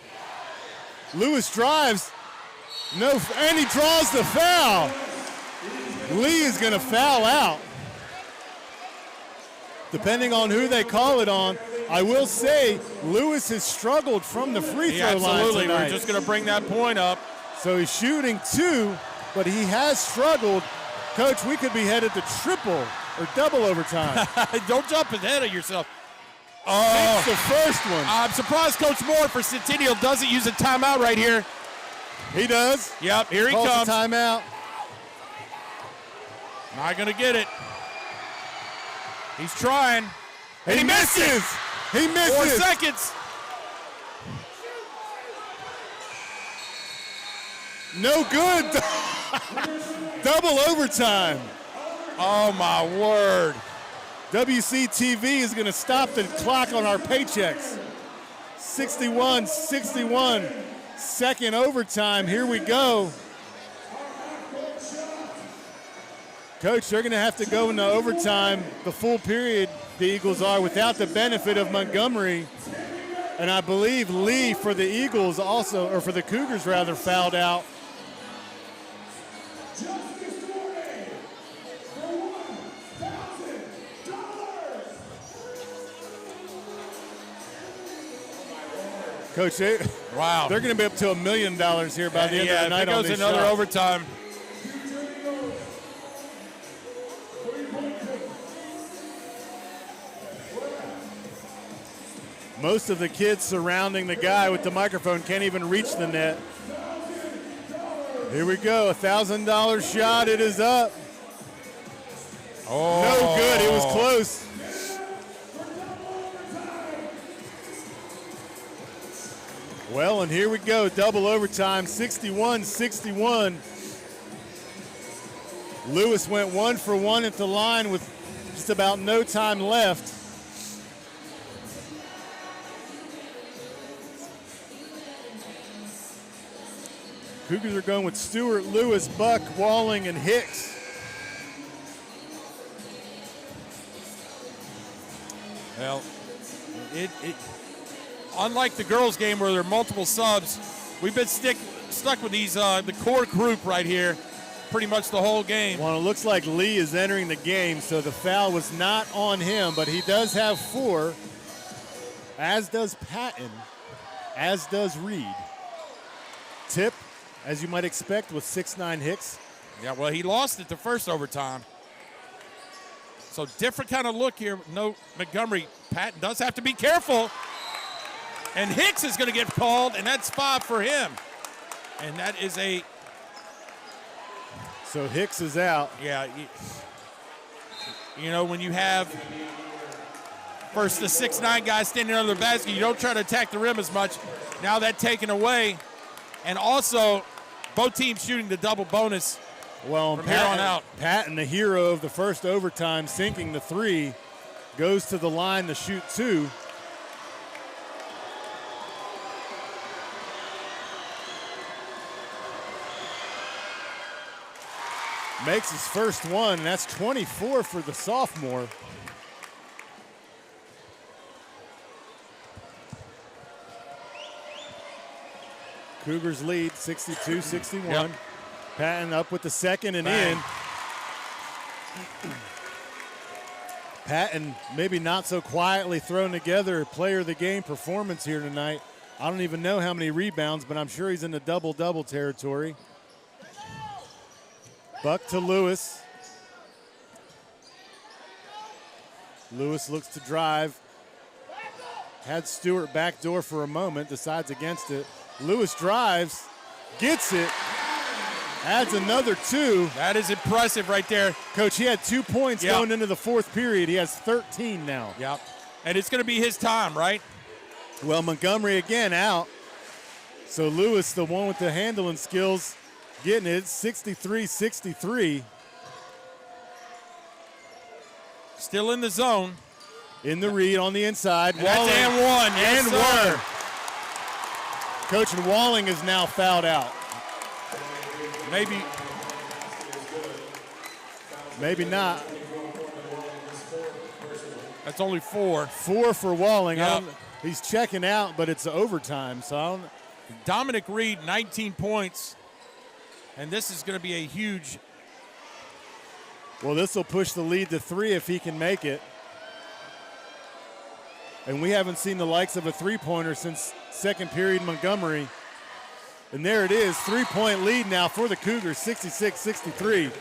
Speaker 1: Lewis drives. No, and he draws the foul. Lee is going to foul out. Depending on who they call it on, I will say Lewis has struggled from the free throw line
Speaker 2: absolutely.
Speaker 1: tonight.
Speaker 2: We're just going to bring that point up.
Speaker 1: So he's shooting 2, but he has struggled. Coach, we could be headed to triple or double overtime.
Speaker 2: Don't jump ahead of yourself.
Speaker 1: It's the first one.
Speaker 2: I'm surprised Coach Moore for Centennial doesn't use a timeout right here.
Speaker 1: He does.
Speaker 2: Yep, here he
Speaker 1: Calls
Speaker 2: comes.
Speaker 1: a timeout.
Speaker 2: Not going to get it. He's trying. And he misses.
Speaker 1: He misses.
Speaker 2: 4 seconds.
Speaker 1: No good. Double overtime.
Speaker 2: Oh, my word.
Speaker 1: WCTV is going to stop the clock on our paychecks. 61-61. Second overtime. Here we go. Coach, they're going to have to go into overtime the full period, the Eagles are, without the benefit of Montgomery. And I believe Lee for the Eagles also, or for the Cougars rather, fouled out. Coach, they're going to be up to $1 million here by the end of the night on these shots.
Speaker 2: If it goes another overtime.
Speaker 1: Most of the kids surrounding the guy with the microphone can't even reach the net. Here we go, $1,000 shot. It is up.
Speaker 2: Oh.
Speaker 1: No good. It was close. Well, and here we go, double overtime, 61-61. Lewis went 1 for 1 at the line with just about no time left. Cougars are going with Stewart, Lewis, Buck, Walling, and Hicks.
Speaker 2: Well, unlike the girls' game where there are multiple subs, we've been stuck with these the core group right here pretty much the whole game.
Speaker 1: Well, it looks like Lee is entering the game, so the foul was not on him, but he does have 4, as does Patton, as does Reed. Tip, as you might expect, with 6'9" Hicks.
Speaker 2: Yeah, well, he lost it the first overtime. So different kind of look here. No Montgomery. Patton does have to be careful. And Hicks is going to get called, and that's 5 for him. And that is a...
Speaker 1: So Hicks is out.
Speaker 2: Yeah. You know, when you have first the 6'9" guy standing under the basket, you don't try to attack the rim as much. Now that taken away. And also, both teams shooting the double bonus
Speaker 1: well,
Speaker 2: from here on out.
Speaker 1: Patton, the hero of the first overtime, sinking the 3, goes to the line to shoot 2. Makes his first one, and that's 24 for the sophomore. Cougars lead 62-61. Yep. Patton up with the second and
Speaker 2: Bang.
Speaker 1: in. Patton maybe not so quietly thrown together player of the game performance here tonight. I don't even know how many rebounds, but I'm sure he's in the double-double territory. Buck to Lewis. Lewis looks to drive. Had Stewart backdoor for a moment, decides against it. Lewis drives, gets it, adds another 2.
Speaker 2: That is impressive right there.
Speaker 1: Coach, he had 2 points going into the 4th period. He has 13 now.
Speaker 2: Yep. And it's going to be his time, right?
Speaker 1: Well, Montgomery again out. So Lewis, the one with the handling skills, getting it, 63-63.
Speaker 2: Still in the zone.
Speaker 1: In the read on the inside.
Speaker 2: And that's and one. Yes,
Speaker 1: and
Speaker 2: sir.
Speaker 1: one. Coach, and Walling is now fouled out. Maybe not.
Speaker 2: That's only 4.
Speaker 1: 4 for Walling.
Speaker 2: Yep.
Speaker 1: He's checking out, but it's overtime. So I don't.
Speaker 2: Dominic Reed, 19 points. And this is going to be a huge.
Speaker 1: Well, this will push the lead to 3 if he can make it. And we haven't seen the likes of a three-pointer since second period Montgomery. And there it is, 3-point lead now for the Cougars, 66-63.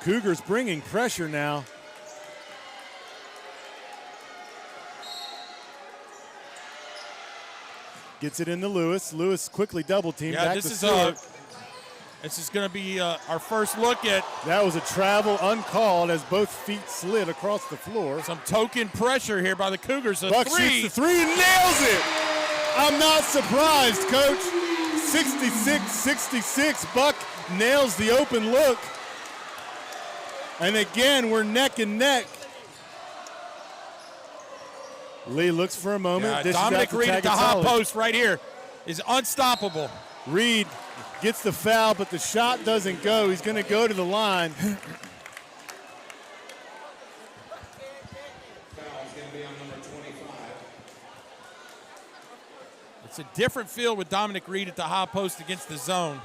Speaker 1: Cougars bringing pressure now. Gets it into Lewis. Lewis quickly double-teamed.
Speaker 2: Yeah,
Speaker 1: back
Speaker 2: this
Speaker 1: to
Speaker 2: is
Speaker 1: Stewart.
Speaker 2: This is going to be our first look at.
Speaker 1: That was a travel uncalled as both feet slid across the floor.
Speaker 2: Some token pressure here by the Cougars.
Speaker 1: Buck shoots the 3 and nails it. I'm not surprised, Coach. 66-66. Buck nails the open look. And again, we're neck and neck. Lee looks for a moment.
Speaker 2: Yeah, Dominic Reed at the hot post right here is unstoppable.
Speaker 1: Reed gets the foul, but the shot doesn't go. He's going to go to the line.
Speaker 3: Foul is going to be on number 25.
Speaker 2: It's a different feel with Dominic Reed at the high post against the zone.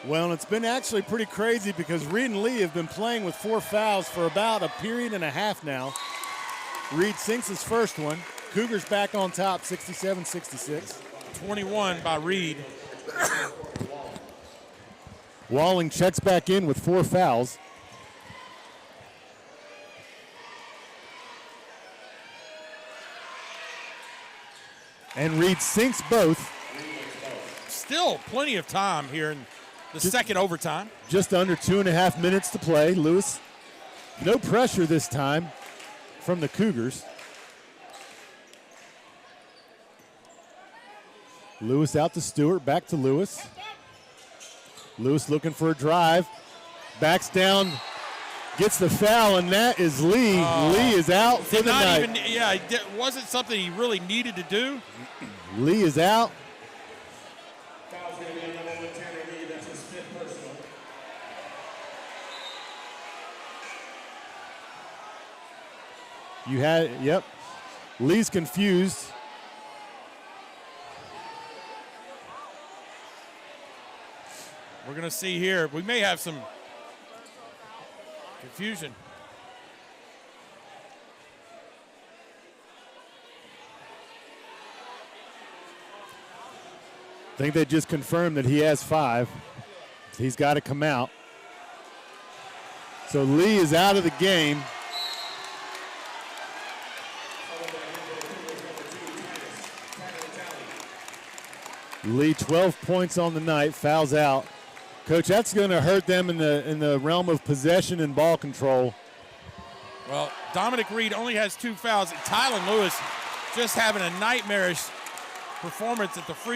Speaker 1: Well, it's been actually pretty crazy because Reed and Lee have been playing with 4 fouls for about a period and a half now. Reed sinks his first one. Cougars back on top, 67-66.
Speaker 2: 21 by Reed.
Speaker 1: Walling checks back in with 4 fouls. And Reed sinks both.
Speaker 2: Still plenty of time here in the second overtime.
Speaker 1: Just under 2.5 minutes to play. Lewis, no pressure this time from the Cougars. Lewis out to Stewart, back to Lewis. Lewis looking for a drive. Backs down Gets the foul, and that is Lee. Lee is out for the night.
Speaker 2: It wasn't something he really needed to do.
Speaker 1: Lee is out.
Speaker 3: Foul's going to be on number 1, Tanner Lee. That's his 5th personal.
Speaker 1: You had, yep. Lee's confused.
Speaker 2: We're going to see here. We may have some confusion.
Speaker 1: I think they just confirmed that he has 5. He's got to come out. So Lee is out of the game. Lee, 12 points on the night, fouls out. Coach, that's going to hurt them in the realm of possession and ball control.
Speaker 2: Well, Dominic Reed only has 2 fouls. Tylen Lewis just having a nightmarish performance at the free